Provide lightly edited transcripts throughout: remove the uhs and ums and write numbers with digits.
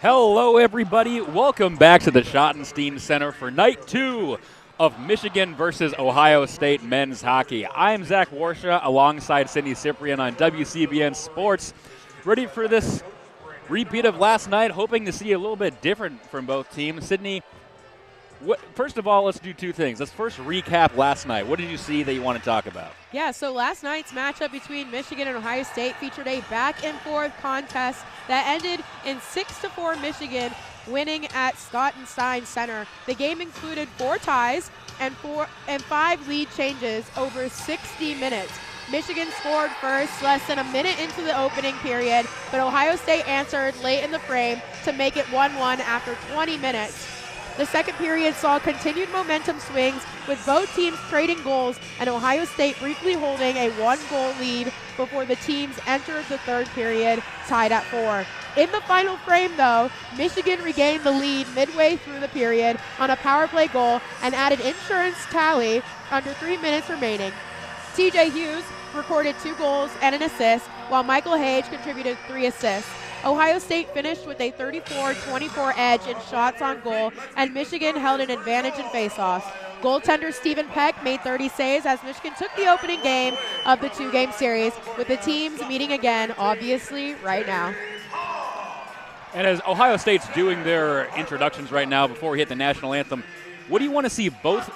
Hello, everybody. Welcome back to the Schottenstein Center for night 2 of Michigan versus Ohio State men's hockey. I'm Zach Warshaw alongside Sydney Cyprian on WCBN Sports. Ready for this repeat of last night, hoping to see a little bit different from both teams. Sydney, first of all, let's do two things. Let's first recap last night. What did you see that you want to talk about? Yeah, so last night's matchup between Michigan and Ohio State featured a back-and-forth contest that ended in 6-4 Michigan winning at Schottenstein Center. The game included 4 ties and 5 lead changes over 60 minutes. Michigan scored first less than a minute into the opening period, but Ohio State answered late in the frame to make it 1-1 after 20 minutes. The second period saw continued momentum swings with both teams trading goals and Ohio State briefly holding a 1-goal lead before the teams entered the third period tied at 4. In the final frame, though, Michigan regained the lead midway through the period on a power play goal and added insurance tally under 3 minutes remaining. TJ Hughes recorded 2 goals and an assist, while Michael Hage contributed 3 assists. Ohio State finished with a 34-24 edge in shots on goal, and Michigan held an advantage in faceoffs. Goaltender Stephen Peck made 30 saves as Michigan took the opening game of the 2-game series, with the teams meeting again, obviously, right now. And as Ohio State's doing their introductions right now before we hit the national anthem, what do you want to see both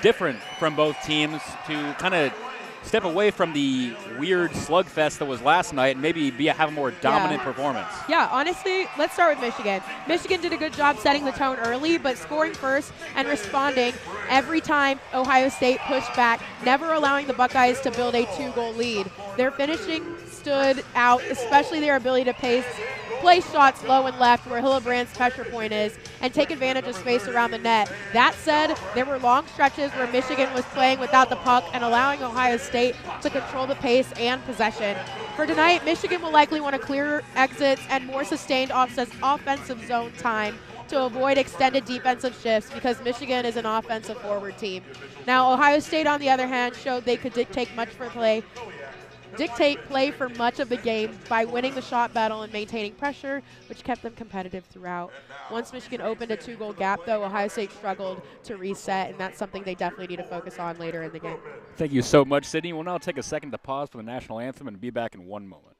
different from both teams to kind of step away from the weird slugfest that was last night and maybe have a more dominant performance? Yeah, honestly, let's start with Michigan. Michigan did a good job setting the tone early, but scoring first and responding every time Ohio State pushed back, never allowing the Buckeyes to build a 2-goal lead. Their finishing stood out, especially their ability to place shots low and left where Hillebrand's pressure point is and take advantage of space around the net. That said, there were long stretches where Michigan was playing without the puck and allowing Ohio State to control the pace and possession. For tonight, Michigan will likely want to clear exits and more sustained offensive zone time to avoid extended defensive shifts because Michigan is an offensive forward team. Now, Ohio State, on the other hand, showed they could dictate play for much of the game by winning the shot battle and maintaining pressure, which kept them competitive throughout. Once Michigan opened a 2-goal gap, though, Ohio State struggled to reset, and that's something they definitely need to focus on later in the game. Thank you so much, Sydney. We'll now take a second to pause for the national anthem and be back in 1 moment.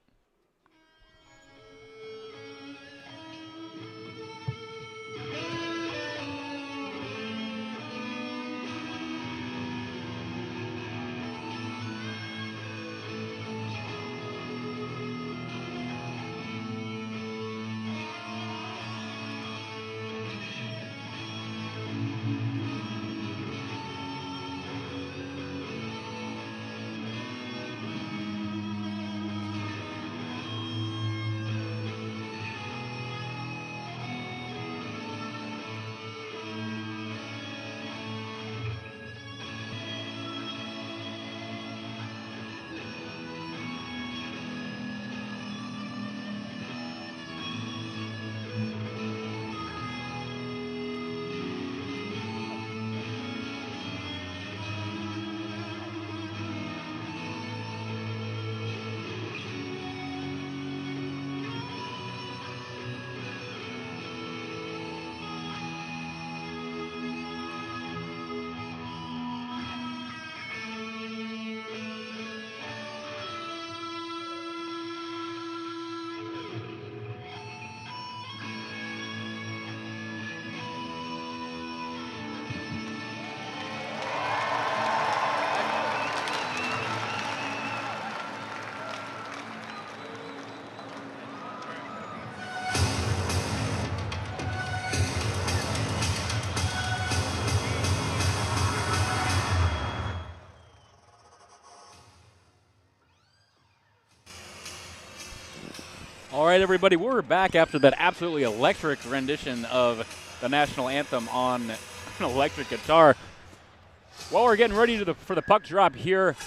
All right, everybody, we're back after that absolutely electric rendition of the national anthem on an electric guitar. While we're getting ready for the puck drop here,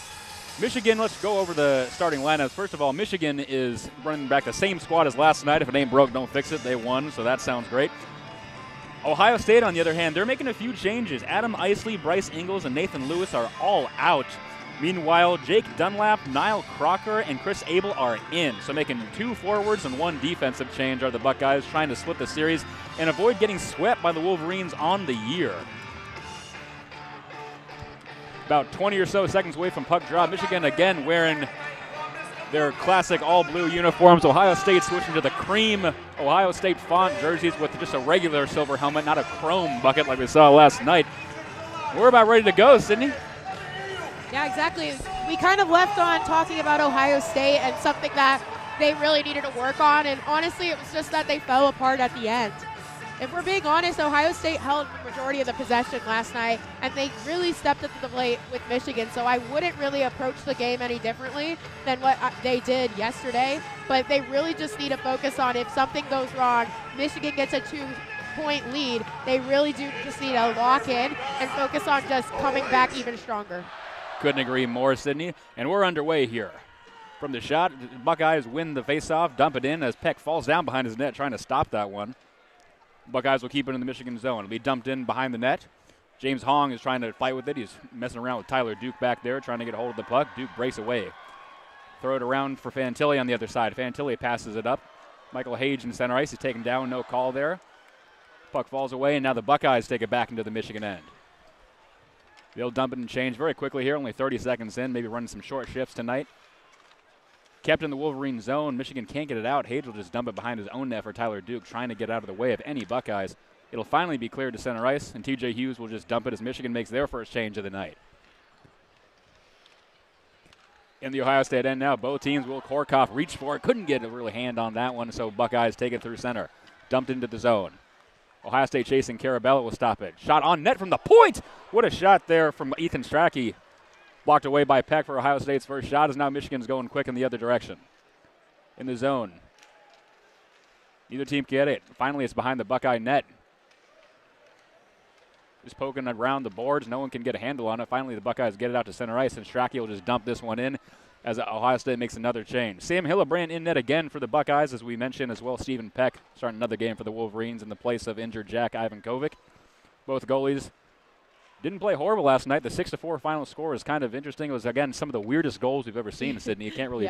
Michigan, let's go over the starting lineups. First of all, Michigan is running back the same squad as last night. If it ain't broke, don't fix it. They won, so that sounds great. Ohio State, on the other hand, they're making a few changes. Adam Isley, Bryce Ingles, and Nathan Lewis are all out. Meanwhile, Jake Dunlap, Niall Crocker, and Chris Abel are in. So making 2 forwards and 1 defensive change are the Buckeyes, trying to split the series and avoid getting swept by the Wolverines on the year. About 20 or so seconds away from puck drop. Michigan again wearing their classic all-blue uniforms. Ohio State switching to the cream Ohio State font jerseys with just a regular silver helmet, not a chrome bucket like we saw last night. We're about ready to go, Sydney. Yeah, exactly. We kind of left on talking about Ohio State and something that they really needed to work on, and honestly, it was just that they fell apart at the end. If we're being honest, Ohio State held the majority of the possession last night, and they really stepped up to the plate with Michigan, so I wouldn't really approach the game any differently than what they did yesterday, but they really just need to focus on if something goes wrong, Michigan gets a 2-point lead, they really do just need to lock in and focus on just coming back even stronger. Couldn't agree more, Sydney. And we're underway here. From the shot, the Buckeyes win the faceoff, dump it in as Peck falls down behind his net trying to stop that one. Buckeyes will keep it in the Michigan zone. It'll be dumped in behind the net. James Hong is trying to fight with it. He's messing around with Tyler Duke back there, trying to get a hold of the puck. Duke breaks away. Throw it around for Fantilli on the other side. Fantilli passes it up. Michael Hage in center ice. He's taken down. No call there. Puck falls away, and now the Buckeyes take it back into the Michigan end. They'll dump it and change very quickly here, only 30 seconds in, maybe running some short shifts tonight. Kept in the Wolverine zone. Michigan can't get it out. Hage will just dump it behind his own net for Tyler Duke, trying to get out of the way of any Buckeyes. It'll finally be cleared to center ice, and TJ Hughes will just dump it as Michigan makes their first change of the night. In the Ohio State end now, both teams, Will Korkoff reached for it, couldn't get a really hand on that one, so Buckeyes take it through center. Dumped into the zone. Ohio State chasing Carabella will stop it. Shot on net from the point. What a shot there from Ethan Strachey. Blocked away by Peck for Ohio State's first shot as now Michigan's going quick in the other direction. In the zone. Neither team can get it. Finally, it's behind the Buckeye net. Just poking around the boards. No one can get a handle on it. Finally, the Buckeyes get it out to center ice, and Strachey will just dump this one in as Ohio State makes another change. Sam Hillebrand in net again for the Buckeyes, as we mentioned, as well Stephen Peck starting another game for the Wolverines in the place of injured Jack Ivankovic. Both goalies didn't play horrible last night. The 6-4 final score is kind of interesting. It was, again, some of the weirdest goals we've ever seen in Sydney. You can't really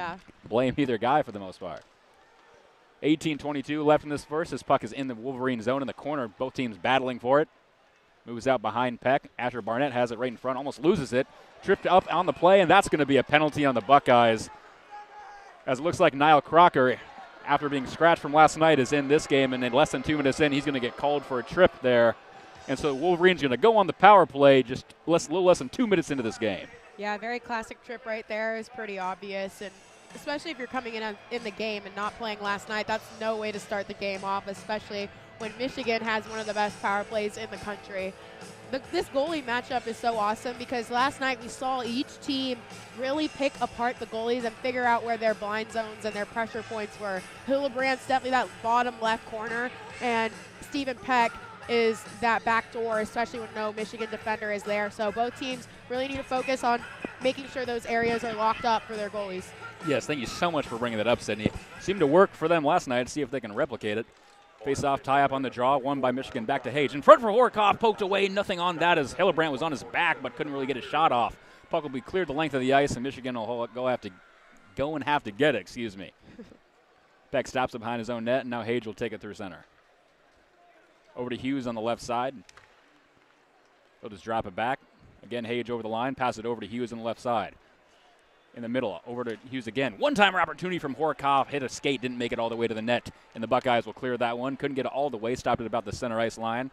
blame either guy for the most part. 18:22 left in this first. This puck is in the Wolverine zone in the corner. Both teams battling for it. Moves out behind Peck. Asher Barnett has it right in front, almost loses it. Tripped up on the play, and that's going to be a penalty on the Buckeyes. As it looks like Niall Crocker, after being scratched from last night, is in this game, and in less than 2 minutes in, he's going to get called for a trip there. And so the Wolverines going to go on the power play just a little less than 2 minutes into this game. Yeah, very classic trip right there is pretty obvious, and especially if you're coming in the game and not playing last night, that's no way to start the game off, especially when Michigan has one of the best power plays in the country. This goalie matchup is so awesome because last night we saw each team really pick apart the goalies and figure out where their blind zones and their pressure points were. Hillebrand's definitely that bottom left corner, and Stephen Peck is that back door, especially when no Michigan defender is there. So both teams really need to focus on making sure those areas are locked up for their goalies. Yes, thank you so much for bringing that up, Sydney. Seemed to work for them last night. See if they can replicate it. Face-off tie-up on the draw, won by Michigan, back to Hage. In front for Horkoff, poked away, nothing on that as Hillebrand was on his back but couldn't really get a shot off. Puck will be cleared the length of the ice, and Michigan will have to get it, excuse me. Peck stops it behind his own net, and now Hage will take it through center. Over to Hughes on the left side. He'll just drop it back. Again, Hage over the line, pass it over to Hughes on the left side. In the middle, over to Hughes again. One-timer opportunity from Horkoff. Hit a skate, didn't make it all the way to the net. And the Buckeyes will clear that one. Couldn't get it all the way, stopped it about the center ice line.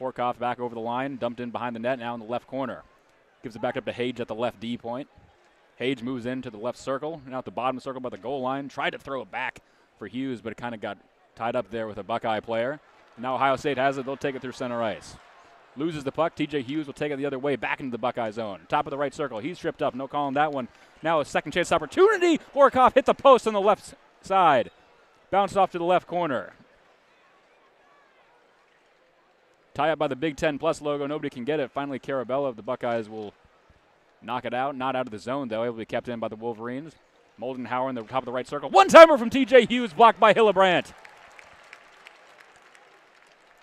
Horkoff back over the line, dumped in behind the net, now in the left corner. Gives it back up to Hage at the left D point. Hage moves into the left circle, now at the bottom circle by the goal line. Tried to throw it back for Hughes, but it kind of got tied up there with a Buckeye player. Now Ohio State has it. They'll take it through center ice. Loses the puck. TJ Hughes will take it the other way, back into the Buckeye zone. Top of the right circle. He's tripped up. No call on that one. Now a second chance opportunity. Horkoff hit the post on the left side. Bounced off to the left corner. Tie up by the Big Ten Plus logo. Nobody can get it. Finally, Carabella of the Buckeyes will knock it out. Not out of the zone, though. Able to be kept in by the Wolverines. Moldenhauer in the top of the right circle. One-timer from TJ Hughes, blocked by Hillebrand.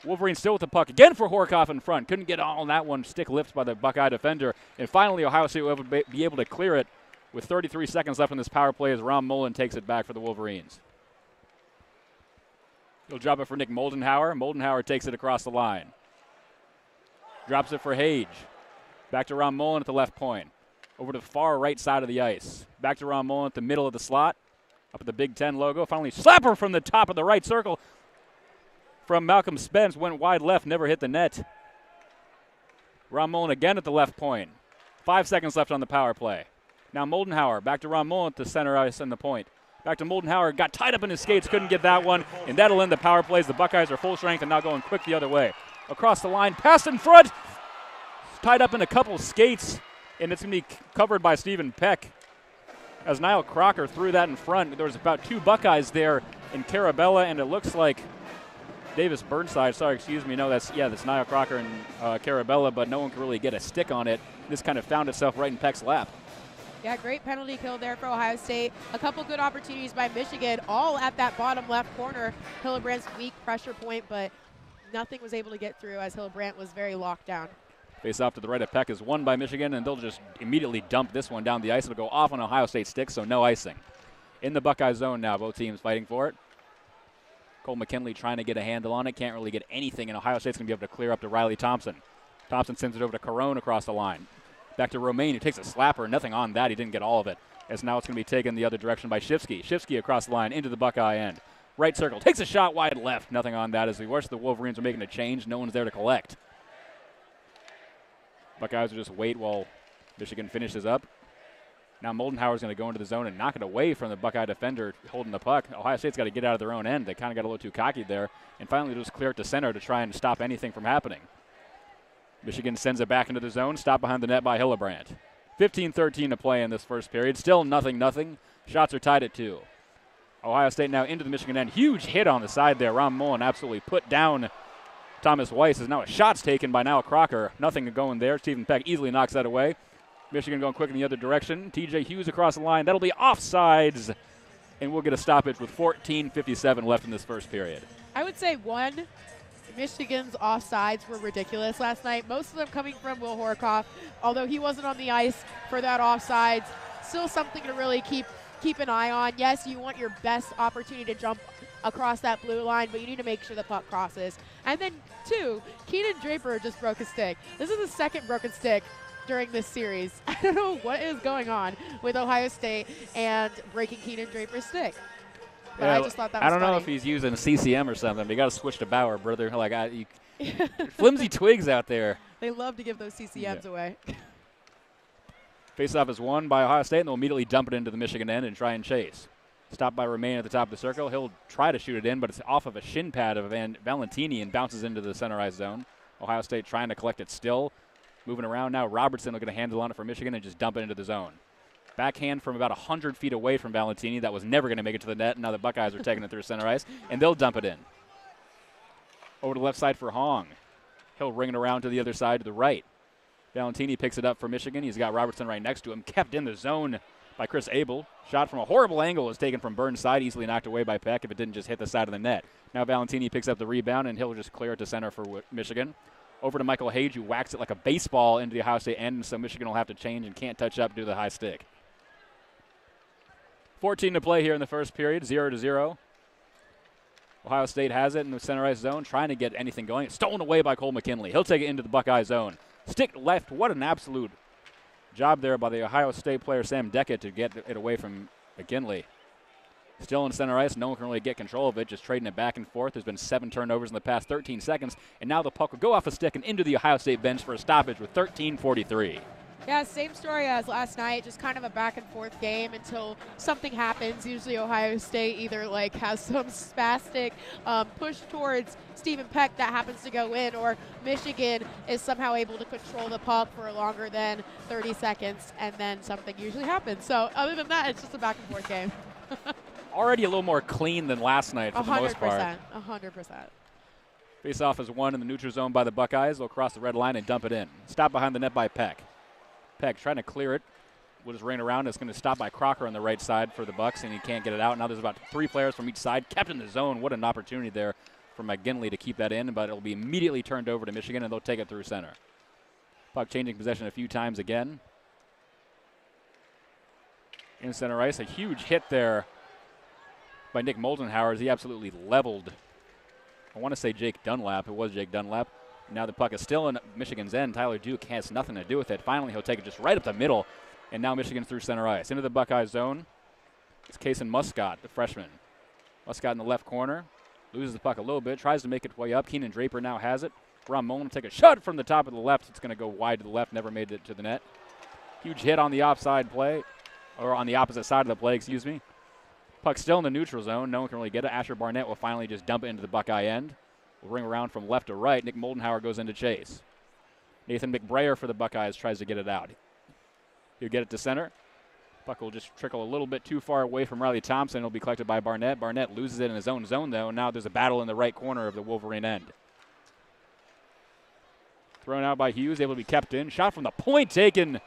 Wolverines still with the puck again for Horkoff in front. Couldn't get on that one. Stick lifts by the Buckeye defender. And finally, Ohio State will be able to clear it with 33 seconds left in this power play as Ron Mullen takes it back for the Wolverines. He'll drop it for Nick Moldenhauer. Moldenhauer takes it across the line. Drops it for Hage. Back to Ron Mullen at the left point. Over to the far right side of the ice. Back to Ron Mullen at the middle of the slot. Up at the Big Ten logo. Finally, slapper from the top of the right circle from Malcolm Spence. Went wide left, never hit the net. Ron Mullen again at the left point. 5 seconds left on the power play. Now Moldenhauer back to Ron Mullen at the center ice and the point. Back to Moldenhauer. Got tied up in his skates. Couldn't get that one. And that'll end the power plays. The Buckeyes are full strength and now going quick the other way. Across the line. Pass in front. Tied up in a couple skates. And it's going to be covered by Stephen Peck. As Niall Crocker threw that in front, there was about 2 Buckeyes there in Carabella, and it looks like Davis Burnside. Sorry, excuse me. No, that's Niall Crocker and Carabella, but no one could really get a stick on it. This kind of found itself right in Peck's lap. Yeah, great penalty kill there for Ohio State. A couple good opportunities by Michigan, all at that bottom left corner. Hillebrandt's weak pressure point, but nothing was able to get through as Hillebrandt was very locked down. Face off to the right of Peck is won by Michigan, and they'll just immediately dump this one down the ice. It'll go off on Ohio State stick, so no icing. In the Buckeye zone now, both teams fighting for it. Cole McKinley trying to get a handle on it. Can't really get anything, and Ohio State's going to be able to clear up to Riley Thompson. Thompson sends it over to Carone across the line. Back to Romaine, who takes a slapper. Nothing on that. He didn't get all of it. As now it's going to be taken the other direction by Shifsky. Shifsky across the line into the Buckeye end. Right circle. Takes a shot wide left. Nothing on that as we watch the Wolverines are making a change. No one's there to collect. Buckeyes will just wait while Michigan finishes up. Now Moldenhauer's going to go into the zone and knock it away from the Buckeye defender holding the puck. Ohio State's got to get out of their own end. They kind of got a little too cocky there. And finally just clear it to center to try and stop anything from happening. Michigan sends it back into the zone. Stopped behind the net by Hillebrandt. 15-13 to play in this first period. Still 0-0. Shots are tied at 2. Ohio State now into the Michigan end. Huge hit on the side there. Ron Mullen absolutely put down Thomas Weiss. Is now a shot's taken by Niall Crocker. Nothing going there. Stephen Peck easily knocks that away. Michigan going quick in the other direction. TJ Hughes across the line. That'll be offsides. And we'll get a stoppage with 14:57 left in this first period. I would say Michigan's offsides were ridiculous last night. Most of them coming from Will Horkoff. Although he wasn't on the ice for that offsides, still something to really keep an eye on. Yes, you want your best opportunity to jump across that blue line, but you need to make sure the puck crosses. And then 2, Keenan Draper just broke a stick. This is the second broken stick during this series. I don't know what is going on with Ohio State and breaking Keenan Draper's stick. But I just thought that was I don't funny. know if he's using CCM or something, but you got to switch to Bauer, brother. Flimsy twigs out there. They love to give those CCMs away. Faceoff is won by Ohio State, and they'll immediately dump it into the Michigan end and try and chase. Stopped by Romaine at the top of the circle. He'll try to shoot it in, but it's off of a shin pad of Valentini and bounces into the center ice zone. Ohio State trying to collect it still. Moving around now. Robertson will get a handle on it for Michigan and just dump it into the zone. Backhand from about 100 feet away from Valentini. That was never going to make it to the net. Now the Buckeyes are taking it through center ice, and they'll dump it in. Over to the left side for Hong. He'll ring it around to the other side to the right. Valentini picks it up for Michigan. He's got Robertson right next to him. Kept in the zone by Chris Abel. Shot from a horrible angle is taken from Burnside. Easily knocked away by Peck if it didn't just hit the side of the net. Now Valentini picks up the rebound, and he'll just clear it to center for Michigan. Over to Michael Hage, who whacks it like a baseball into the Ohio State end, so Michigan will have to change and can't touch up due to the high stick. 14 to play here in the first period, 0-0. Ohio State has it in the center ice zone, trying to get anything going. It's stolen away by Cole McKinley. He'll take it into the Buckeye zone. Stick left. What an absolute job there by the Ohio State player Sam Deckett to get it away from McKinley. Still in center ice. No one can really get control of it, just trading it back and forth. There's been 7 turnovers in the past 13 seconds, and now the puck will go off a stick and into the Ohio State bench for a stoppage with 13:43. Yeah, same story as last night, just kind of a back and forth game until something happens. Usually Ohio State either has some spastic push towards Stephen Peck that happens to go in, or Michigan is somehow able to control the puck for longer than 30 seconds, and then something usually happens. So other than that, it's just a back and forth game. Already a little more clean than last night for the most part. 100%. Face-off is won in the neutral zone by the Buckeyes. They'll cross the red line and dump it in. Stop behind the net by Peck. Peck trying to clear it. Will just rain around. It's going to stop by Crocker on the right side for the Bucks, and he can't get it out. Now there's about 3 players from each side kept in the zone. What an opportunity there from McGinley to keep that in, but it'll be immediately turned over to Michigan, and they'll take it through center. Puck changing possession a few times again. In center ice, a huge hit there by Nick Moldenhauer as he absolutely leveled, I want to say Jake Dunlap. It was Jake Dunlap. Now the puck is still in Michigan's end. Tyler Duke has nothing to do with it. Finally, he'll take it just right up the middle, and now Michigan's through center ice. Into the Buckeye zone. It's Kason Muscott, the freshman. Muscott in the left corner. Loses the puck a little bit. Tries to make its way up. Keenan Draper now has it. Ron Mullen will take a shot from the top of the left. It's going to go wide to the left. Never made it to the net. Huge hit on the offside play, or on the opposite side of the play, excuse me. Puck still in the neutral zone. No one can really get it. Asher Barnett will finally just dump it into the Buckeye end. We'll ring around from left to right. Nick Moldenhauer goes into chase. Nathan McBrayer for the Buckeyes tries to get it out. He'll get it to center. Puck will just trickle a little bit too far away from Riley Thompson. It'll be collected by Barnett. Barnett loses it in his own zone, though. Now there's a battle in the right corner of the Wolverine end. Thrown out by Hughes, able to be kept in. Shot from the point taken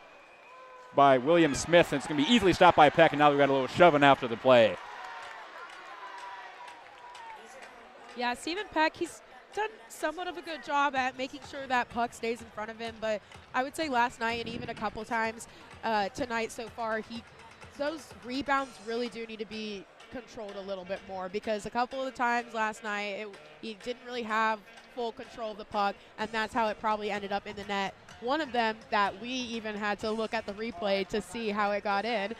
by William Smith, and it's going to be easily stopped by Peck, and now we've got a little shoving after the play. Yeah, Stephen Peck, he's done somewhat of a good job at making sure that puck stays in front of him, but I would say last night and even a couple times tonight so far, those rebounds really do need to be controlled a little bit more, because a couple of the times last night he didn't really have full control of the puck, and that's how it probably ended up in the net. One of them that we even had to look at the replay to see how it got in,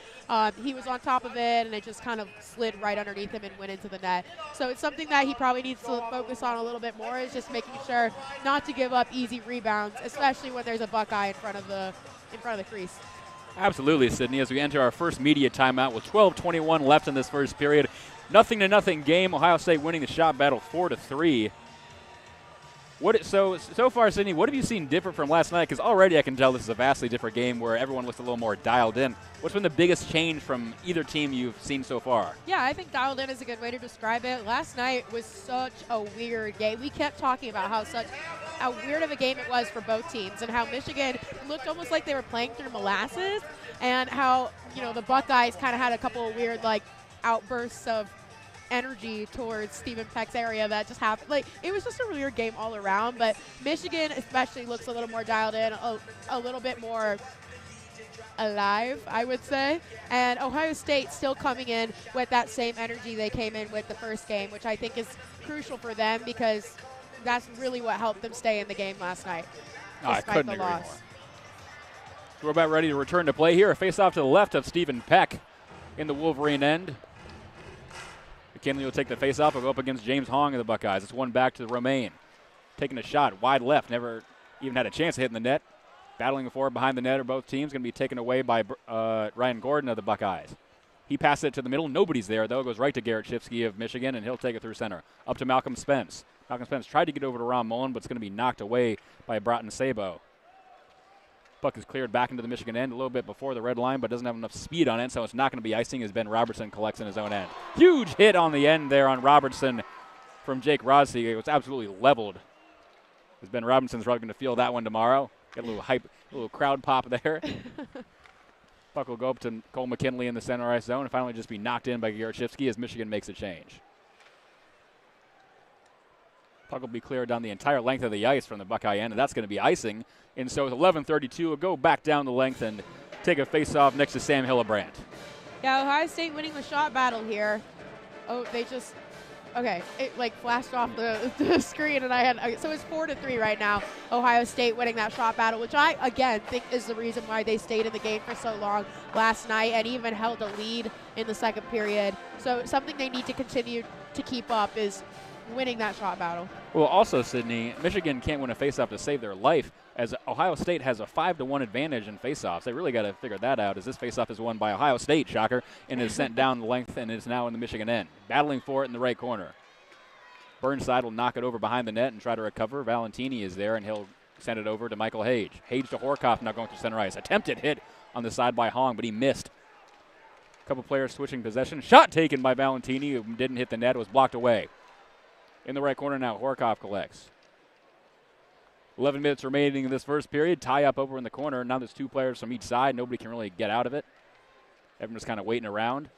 he was on top of it and it just kind of slid right underneath him and went into the net. So it's something that he probably needs to focus on a little bit more, is just making sure not to give up easy rebounds, especially when there's a Buckeye in front of the crease. Absolutely, Sydney, as we enter our first media timeout with 12:21 left in this first period. 0-0 game. Ohio State winning the shot battle 4-3. So far, Sydney, what have you seen different from last night? Because already I can tell this is a vastly different game where everyone looks a little more dialed in. What's been the biggest change from either team you've seen so far? Yeah, I think dialed in is a good way to describe it. Last night was such a weird game. We kept talking about how weird of a game it was for both teams, and how Michigan looked almost like they were playing through molasses, and how, the Buckeyes kind of had a couple of weird, outbursts of energy towards Stephen Peck's area that just happened. It was just a weird game all around, but Michigan especially looks a little more dialed in, a little bit more alive, I would say. And Ohio State still coming in with that same energy they came in with the first game, which I think is crucial for them, because that's really what helped them stay in the game last night. I couldn't agree more. So we're about ready to return to play here. A face-off to the left of Stephen Peck in the Wolverine end. McKinley will take the face-off. Will go up against James Hong of the Buckeyes. It's one back to Romaine. Taking a shot wide left. Never even had a chance to hit in the net. Battling for it behind the net are both teams. Going to be taken away by Ryan Gordon of the Buckeyes. He passes it to the middle. Nobody's there, though. It goes right to Garrett Shipsky of Michigan, and he'll take it through center. Up to Malcolm Spence. Malcolm Spence tried to get over to Ron Mullen, but it's going to be knocked away by Broughton Sabo. Puck is cleared back into the Michigan end a little bit before the red line, but doesn't have enough speed on it, so it's not going to be icing as Ben Robertson collects in his own end. Huge hit on the end there on Robertson from Jake Rossi. It was absolutely leveled. As Ben Robinson's probably going to feel that one tomorrow. Get a little hype, a little crowd pop there. Puck will go up to Cole McKinley in the center ice zone and finally just be knocked in by Garrett Shipsky as Michigan makes a change. Puck will be cleared down the entire length of the ice from the Buckeye end, and that's going to be icing. And so with 11:32, we'll go back down the length and take a face-off next to Sam Hillebrandt. Yeah, Ohio State winning the shot battle here. Oh, they just, okay, it flashed off the screen, and I had, okay, so it's 4-3 right now. Ohio State winning that shot battle, which I, again, think is the reason why they stayed in the game for so long last night and even held a lead in the second period. So something they need to continue to keep up is winning that shot battle. Well, also, Sydney, Michigan can't win a faceoff to save their life, as Ohio State has a 5-1 advantage in faceoffs. They really got to figure that out, as this faceoff is won by Ohio State, shocker, and is sent down the length and is now in the Michigan end. Battling for it in the right corner. Burnside will knock it over behind the net and try to recover. Valentini is there, and he'll send it over to Michael Hage. Hage to Horkoff, now going to center ice. Attempted hit on the side by Hong, but he missed. A couple players switching possession. Shot taken by Valentini, who didn't hit the net. It was blocked away. In the right corner now, Horkoff collects. 11 minutes remaining in this first period. Tie up over in the corner. Now there's two players from each side. Nobody can really get out of it. Everyone's kind of waiting around.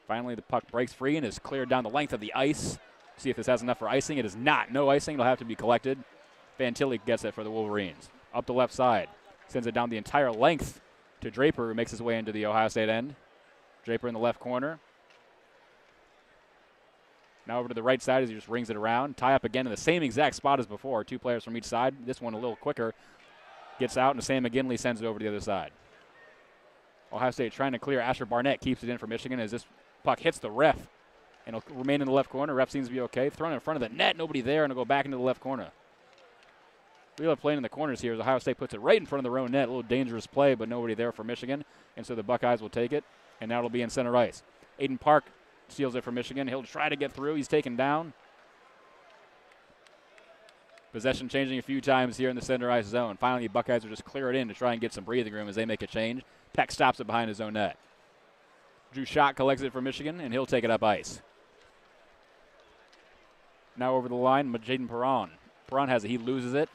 Finally, the puck breaks free and is cleared down the length of the ice. See if this has enough for icing. It is not. No icing. It'll have to be collected. Fantilli gets it for the Wolverines. Up the left side. Sends it down the entire length to Draper, who makes his way into the Ohio State end. Draper in the left corner. Now over to the right side as he just rings it around. Tie up again in the same exact spot as before. 2 players from each side. This one a little quicker. Gets out, and Sam McGinley sends it over to the other side. Ohio State trying to clear. Asher Barnett keeps it in for Michigan as this puck hits the ref. And it'll remain in the left corner. Ref seems to be okay. Thrown in front of the net. Nobody there, and it'll go back into the left corner. We love playing in the corners here as Ohio State puts it right in front of their own net. A little dangerous play, but nobody there for Michigan. And so the Buckeyes will take it, and now it'll be in center ice. Aiden Park steals it for Michigan. He'll try to get through. He's taken down. Possession changing a few times here in the center ice zone. Finally, Buckeyes will just clear it in to try and get some breathing room as they make a change. Peck stops it behind his own net. Drew Schott collects it for Michigan, and he'll take it up ice. Now over the line, Jaden Perron. Perron has it. He loses it.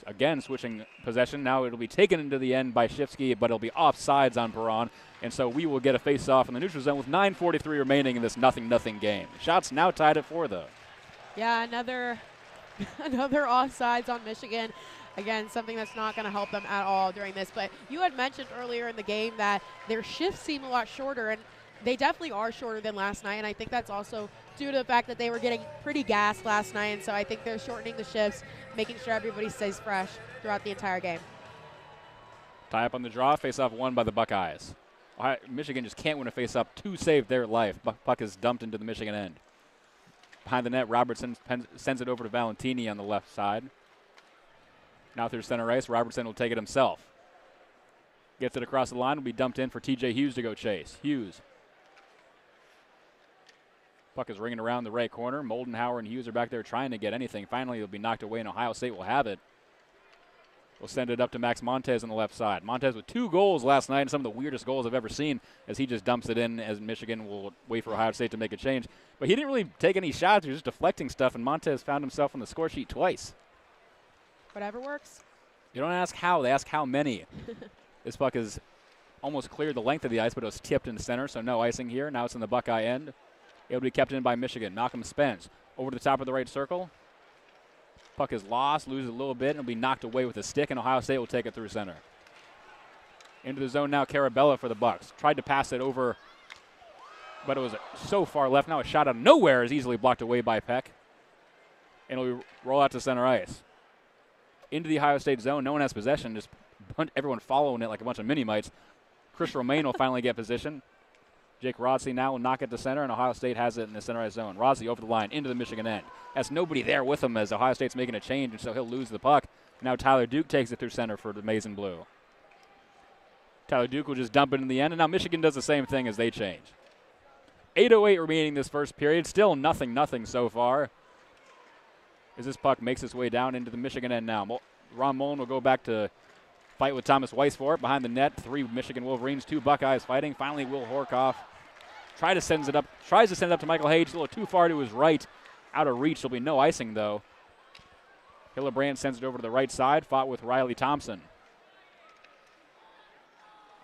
Again, switching possession. Now it'll be taken into the end by Shifsky, but it'll be offsides on Perron. And so we will get a face-off in the neutral zone with 9:43 remaining in this 0-0 game. Shots now tied at 4, though. Yeah, another offsides on Michigan. Again, something that's not going to help them at all during this. But you had mentioned earlier in the game that their shifts seem a lot shorter, and they definitely are shorter than last night. And I think that's also due to the fact that they were getting pretty gassed last night. And so I think they're shortening the shifts, making sure everybody stays fresh throughout the entire game. Tie up on the draw, face-off won by the Buckeyes. Michigan just can't win a face-off to save their life. Puck is dumped into the Michigan end. Behind the net, Robertson sends it over to Valentini on the left side. Now through center ice, Robertson will take it himself. Gets it across the line, will be dumped in for TJ Hughes to go chase. Hughes. Puck is ringing around the right corner. Moldenhauer and Hughes are back there trying to get anything. Finally, it'll be knocked away, and Ohio State will have it. We'll send it up to Max Montez on the left side. Montez with 2 goals last night, and some of the weirdest goals I've ever seen, as he just dumps it in as Michigan will wait for Ohio State to make a change. But he didn't really take any shots. He was just deflecting stuff, and Montez found himself on the score sheet twice. Whatever works. You don't ask how, they ask how many. This puck is almost cleared the length of the ice, but it was tipped in the center, so no icing here. Now it's in the Buckeye end. It'll be kept in by Michigan. Malcolm Spence over to the top of the right circle. Puck is lost, loses a little bit, and it'll be knocked away with a stick, and Ohio State will take it through center. Into the zone now, Carabella for the Bucks. Tried to pass it over, but it was so far left. Now a shot out of nowhere is easily blocked away by Peck. And it'll roll out to center ice. Into the Ohio State zone. No one has possession. Just everyone following it like a bunch of mini-mites. Chris Romaine will finally get position. Jake Rodsey now will knock it to center, and Ohio State has it in the center ice zone. Rodsey over the line into the Michigan end. Has nobody there with him as Ohio State's making a change, and so he'll lose the puck. Now Tyler Duke takes it through center for the Maize and Blue. Tyler Duke will just dump it in the end, and now Michigan does the same thing as they change. 8:08 remaining this first period. Still 0-0 so far. As this puck makes its way down into the Michigan end now. Ron Mullen will go back to fight with Thomas Weiss for it. Behind the net, 3 Michigan Wolverines, 2 Buckeyes fighting. Finally, Will Horkoff tries to send it up to Michael Hage. A little too far to his right. Out of reach. There'll be no icing, though. Hillebrand sends it over to the right side. Fought with Riley Thompson.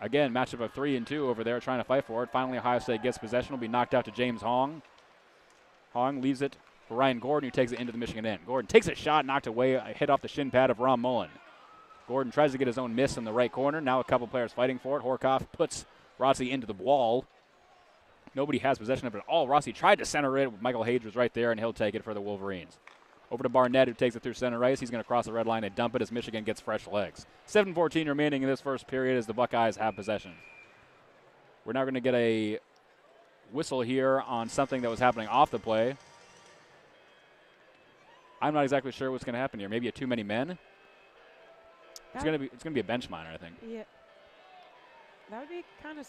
Again, matchup of 3 and 2 over there trying to fight for it. Finally, Ohio State gets possession. Will be knocked out to James Hong. Hong leaves it for Ryan Gordon, who takes it into the Michigan end. Gordon takes a shot, knocked away, a hit off the shin pad of Ron Mullen. Gordon tries to get his own miss in the right corner. Now a couple players fighting for it. Horkoff puts Rossi into the wall. Nobody has possession of it at all. Rossi tried to center it. Michael Hage was right there, and he'll take it for the Wolverines. Over to Barnett, who takes it through center ice. He's going to cross the red line and dump it as Michigan gets fresh legs. 7:14 remaining in this first period as the Buckeyes have possession. We're now going to get a whistle here on something that was happening off the play. I'm not exactly sure what's going to happen here. Maybe a too many men. It's going to be a bench minor, I think. Yeah, that would be kind of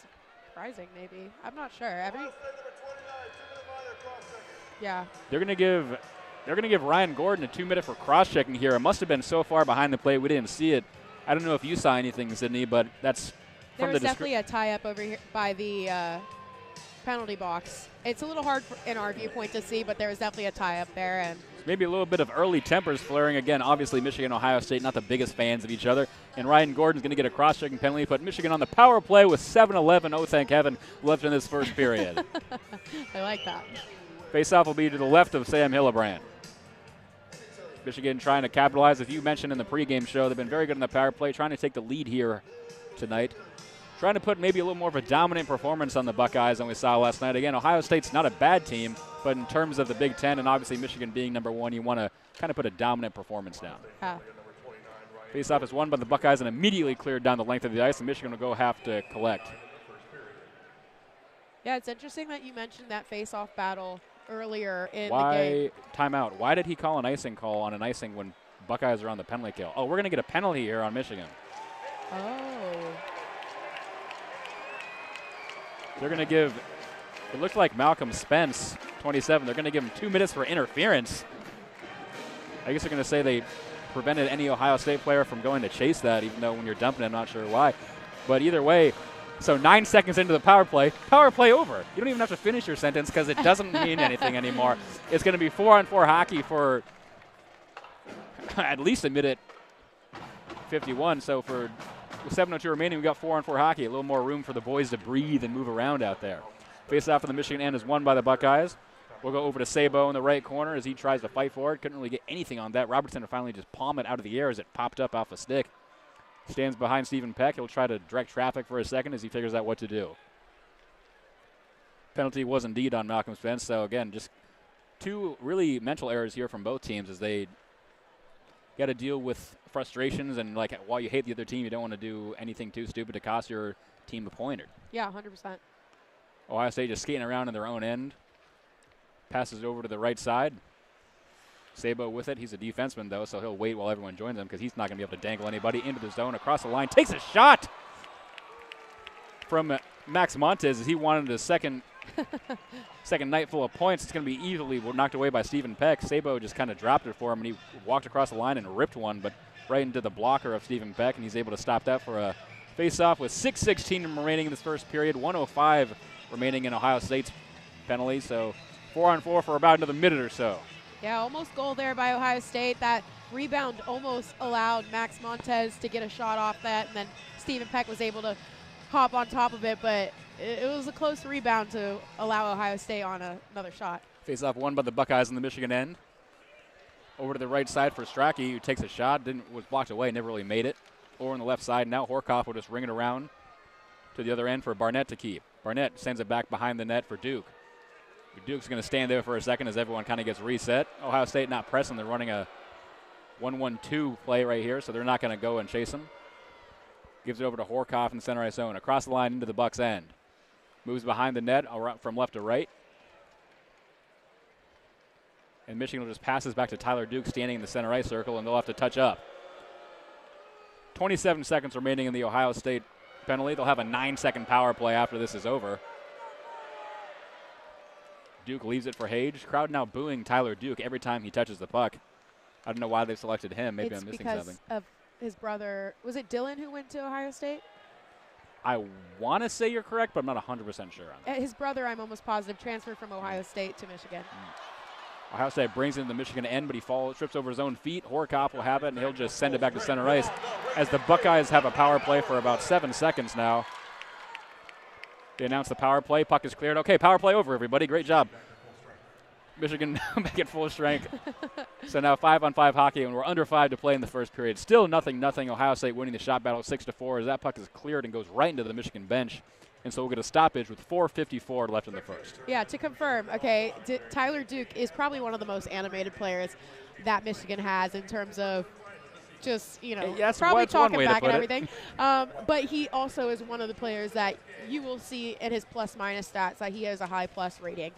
surprising. Maybe I'm not sure. Yeah. They're going to give Ryan Gordon a 2-minute for cross-checking here. It must have been so far behind the play we didn't see it. I don't know if you saw anything, Sydney, but that's there was definitely a tie-up over here by the penalty box. It's a little hard in our viewpoint to see, but there was definitely a tie-up there. And maybe a little bit of early tempers flaring. Again, obviously Michigan and Ohio State not the biggest fans of each other. And Ryan Gordon's going to get a cross-checking penalty, put Michigan on the power play with 7:11, oh thank heaven, left in this first period. I like that. Face-off will be to the left of Sam Hillebrand. Michigan trying to capitalize. As you mentioned in the pregame show, they've been very good in the power play, trying to take the lead here tonight. Trying to put maybe a little more of a dominant performance on the Buckeyes than we saw last night. Again, Ohio State's not a bad team, but in terms of the Big Ten and obviously Michigan being number one, you want to kind of put a dominant performance down. Face-off is won by the Buckeyes and immediately cleared down the length of the ice, and Michigan will go have to collect. Yeah, it's interesting that you mentioned that face-off battle earlier in the game. Timeout. Why did he call an icing call on an icing when Buckeyes are on the penalty kill? Oh, we're going to get a penalty here on Michigan. Oh. They're going to give, it looked like Malcolm Spence, 27, they're going to give him 2 minutes for interference. I guess they're going to say they prevented any Ohio State player from going to chase that, even though when you're dumping it, I'm not sure why. But either way, so 9 seconds into the power play over. You don't even have to finish your sentence because it doesn't mean anything anymore. It's going to be 4-on-4 hockey for at least a minute 51. So with 7:02 remaining, we've got 4-on-4 hockey. A little more room for the boys to breathe and move around out there. Face-off on the Michigan end is won by the Buckeyes. We'll go over to Sabo in the right corner as he tries to fight for it. Couldn't really get anything on that. Robertson will finally just palm it out of the air as it popped up off a stick. Stands behind Stephen Peck. He'll try to direct traffic for a second as he figures out what to do. Penalty was indeed on Malcolm Spence. So, again, just 2 really mental errors here from both teams as they got to deal with frustrations. And, like, while you hate the other team, you don't want to do anything too stupid to cost your team a pointer. Yeah, 100%. Ohio State just skating around in their own end. Passes it over to the right side. Sabo with it. He's a defenseman, though, so he'll wait while everyone joins him because he's not going to be able to dangle anybody into the zone. Across the line. Takes a shot from Max Montez as he wanted a second night full of points. It's going to be easily knocked away by Stephen Peck. Sabo just kind of dropped it for him, and he walked across the line and ripped one, but right into the blocker of Stephen Peck, and he's able to stop that for a face-off with 6:16 remaining in this first period. 1:05 remaining in Ohio State's penalty, so 4-on-4 for about another minute or so. Yeah, almost goal there by Ohio State. That rebound almost allowed Max Montez to get a shot off that, and then Stephen Peck was able to hop on top of it, but it was a close rebound to allow Ohio State on another shot. Face-off won by the Buckeyes on the Michigan end. Over to the right side for Strachey, who takes a shot, was blocked away, never really made it. Over on the left side, now Horkoff will just ring it around to the other end for Barnett to keep. Barnett sends it back behind the net for Duke. Duke's going to stand there for a second as everyone kind of gets reset. Ohio State not pressing. They're running a 1-1-2 play right here, so they're not going to go and chase him. Gives it over to Horkoff in the center ice zone. Across the line into the Bucks end. Moves behind the net from left to right. And Michigan will just passes back to Tyler Duke standing in the center ice circle, and they'll have to touch up. 27 seconds remaining in the Ohio State penalty. They'll have a 9-second power play after this is over. Duke leaves it for Hage. Crowd now booing Tyler Duke every time he touches the puck. I don't know why they selected him. Maybe I'm missing something. It's because of his brother. Was it Dylan who went to Ohio State? I want to say you're correct, but I'm not 100% sure on that. His brother, I'm almost positive, transferred from Ohio State to Michigan. Ohio State brings it in the Michigan end, but he trips over his own feet. Horkoff will have it, and he'll just send it back to center ice. As the Buckeyes have a power play for about 7 seconds now. They announce the power play. Puck is cleared. Okay, power play over, everybody. Great job. Michigan make it full strength. So now 5-on-5 hockey, and we're under 5 to play in the first period. Still 0-0. Ohio State winning the shot battle 6-4 as that puck is cleared and goes right into the Michigan bench. And so we'll get a stoppage with 4:54 left in the first. Yeah, to confirm, okay, Tyler Duke is probably one of the most animated players that Michigan has in terms of just, probably talking back and everything. But he also is one of the players that you will see in his plus-minus stats that he has a high plus rating.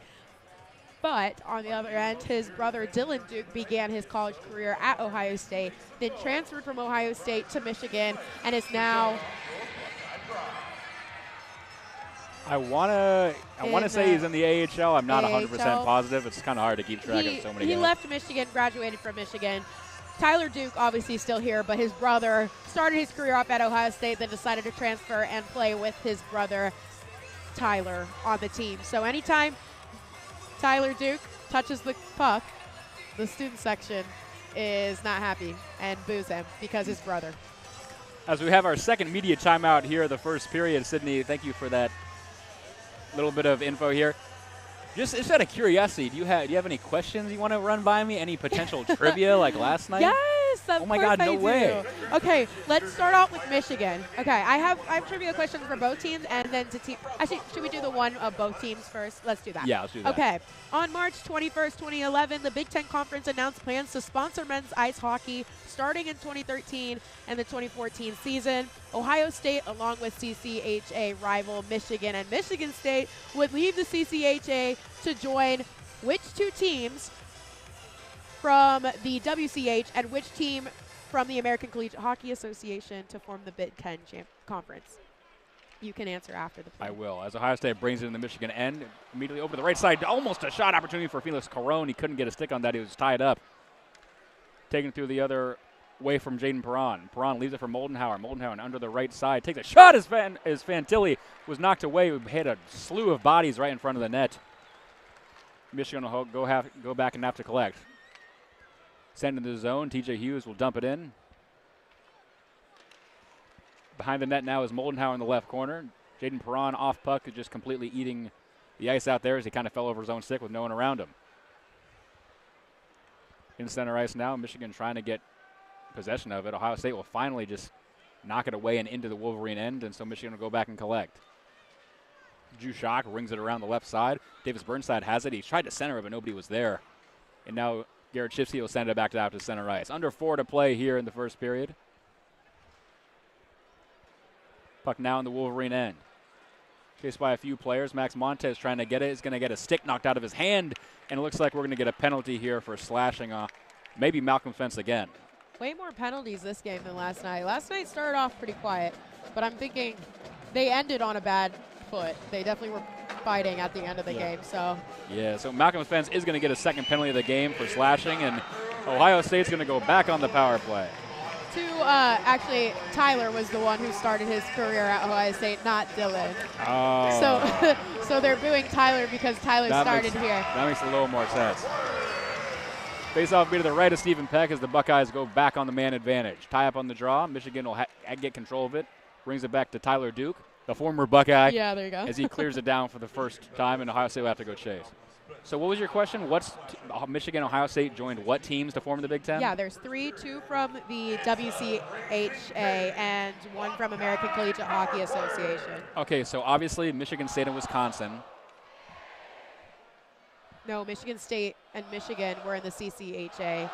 But on the other end, his brother Dylan Duke began his college career at Ohio State, then transferred from Ohio State to Michigan, and is now I want to say he's in the AHL. I'm not 100% positive. It's kind of hard to keep track of so many games. He left Michigan, graduated from Michigan. Tyler Duke obviously still here, but his brother started his career off at Ohio State, then decided to transfer and play with his brother Tyler on the team. So anytime Tyler Duke touches the puck, the student section is not happy and boos him because his brother. As we have our second media timeout here, the first period, Sydney, thank you for that little bit of info here. Just out of curiosity, do you have any questions you want to run by me? Any potential trivia like last night? Yes, of Oh my course God, no I do. way. Okay, let's start off with Michigan. Okay, I have trivia questions for both teams, and then to team. Actually, should we do the one of both teams first? Let's do that. Yeah, let's do that. Okay, on March 21st, 2011, the Big Ten Conference announced plans to sponsor men's ice hockey starting in 2013 and the 2014 season. Ohio State, along with CCHA rival Michigan and Michigan State, would leave the CCHA to join which two teams from the WCH and which team from the American Collegiate Hockey Association to form the Big Ten Conference? You can answer after the play. I will. As Ohio State brings it in the Michigan end, immediately over the right side, almost a shot opportunity for Felix Caron. He couldn't get a stick on that. He was tied up. Taken through the other way from Jaden Perron. Perron leaves it for Moldenhauer. Moldenhauer under the right side takes a shot as Fantilli was knocked away. We hit a slew of bodies right in front of the net. Michigan will go back and have to collect. Send into the zone. TJ Hughes will dump it in. Behind the net now is Moldenhauer in the left corner. Jaden Perron off puck, just completely eating the ice out there as he kind of fell over his own stick with no one around him. In center ice now, Michigan trying to get possession of it. Ohio State will finally just knock it away and into the Wolverine end, and so Michigan will go back and collect. Drew Schock rings it around the left side. Davis Burnside has it. He tried to center it, but nobody was there. And now Garrett Shifsky will send it back out to center ice. Under 4 to play here in the first period. Puck now in the Wolverine end. Chased by a few players. Max Montez trying to get it. He's going to get a stick knocked out of his hand, and it looks like we're going to get a penalty here for slashing maybe Malcolm Fence again. Way more penalties this game than last night. Last night started off pretty quiet, but I'm thinking they ended on a bad foot. They definitely were fighting at the end of the game. So Malcolm Fence is going to get a second penalty of the game for slashing, and Ohio State's going to go back on the power play. Actually, Tyler was the one who started his career at Ohio State, not Dylan. Oh. So they're booing Tyler because Tyler started here. That makes a little more sense. Face-off be to the right of Stephen Peck as the Buckeyes go back on the man advantage. Tie up on the draw. Michigan will get control of it. Brings it back to Tyler Duke, the former Buckeye. Yeah, there you go. As he clears it down for the first time, and Ohio State will have to go chase. So what was your question? Michigan, Ohio State joined what teams to form the Big Ten? Yeah, there's 3, 2 from the WCHA and 1 from American Collegiate Hockey Association. Okay, so obviously Michigan State and Wisconsin. No, Michigan State and Michigan were in the CCHA.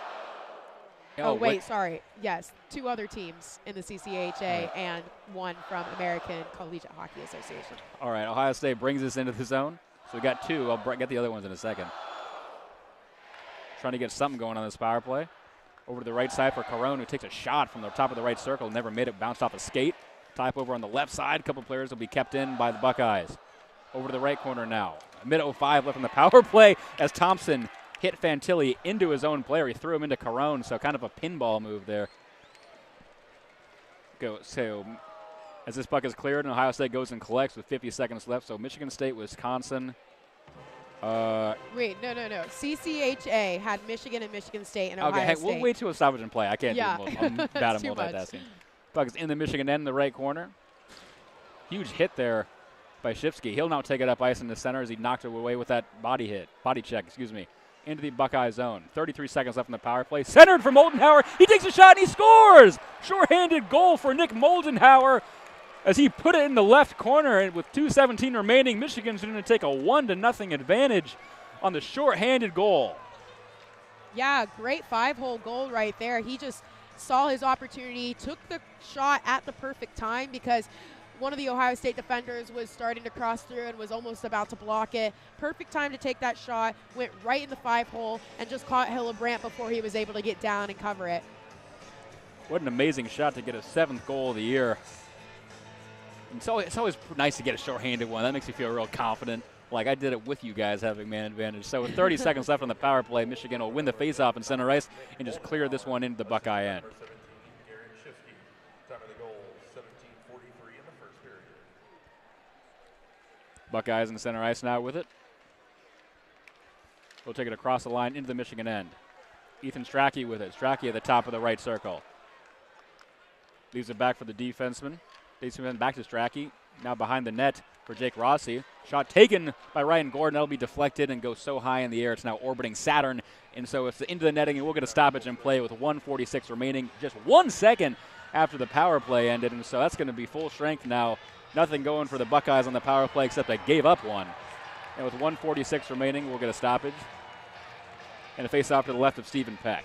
Oh, wait, sorry. Yes, 2 other teams in the CCHA and 1 from American Collegiate Hockey Association. All right, Ohio State brings us into the zone. So we got 2. I'll get the other ones in a second. Trying to get something going on this power play. Over to the right side for Caron, who takes a shot from the top of the right circle. Never made it, bounced off a skate. Tie up over on the left side. A couple players will be kept in by the Buckeyes. Over to the right corner now. Mid 05 left on the power play as Thompson hit Fantilli into his own player. He threw him into Caron, so kind of a pinball move there. So as this puck is cleared, and Ohio State goes and collects with 50 seconds left. So Michigan State, Wisconsin. Wait, no. CCHA had Michigan and Michigan State and Ohio State. We'll wait till a stoppage and play. I can't do it. I'm bad at multitasking. Puck is in the Michigan end in the right corner. Huge hit there by Shifsky. He'll now take it up ice in the center as he knocked it away with that body check, into the Buckeye zone. 33 seconds left in the power play. Centered for Moldenhauer. He takes a shot and he scores! Short-handed goal for Nick Moldenhauer as he put it in the left corner, and with 2:17 remaining, Michigan's going to take a 1-0 advantage on the short-handed goal. Yeah, great 5-hole goal right there. He just saw his opportunity, took the shot at the perfect time because one of the Ohio State defenders was starting to cross through and was almost about to block it. Perfect time to take that shot, went right in the 5-hole and just caught Hillebrandt before he was able to get down and cover it. What an amazing shot to get a 7th goal of the year. It's always nice to get a short-handed one. That makes you feel real confident. Like I did it with you guys having man advantage. So with 30 seconds left on the power play, Michigan will win the faceoff in center ice and just clear this one into the Buckeye end. Buckeyes in the center ice now with it. We'll take it across the line into the Michigan end. Ethan Strachey with it. Strachey at the top of the right circle. Leaves it back for the defenseman. Defenseman back to Strachey. Now behind the net for Jake Rossi. Shot taken by Ryan Gordon. That'll be deflected and go so high in the air. It's now orbiting Saturn. And so it's into the netting, and we'll get a stoppage in play with 1:46 remaining. Just 1 second after the power play ended. And so that's going to be full strength now. Nothing going for the Buckeyes on the power play except they gave up one. And with 1:46 remaining, we'll get a stoppage. And a face-off to the left of Stephen Peck.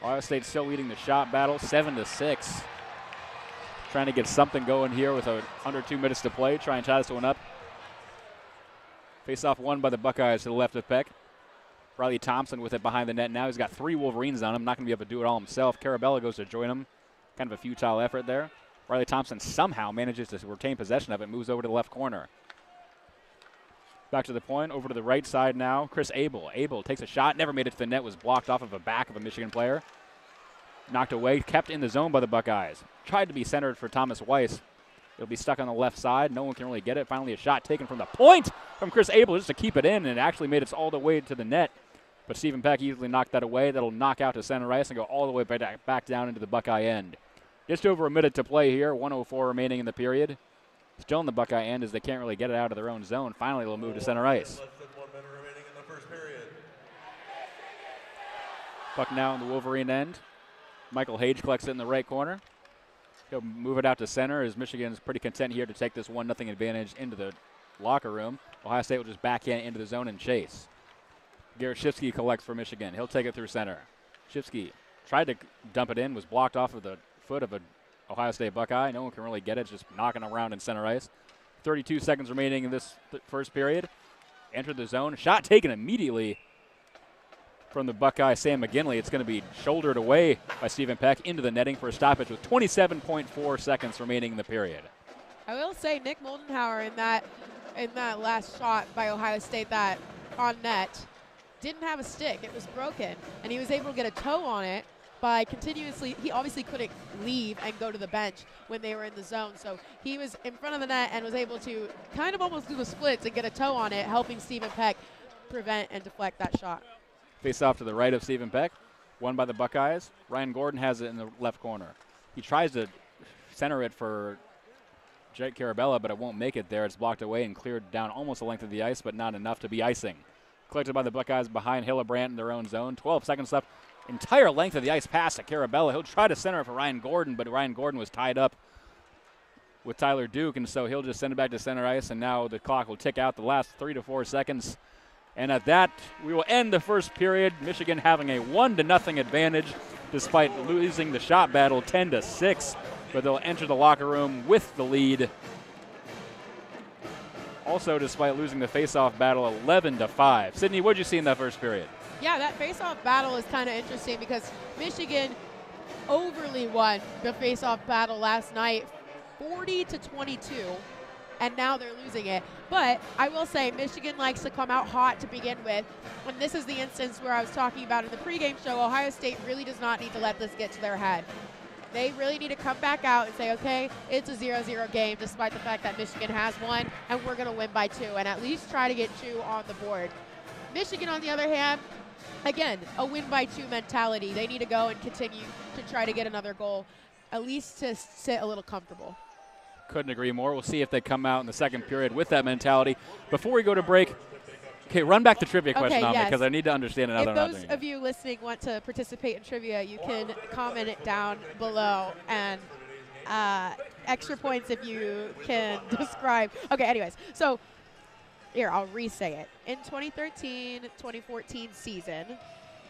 Ohio State still leading the shot battle, 7-6. Trying to get something going here with under 2 minutes to play. Try and tie this one up. Face-off won by the Buckeyes to the left of Peck. Riley Thompson with it behind the net now. He's got 3 Wolverines on him. Not going to be able to do it all himself. Carabella goes to join him. Kind of a futile effort there. Riley Thompson somehow manages to retain possession of it. Moves over to the left corner. Back to the point, over to the right side now. Chris Abel. Abel takes a shot, never made it to the net, was blocked off of a back of a Michigan player. Knocked away, kept in the zone by the Buckeyes. Tried to be centered for Thomas Weiss. It'll be stuck on the left side. No one can really get it. Finally a shot taken from the point from Chris Abel just to keep it in, and it actually made it all the way to the net. But Stephen Peck easily knocked that away. That'll knock out to center ice and go all the way back down into the Buckeye end. Just over a minute to play here, 1:04 remaining in the period. Still in the Buckeye end as they can't really get it out of their own zone. Finally, they'll move to center ice. Less than 1 minute remaining in the first period. Puck now in the Wolverine end. Michael Hage collects it in the right corner. He'll move it out to center as Michigan's pretty content here to take this 1-0 advantage into the locker room. Ohio State will just back into the zone and chase. Garrett Shifsky collects for Michigan. He'll take it through center. Shifsky tried to dump it in, was blocked off of the foot of a Ohio State Buckeye. No one can really get it. It's just knocking around in center ice. 32 seconds remaining in this first period. Entered the zone. Shot taken immediately from the Buckeye, Sam McGinley. It's going to be shouldered away by Stephen Peck into the netting for a stoppage with 27.4 seconds remaining in the period. I will say Nick Moldenhauer in that last shot by Ohio State that on net didn't have a stick. It was broken, and he was able to get a toe on it by continuously. He obviously couldn't leave and go to the bench when they were in the zone, so he was in front of the net and was able to kind of almost do the splits and get a toe on it, helping Stephen Peck prevent and deflect that shot. Face off to the right of Stephen Peck, won by the Buckeyes. Ryan Gordon has it in the left corner. He tries to center it for Jake Carabella, but it won't make it there. It's blocked away and cleared down almost the length of the ice, but not enough to be icing. Collected by the Buckeyes behind Hillebrand in their own zone. 12 seconds left. Entire length of the ice pass to Carabella. He'll try to center it for Ryan Gordon, but Ryan Gordon was tied up with Tyler Duke, and so he'll just send it back to center ice, and now the clock will tick out the last 3 to 4 seconds. And at that, we will end the first period. Michigan having a 1-0 advantage despite losing the shot battle 10-6, but they'll enter the locker room with the lead. Also, despite losing the face-off battle 11-5. Sydney, what did you see in that first period? Yeah, that face-off battle is kind of interesting because Michigan overly won the face-off battle last night, 40-22, and now they're losing it. But I will say Michigan likes to come out hot to begin with, and this is the instance where I was talking about in the pregame show. Ohio State really does not need to let this get to their head. They really need to come back out and say, okay, it's a 0-0 game despite the fact that Michigan has won, and we're going to win by 2, and at least try to get 2 on the board. Michigan, on the other hand, again, a win by 2 mentality. They need to go and continue to try to get another goal, at least to sit a little comfortable. Couldn't agree more. We'll see if they come out in the second period with that mentality. Before we go to break, okay, run back the trivia question on me because I need to understand it now that I'm not doing it. If those of you listening want to participate in trivia, you can comment it down below, and extra points if you can describe. Okay, anyways, so here, I'll re-say it. In 2013-2014 season,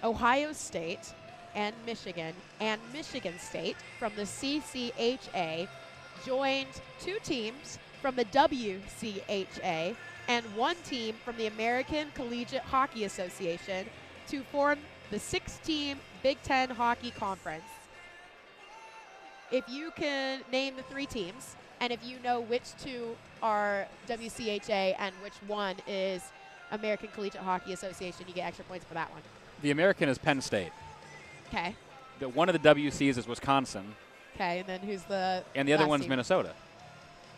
Ohio State and Michigan State from the CCHA joined 2 teams from the WCHA and 1 team from the American Collegiate Hockey Association to form the 6-team Big Ten Hockey Conference. If you can name the 3 teams, and if you know which 2 are WCHA and which one is American Collegiate Hockey Association, you get extra points for that one. The American is Penn State. Okay. One of the WCs is Wisconsin. Okay, and then who's the And the other last one's team? Minnesota.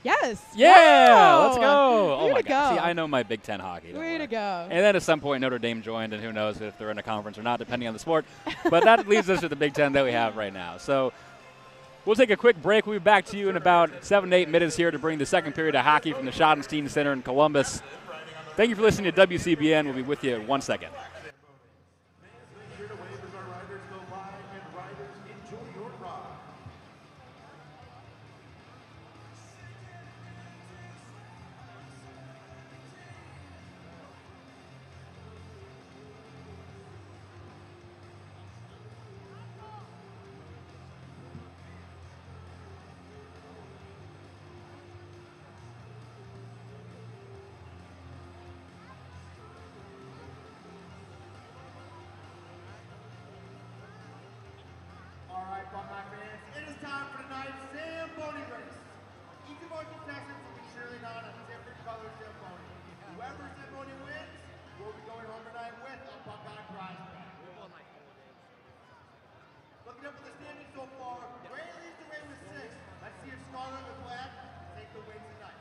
Yes. Yeah, Wow. let's go. Oh Way my to God. go. See, I know my Big Ten hockey. don't Way worry. to go. And then at some point Notre Dame joined, and who knows if they're in a conference or not, depending on the sport. But that leads us to the Big Ten that we have right now. So we'll take a quick break. We'll be back to you in about 7 to 8 minutes here to bring the second period of hockey from the Schottenstein Center in Columbus. Thank you for listening to WCBN. We'll be with you in 1 second. Alright, Buckeye fans, it is time for tonight's Zamboni race. Each of our contestants will be cheering on a different colored Zamboni. Whoever Zamboni wins will be going home tonight with a Buckeye prize bag. Looking up at the standings so far, Ray leads the way with 6. Let's see if Scarlett and Black take the win tonight.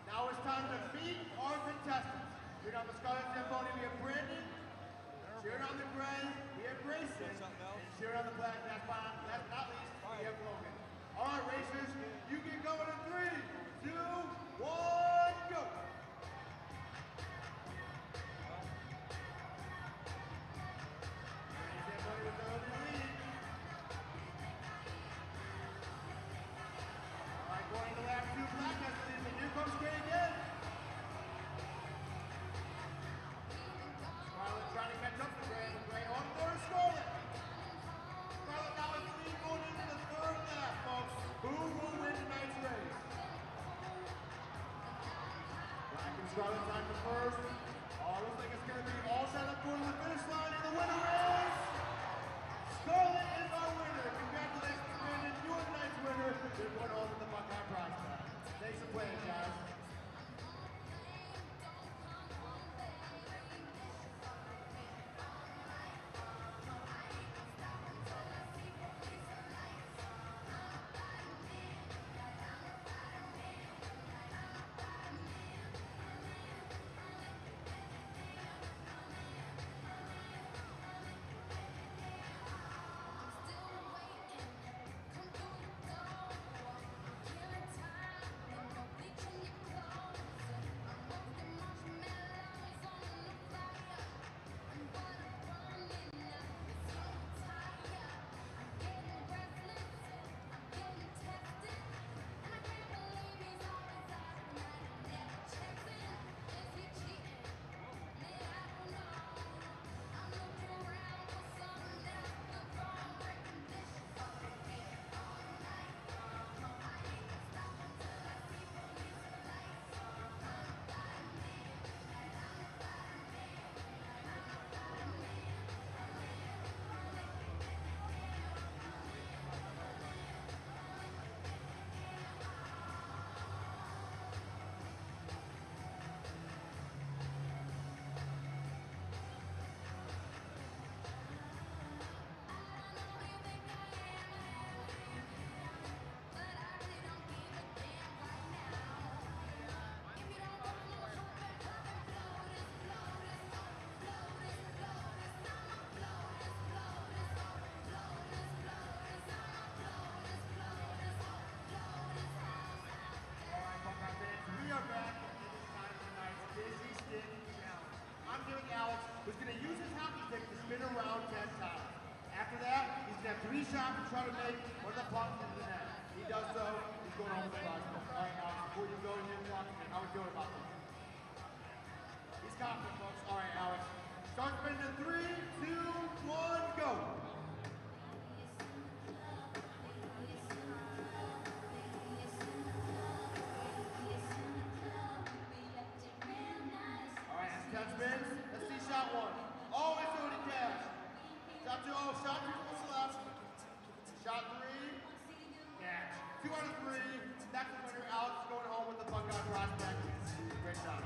Now it's time to meet our contestants. Cheering on the Scarlet Zamboni, we have Brandon. Cheering on the gray, we have Grayson. And cheering on the black, last but not least, we have Logan. All right, racers, you can go in 3, 2, 1, go. Zamboni with the open lead. All right, going to the lap 2, black has the lead, and here comes Gray again. Scarlett trying to catch up to Gray. Gray on third, Scarlett. Scarlett now is the lead going into the third lap, folks. Who will win tonight's race? Black and Scarlett time for first. Oh, looks like it's going to be all set up for the finish line, and the winner is Scarlett is our winner. Congratulations, Brandon. You are tonight's winner. You're going home with the Buckeye prize bag. Thanks for playing, guys. Who's going to use his hockey stick to spin around 10 times. After that, he's going to have 3 shots to try to make one of the pucks into the net. He does so, he's going home with the prize. All right, Alex, before you go in here, how are we feeling about this? He's confident, folks. All right, Alex. Start spinning in 3, 2, 1, go. All right, that's 10 spins. Let's see shot 1. Oh, it's already cashed. Shot 2, oh, shot 2 from the left. Shot 3, catch. 2 out of 3. That's the winner. Alex is going home with the Buckeye prospect. Great job.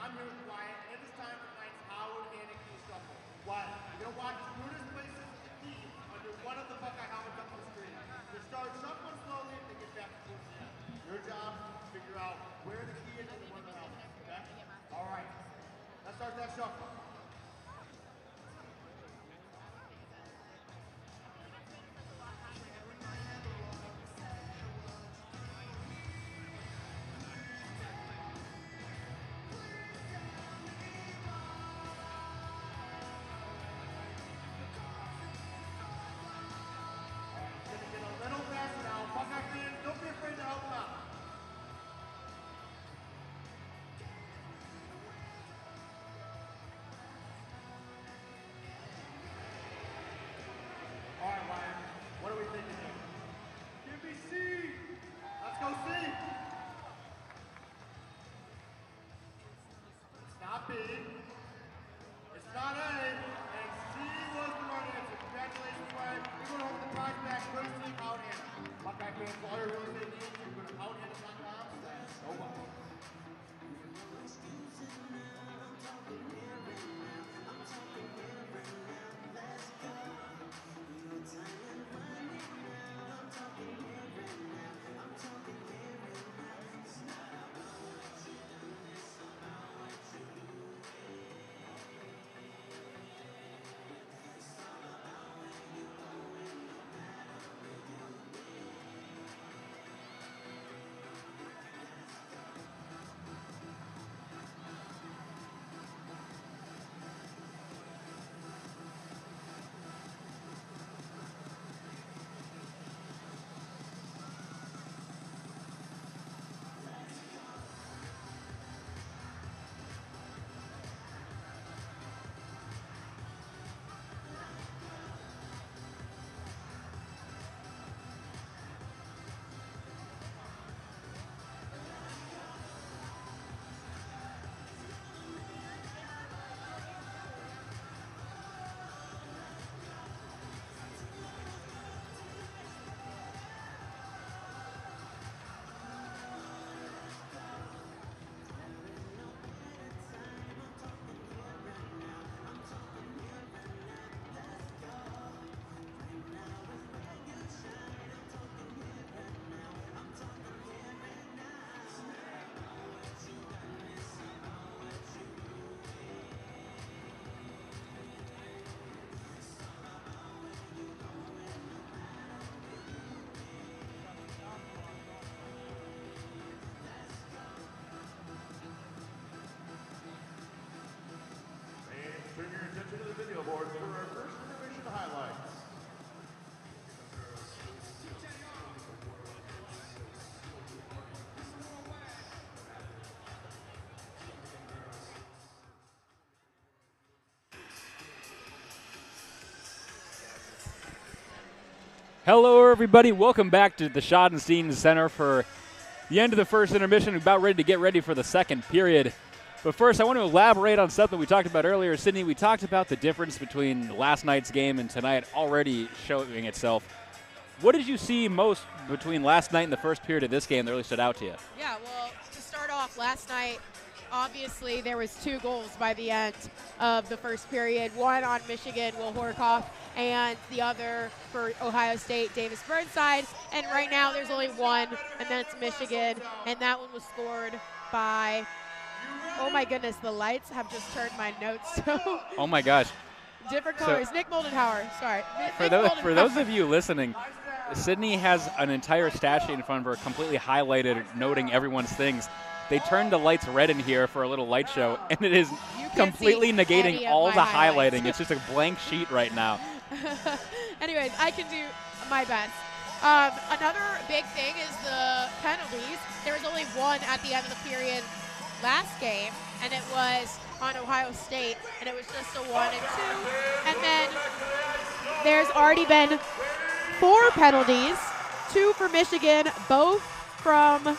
I'm here with Wyatt, and it is time for tonight's Howard and Key Shuffle. Wyatt, you're going to watch Brutus places the key under one of the Buckeye helmets up on the screen. You start shuffling slowly and get back towards the end. Your job is to figure out where the key is and where the helmet is, okay? All right, let's start that shuffle. B, it's not A, and C was the right answer. Congratulations, Wyatt. You're going to hold the prize back courtesy of Outhand. Buckeye fans, for all your real estate needs, you can go to outhand.com/SoBuckeye. Turn your attention to the video board for our first intermission highlights. Hello, everybody. Welcome back to the Schottenstein Center for the end of the first intermission. About ready to get ready for the second period. But first, I want to elaborate on something we talked about earlier. Sydney, we talked about the difference between last night's game and tonight already showing itself. What did you see most between last night and the first period of this game that really stood out to you? Yeah, well, to start off, last night, obviously there was 2 goals by the end of the first period. One on Michigan, Will Horkoff, and the other for Ohio State, Davis Burnside. And right now there's only one, and that's Michigan, and that one was scored by... Oh my goodness, the lights have just turned my notes to Oh my gosh. different colors. Nick Moldenhauer, sorry. For those of you listening, Sydney has an entire stat sheet in front of her completely highlighted, noting everyone's things. They turned the lights red in here for a little light show, and it is completely negating all the highlighting. It's just a blank sheet right now. Anyways, I can do my best. Another big thing is the penalties. There was only one at the end of the period last game, and it was on Ohio State, and it was just a 1 and 2. And then there's already been 4 penalties, 2 for Michigan, both from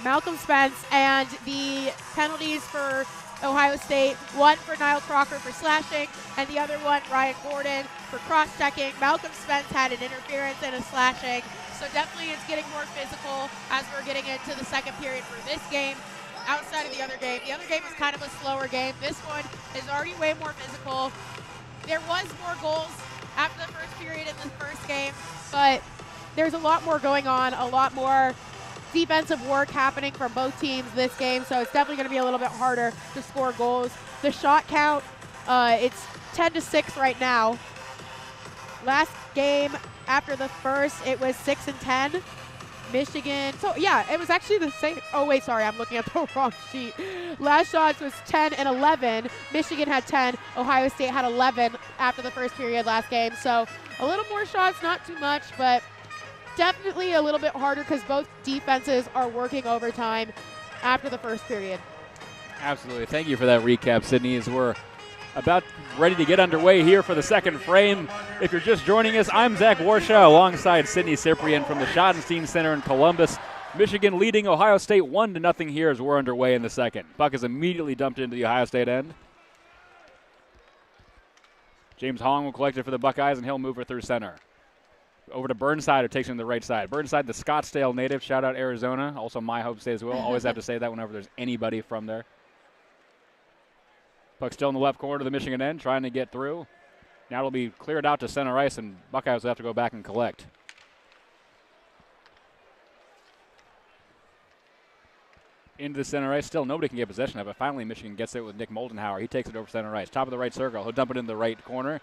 Malcolm Spence, and the penalties for Ohio State, 1 for Niall Crocker for slashing, and the other one, Ryan Gordon, for cross-checking. Malcolm Spence had an interference and a slashing, so definitely it's getting more physical as we're getting into the second period for this game. outside of the other game. The other game was kind of a slower game. This one is already way more physical. There was more goals after the first period in the first game, but there's a lot more going on, a lot more defensive work happening from both teams this game, so it's definitely going to be a little bit harder to score goals. The shot count, it's 10-6 right now. Last game after the first, it was 6-10. Michigan, so yeah, it was actually the same. Oh wait, sorry, I'm looking at the wrong sheet. Last shots was 10-11. Michigan had 10. Ohio State had 11 after the first period last game. So a little more shots, not too much, but definitely a little bit harder because both defenses are working overtime after the first period. Absolutely. Thank you for that recap, Sydney, as we're about ready to get underway here for the second frame. If you're just joining us, I'm Zach Warshaw alongside Sydney Cyprian from the Schottenstein Center in Columbus. Michigan leading Ohio State 1-0 here as we're underway in the second. Puck is immediately dumped into the Ohio State end. James Hong will collect it for the Buckeyes, and he'll move it through center. Over to Burnside, who takes it to the right side. Burnside, the Scottsdale native. Shout out Arizona. Also my home state as well. Always have to say that whenever there's anybody from there. Puck still in the left corner of the Michigan end, trying to get through. Now it'll be cleared out to center ice, and Buckeyes will have to go back and collect. Into the center ice. Still nobody can get possession of it. Finally, Michigan gets it with Nick Moldenhauer. He takes it over center ice. Top of the right circle. He'll dump it in the right corner.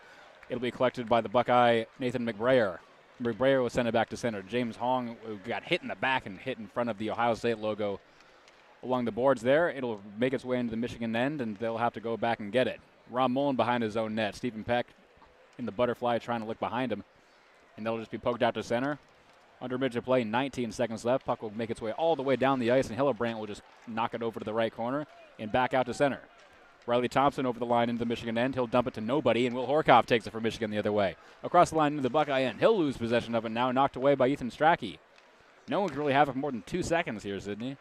It'll be collected by the Buckeye, Nathan McBrayer. McBrayer will send it back to center. James Hong, who got hit in the back and hit in front of the Ohio State logo along the boards there. It'll make its way into the Michigan end, and they'll have to go back and get it. Ron Mullen behind his own net. Stephen Peck in the butterfly trying to look behind him, and that'll just be poked out to center. Under midget play, 19 seconds left. Puck will make its way all the way down the ice, and Hillebrand will just knock it over to the right corner and back out to center. Riley Thompson over the line into the Michigan end. He'll dump it to nobody, and Will Horkoff takes it for Michigan the other way. Across the line into the Buckeye end. He'll lose possession of it now, knocked away by Ethan Strachey. No one can really have it for more than 2 seconds here, Sydney.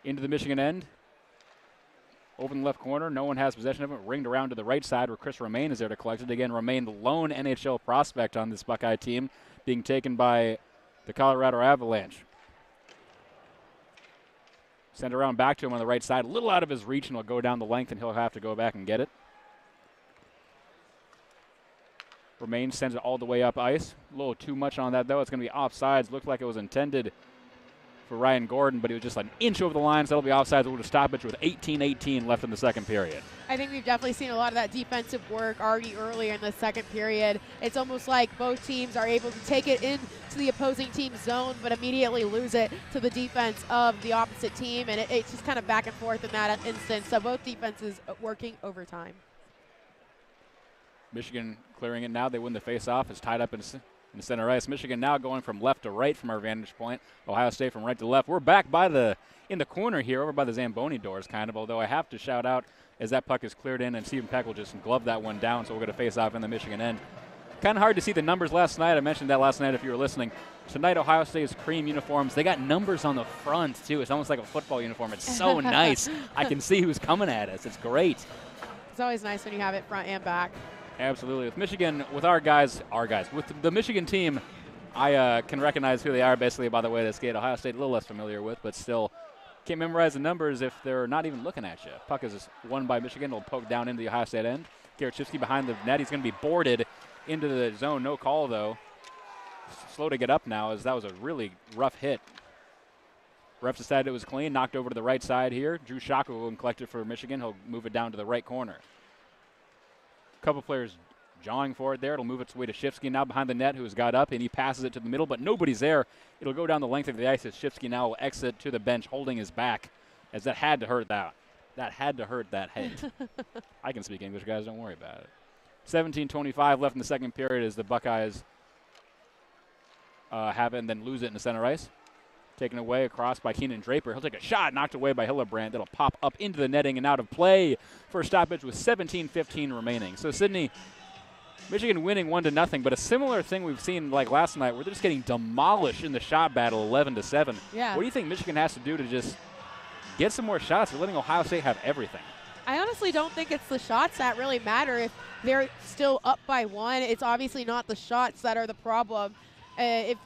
Into the Michigan end. Over in the left corner, no one has possession of it. Ringed around to the right side where Chris Romaine is there to collect it. Again, Romaine, the lone NHL prospect on this Buckeye team, being taken by the Colorado Avalanche. Send it around back to him on the right side. A little out of his reach, and he'll go down the length, and he'll have to go back and get it. Romaine sends it all the way up ice. A little too much on that, though. It's going to be offsides. Looked like it was intended for Ryan Gordon, but he was just an inch over the line, so that'll be offsides. We'll stoppage with 18-18 left in the second period. I think we've definitely seen a lot of that defensive work already earlier in the second period. It's almost like both teams are able to take it into the opposing team's zone, but immediately lose it to the defense of the opposite team, and it's just kind of back and forth in that instance. So both defenses working overtime. Michigan clearing it now. They win the face-off. It's tied up in the center ice. Michigan now going from left to right from our vantage point. Ohio State from right to left. We're back in the corner here, over by the Zamboni doors, kind of, although I have to shout out as that puck is cleared in, and Stephen Peck will just glove that one down, so we're going to face off in the Michigan end. Kind of hard to see the numbers last night. I mentioned that last night if you were listening. Tonight, Ohio State's cream uniforms, they got numbers on the front, too. It's almost like a football uniform. It's so nice. I can see who's coming at us. It's great. It's always nice when you have it front and back. Absolutely. With Michigan, with our guys, with the Michigan team, I can recognize who they are basically by the way they skate. Ohio State a little less familiar with, but still can't memorize the numbers if they're not even looking at you. Puck is won by Michigan. It'll poke down into the Ohio State end. Garachivsky behind the net. He's going to be boarded into the zone. No call, though. Slow to get up now as that was a really rough hit. Refs decided it was clean. Knocked over to the right side here. Drew Shaka will collect it for Michigan. He'll move it down to the right corner. A couple players jawing for it there. It'll move its way to Shifsky now behind the net, who has got up, and he passes it to the middle, but nobody's there. It'll go down the length of the ice as Shifsky now will exit to the bench, holding his back, as that had to hurt that. That had to hurt that hit. I can speak English, guys. Don't worry about it. 17:25 left in the second period as the Buckeyes have it and then lose it in the center ice. Taken away across by Keenan Draper. He'll take a shot, knocked away by Hillebrand. That'll pop up into the netting and out of play for a stoppage with 17:15 remaining. So Sydney, Michigan winning 1-0, but a similar thing we've seen like last night where they're just getting demolished in the shot battle 11-7. Yeah. What do you think Michigan has to do to just get some more shots? They're letting Ohio State have everything. I honestly don't think it's the shots that really matter. If they're still up by one, it's obviously not the shots that are the problem. If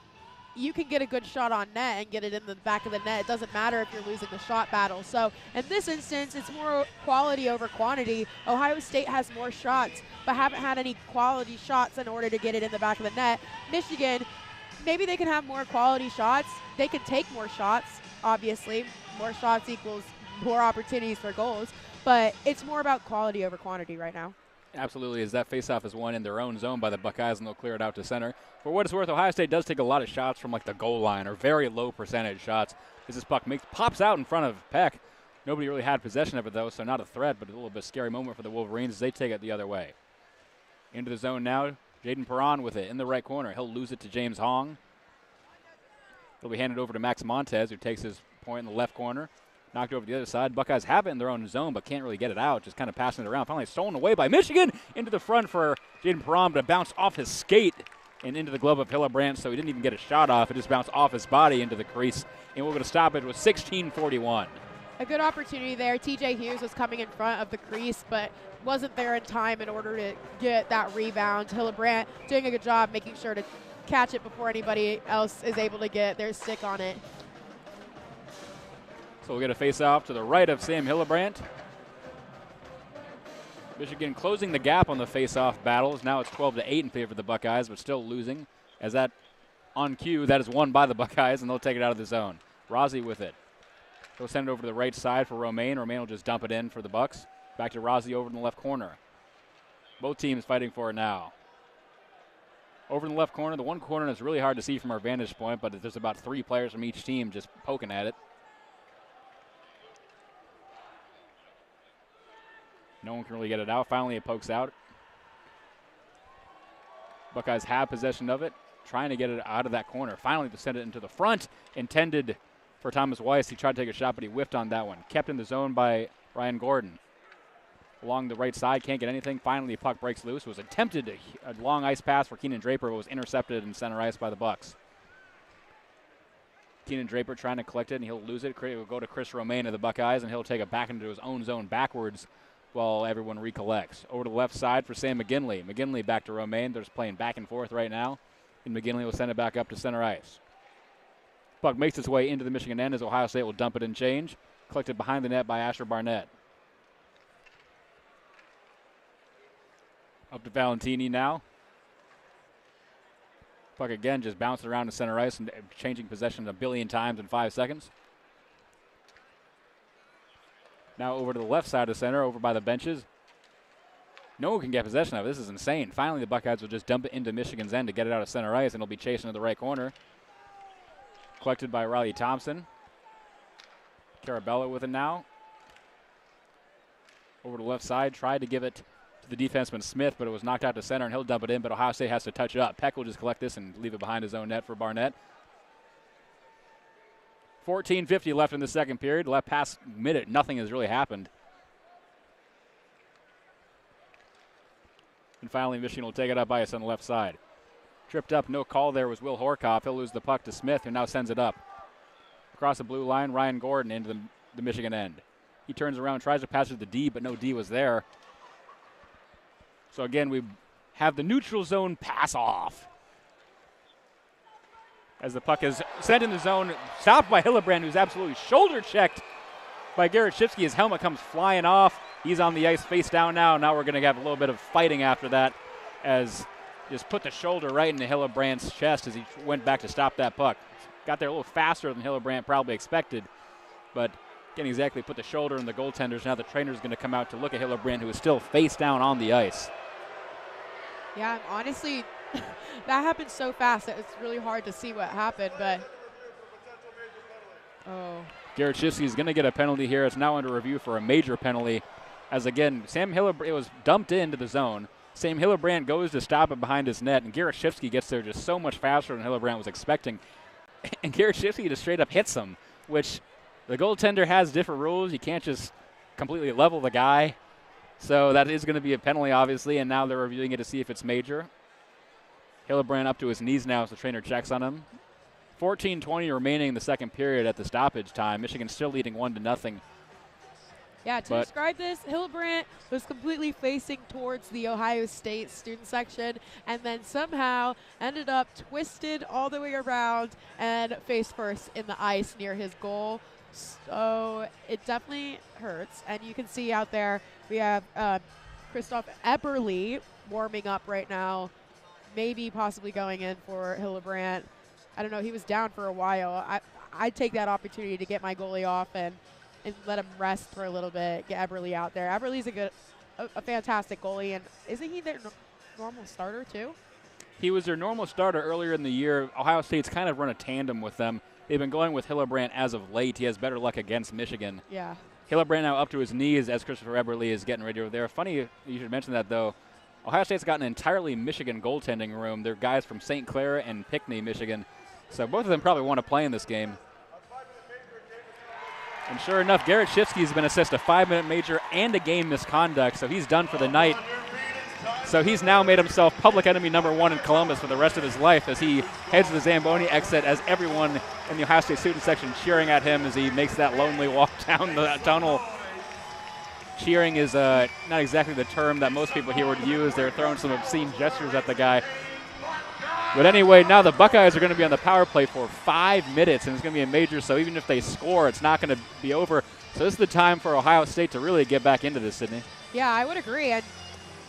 you can get a good shot on net and get it in the back of the net. It doesn't matter if you're losing the shot battle. So in this instance, it's more quality over quantity. Ohio State has more shots, but haven't had any quality shots in order to get it in the back of the net. Michigan, maybe they can have more quality shots. They can take more shots, obviously. More shots equals more opportunities for goals. But it's more about quality over quantity right now. Absolutely, as that faceoff is won in their own zone by the Buckeyes, and they'll clear it out to center. For what it's worth, Ohio State does take a lot of shots from like the goal line, or very low percentage shots, as this puck pops out in front of Peck. Nobody really had possession of it, though, so not a threat, but a little bit scary moment for the Wolverines as they take it the other way. Into the zone now, Jaden Perron with it in the right corner. He'll lose it to James Hong. It'll be handed over to Max Montez, who takes his point in the left corner. Knocked over to the other side. Buckeyes have it in their own zone, but can't really get it out. Just kind of passing it around. Finally stolen away by Michigan. Into the front for Jaden Perron, but it bounced off his skate and into the glove of Hillebrandt, so he didn't even get a shot off. It just bounced off his body into the crease. And we're going to stop it with 16:41. A good opportunity there. TJ Hughes was coming in front of the crease, but wasn't there in time in order to get that rebound. Hillebrandt doing a good job making sure to catch it before anybody else is able to get their stick on it. So we'll get a face-off to the right of Sam Hillebrandt. Michigan closing the gap on the face-off battles. Now it's 12-8 in favor of the Buckeyes, but still losing. As that on cue, that is won by the Buckeyes, and they'll take it out of the zone. Rossi with it. He'll send it over to the right side for Romaine. Romaine will just dump it in for the Bucks. Back to Rossi over in the left corner. Both teams fighting for it now. Over in the left corner, the one corner is really hard to see from our vantage point, but there's about 3 players from each team just poking at it. No one can really get it out. Finally, it pokes out. Buckeyes have possession of it, trying to get it out of that corner. Finally, to send it into the front, intended for Thomas Weiss. He tried to take a shot, but he whiffed on that one. Kept in the zone by Ryan Gordon. Along the right side, can't get anything. Finally, the puck breaks loose. It was attempted a long ice pass for Keenan Draper, but was intercepted in center ice by the Bucks. Keenan Draper trying to collect it, and he'll lose it. It will go to Chris Romaine of the Buckeyes, and he'll take it back into his own zone backwards while everyone recollects. Over to the left side for Sam McGinley. McGinley back to Romaine. They're just playing back and forth right now, and McGinley will send it back up to center ice. Puck makes its way into the Michigan end as Ohio State will dump it and change. Collected behind the net by Asher Barnett. Up to Valentini now. Puck again just bouncing around to center ice and changing possession a billion times in 5 seconds. Now over to the left side of center, over by the benches. No one can get possession of it. This is insane. Finally, the Buckeyes will just dump it into Michigan's end to get it out of center ice, and it'll be chasing to the right corner. Collected by Riley Thompson. Carabello with it now. Over to the left side, tried to give it to the defenseman Smith, but it was knocked out to center, and he'll dump it in, but Ohio State has to touch it up. Peck will just collect this and leave it behind his own net for Barnett. 14:50 left in the second period. Left past minute, nothing has really happened. And finally, Michigan will take it up ice on the left side. Tripped up, no call there was Will Horkoff. He'll lose the puck to Smith, who now sends it up. Across the blue line, Ryan Gordon into the Michigan end. He turns around, tries to pass it to the D, but no D was there. So again, we have the neutral zone pass off. As the puck is sent in the zone, stopped by Hillebrandt, who's absolutely shoulder checked by Garrett Shipsky. His helmet comes flying off. He's on the ice face down now. Now we're going to have a little bit of fighting after that, as just put the shoulder right into Hillebrandt's chest as he went back to stop that puck. Got there a little faster than Hillebrandt probably expected, but can't exactly put the shoulder in the goaltenders. Now the trainer's going to come out to look at Hillebrandt, who is still face down on the ice. Yeah, honestly, that happened so fast that it's really hard to see what happened, but Garrett Shipsky is going to get a penalty here. It's now under review for a major penalty, as again, it was dumped into the zone. Sam Hillebrandt goes to stop it behind his net, and Garrett Shipsky gets there just so much faster than Hillebrandt was expecting. And Garrett Shipsky just straight up hits him, which the goaltender has different rules. You can't just completely level the guy. So that is going to be a penalty, obviously, and now they're reviewing it to see if it's major. Hillebrandt up to his knees now as the trainer checks on him. 14:20 remaining in the second period at the stoppage time. Michigan still leading 1-0. Yeah, to describe this, Hillebrandt was completely facing towards the Ohio State student section and then somehow ended up twisted all the way around and face first in the ice near his goal. So it definitely hurts. And you can see out there we have Christoph Eberle warming up right now, maybe possibly going in for Hillebrandt. I don't know, he was down for a while. I'd take that opportunity to get my goalie off and let him rest for a little bit, get Eberle out there. Eberle's a fantastic goalie, and isn't he their normal starter too? He was their normal starter earlier in the year. Ohio State's kind of run a tandem with them. They've been going with Hillebrandt as of late. He has better luck against Michigan. Yeah. Hillebrandt now up to his knees as Christopher Eberle is getting ready over there. Funny you should mention that, though. Ohio State's got an entirely Michigan goaltending room. They're guys from St. Clair and Pinckney, Michigan. So both of them probably want to play in this game. And sure enough, Garrett Shifsky's been assessed a 5-minute major and a game misconduct, so he's done for the night. So he's now made himself public enemy number 1 in Columbus for the rest of his life as he heads to the Zamboni exit, as everyone in the Ohio State student section cheering at him as he makes that lonely walk down the tunnel. Cheering is not exactly the term that most people here would use. They're throwing some obscene gestures at the guy. But anyway, now the Buckeyes are going to be on the power play for 5 minutes, and it's going to be a major, so even if they score, it's not going to be over. So this is the time for Ohio State to really get back into this, Sydney. Yeah, I would agree.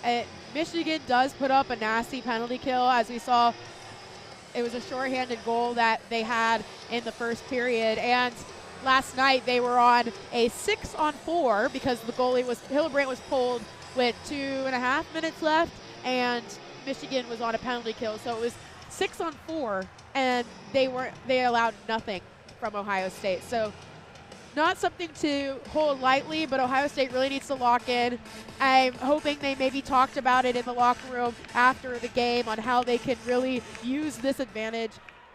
And Michigan does put up a nasty penalty kill. As we saw, it was a shorthanded goal that they had in the first period. And last night they were on a 6-on-4 because the goalie Hillebrandt was pulled with 2.5 minutes left, and Michigan was on a penalty kill. So it was 6-on-4, and they allowed nothing from Ohio State. So not something to hold lightly, but Ohio State really needs to lock in. I'm hoping they maybe talked about it in the locker room after the game on how they can really use this advantage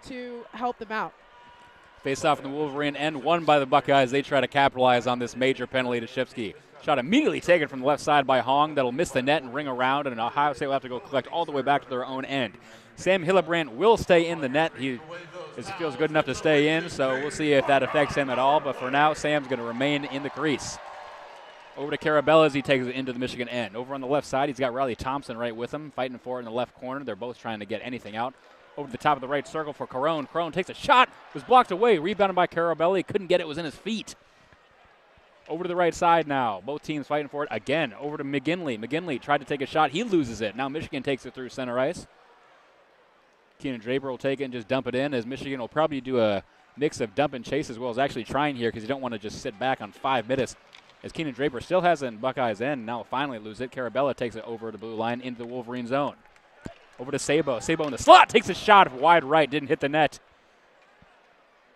to help them out. Face off in the Wolverine end, won by the Buckeyes. They try to capitalize on this major penalty to Shifsky. Shot immediately taken from the left side by Hong. That'll miss the net and ring around, and Ohio State will have to go collect all the way back to their own end. Sam Hillebrandt will stay in the net. He feels good enough to stay in, so we'll see if that affects him at all. But for now, Sam's going to remain in the crease. Over to Carabella as he takes it into the Michigan end. Over on the left side, he's got Riley Thompson right with him, fighting for it in the left corner. They're both trying to get anything out. Over to the top of the right circle for Carone. Carone takes a shot, was blocked away, rebounded by Carabella. He couldn't get it, was in his feet. Over to the right side now. Both teams fighting for it again. Over to McGinley. McGinley tried to take a shot. He loses it. Now Michigan takes it through center ice. Keenan Draper will take it and just dump it in, as Michigan will probably do a mix of dump and chase as well as actually trying here, because you don't want to just sit back on 5 minutes. As Keenan Draper still has it in Buckeyes end. Now finally lose it. Carabella takes it over the blue line into the Wolverine zone. Over to Sabo. Sabo in the slot takes a shot wide right. Didn't hit the net.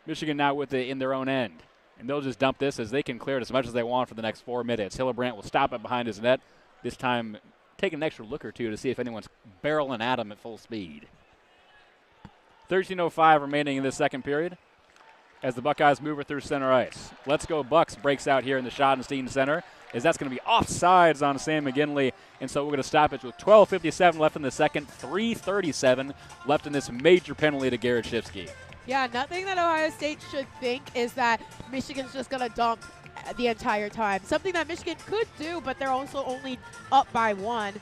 Michigan now with it in their own end. And they'll just dump this as they can clear it as much as they want for the next 4 minutes. Hillebrandt will stop it behind his net. This time take an extra look or two to see if anyone's barreling at him at full speed. 13:05 remaining in this second period as the Buckeyes move it through center ice. Let's Go Bucks breaks out here in the Schottenstein Center, as that's going to be offsides on Sam McGinley. And so we're going to stop it with 12:57 left in the second, 3:37 left in this major penalty to Garrett Shifsky. Yeah, nothing that Ohio State should think is that Michigan's just going to dump the entire time. Something that Michigan could do, but they're also only up by 1.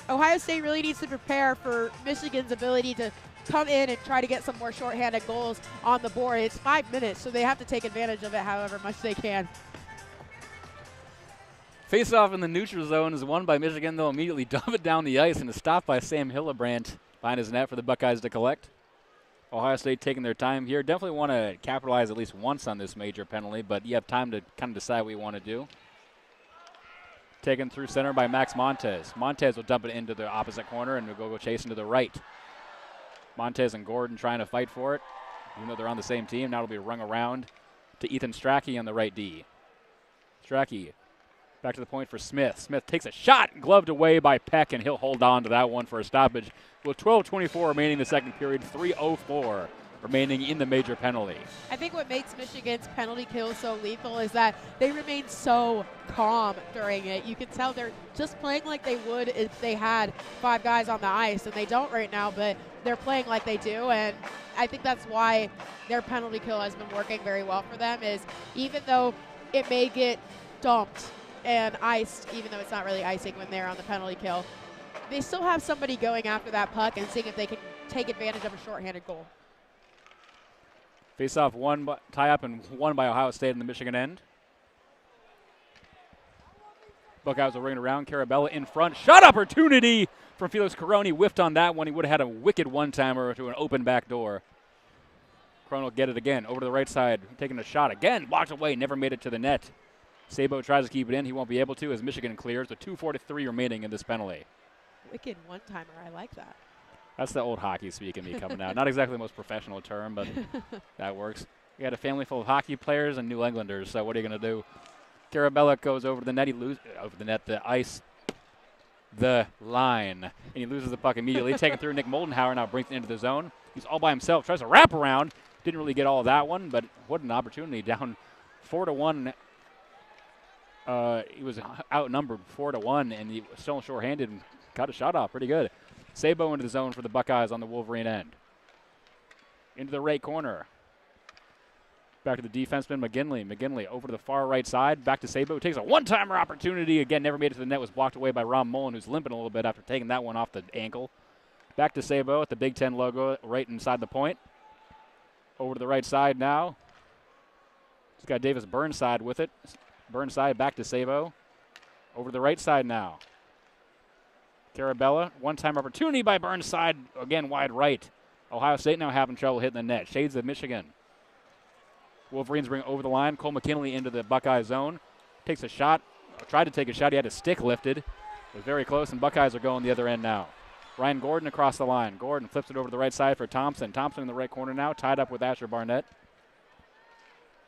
Ohio State really needs to prepare for Michigan's ability to come in and try to get some more shorthanded goals on the board. It's 5 minutes, so they have to take advantage of it however much they can. Face-off in the neutral zone is won by Michigan. They'll immediately dump it down the ice and is stopped by Sam Hillebrandt behind his net for the Buckeyes to collect. Ohio State taking their time here. Definitely want to capitalize at least once on this major penalty, but you have time to kind of decide what you want to do. Taken through center by Max Montez. Montez will dump it into the opposite corner and will go chasing to the right. Montez and Gordon trying to fight for it, even though they're on the same team. Now it'll be rung around to Ethan Strachey on the right D. Strachey back to the point for Smith. Smith takes a shot, gloved away by Peck, and he'll hold on to that one for a stoppage. With 12:24 remaining in the second period, 3:04 remaining in the major penalty. I think what makes Michigan's penalty kill so lethal is that they remain so calm during it. You can tell they're just playing like they would if they had 5 guys on the ice, and they don't right now, but they're playing like they do, and I think that's why their penalty kill has been working very well for them, is even though it may get dumped and iced, even though it's not really icing when they're on the penalty kill. They still have somebody going after that puck and seeing if they can take advantage of a shorthanded goal. Face-off tie-up and won by Ohio State in the Michigan end. Buckeyes will ring it around. Carabella in front. Shot opportunity from Felix Coroni. Whiffed on that one. He would have had a wicked one-timer to an open back door. Coroni will get it again. Over to the right side. Taking a shot again. Blocked away. Never made it to the net. Sabo tries to keep it in. He won't be able to as Michigan clears with 2:43 remaining in this penalty. Wicked one-timer. I like that. That's the old hockey speak in me coming out. Not exactly the most professional term, but that works. We got a family full of hockey players and New Englanders, so what are you going to do? Carabella goes over the net. He loses over the net, the ice, the line, and he loses the puck immediately. Taken through. Nick Moldenhauer now brings it into the zone. He's all by himself. Tries to wrap around. Didn't really get all of that one, but what an opportunity. Down 4-1. He was outnumbered 4-1, and he was still short-handed and got a shot off pretty good. Sabo into the zone for the Buckeyes on the Wolverine end. Into the right corner. Back to the defenseman, McGinley. McGinley over to the far right side. Back to Sabo. Takes a one-timer opportunity. Again, never made it to the net. Was blocked away by Ron Mullen, who's limping a little bit after taking that one off the ankle. Back to Sabo at the Big Ten logo right inside the point. Over to the right side now. He's got Davis Burnside with it. Burnside back to Sabo. Over to the right side now. Carabella, one-time opportunity by Burnside, again wide right. Ohio State now having trouble hitting the net. Shades of Michigan. Wolverines bring over the line. Cole McKinley into the Buckeye zone. Takes a shot, tried to take a shot. He had his stick lifted. It was very close, and Buckeyes are going the other end now. Ryan Gordon across the line. Gordon flips it over to the right side for Thompson. Thompson in the right corner now, tied up with Asher Barnett.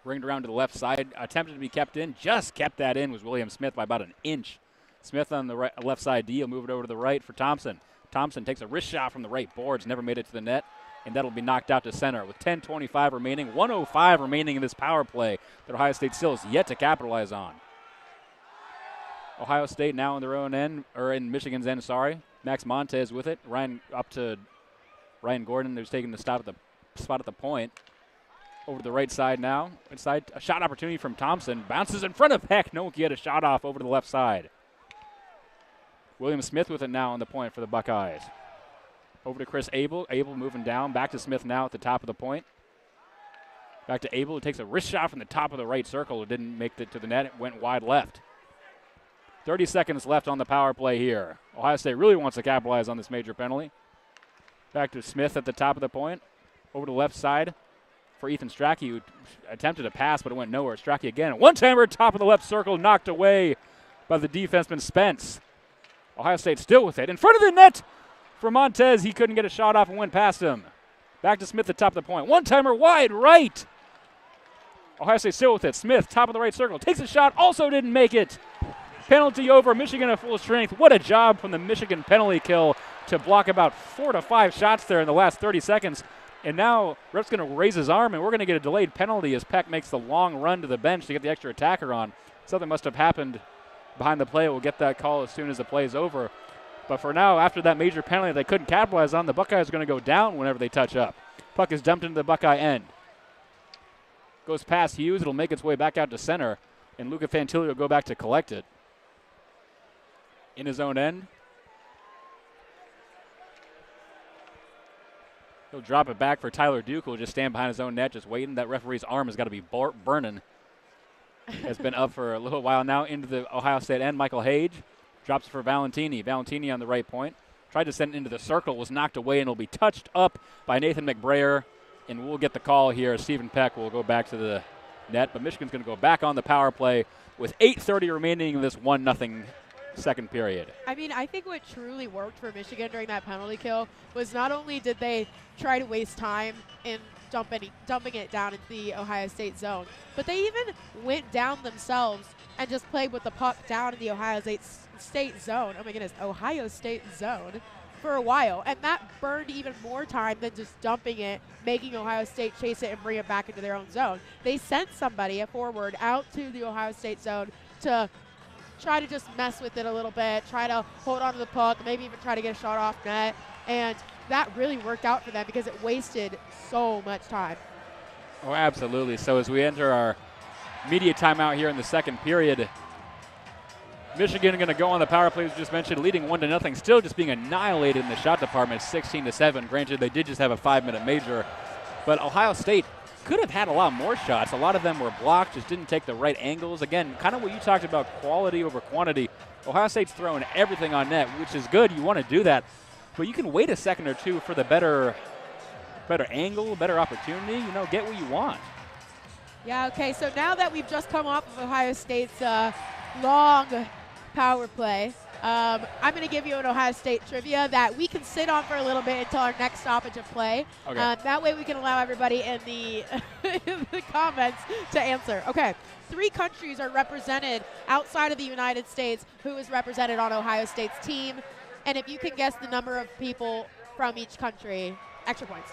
Ringed around to the left side, attempted to be kept in. Just kept that in was William Smith by about an inch. Smith on the left side D will move it over to the right for Thompson. Thompson takes a wrist shot from the right boards, never made it to the net, and that'll be knocked out to center with 10:25 remaining, 1:05 remaining in this power play that Ohio State still is yet to capitalize on. Ohio State now in their own end, or in Michigan's end, sorry. Max Montez with it. Ryan up to Ryan Gordon, who's taking the spot at the point. Over to the right side now. Inside, a shot opportunity from Thompson. Bounces in front of Heck. No one can get a shot off over to the left side. William Smith with it now on the point for the Buckeyes. Over to Chris Abel. Abel moving down. Back to Smith now at the top of the point. Back to Abel, who takes a wrist shot from the top of the right circle. It didn't make it to the net. It went wide left. 30 seconds left on the power play here. Ohio State really wants to capitalize on this major penalty. Back to Smith at the top of the point. Over to the left side for Ethan Strachey, who attempted a pass, but it went nowhere. Strachey again. One-timer, top of the left circle, knocked away by the defenseman Spence. Ohio State still with it. In front of the net for Montez. He couldn't get a shot off and went past him. Back to Smith at the top of the point. One-timer wide right. Ohio State still with it. Smith, top of the right circle. Takes a shot. Also didn't make it. Penalty over. Michigan at full strength. What a job from the Michigan penalty kill to block about 4 to 5 shots there in the last 30 seconds. And now ref's going to raise his arm, and we're going to get a delayed penalty as Peck makes the long run to the bench to get the extra attacker on. Something must have happened behind the play. We'll get that call as soon as the play is over. But for now, after that major penalty they couldn't capitalize on, the Buckeyes are going to go down whenever they touch up. Puck is dumped into the Buckeye end. Goes past Hughes. It'll make its way back out to center, and Luca Fantilli will go back to collect it. In his own end. He'll drop it back for Tyler Duke, who will just stand behind his own net, just waiting. That referee's arm has got to be burning. Has been up for a little while now. Into the Ohio State end, Michael Hage drops it for Valentini. Valentini on the right point. Tried to send it into the circle, was knocked away, and will be touched up by Nathan McBrayer. And we'll get the call here. Stephen Peck will go back to the net, but Michigan's going to go back on the power play with 8:30 remaining in this 1-0 second period. I mean, I think what truly worked for Michigan during that penalty kill was not only did they try to waste time in dumping it down into the Ohio State zone, but they even went down themselves and just played with the puck down in the Ohio State zone. Oh my goodness, Ohio State zone for a while, and that burned even more time than just dumping it, making Ohio State chase it and bring it back into their own zone. They sent somebody, a forward, out to the Ohio State zone to try to just mess with it a little bit, try to hold on to the puck, maybe even try to get a shot off net, and that really worked out for them because it wasted so much time. Oh, absolutely. So as we enter our Media timeout here in the second period. Michigan going to go on the power play, as just mentioned, leading 1-0. Still just being annihilated in the shot department, 16-7. Granted, they did just have a 5-minute major, but Ohio State could have had a lot more shots. A lot of them were blocked, just didn't take the right angles. Again, kind of what you talked about, quality over quantity. Ohio State's throwing everything on net, which is good. You want to do that, but you can wait a second or two for the better angle, better opportunity. You know, get what you want. Yeah. Okay. So now that we've just come off of Ohio State's long power play, I'm going to give you an Ohio State trivia that we can sit on for a little bit until our next stoppage of play. Okay. That way we can allow everybody in the, in the comments to answer. Okay. 3 countries are represented outside of the United States who is represented on Ohio State's team. And if you can guess the number of people from each country, extra points.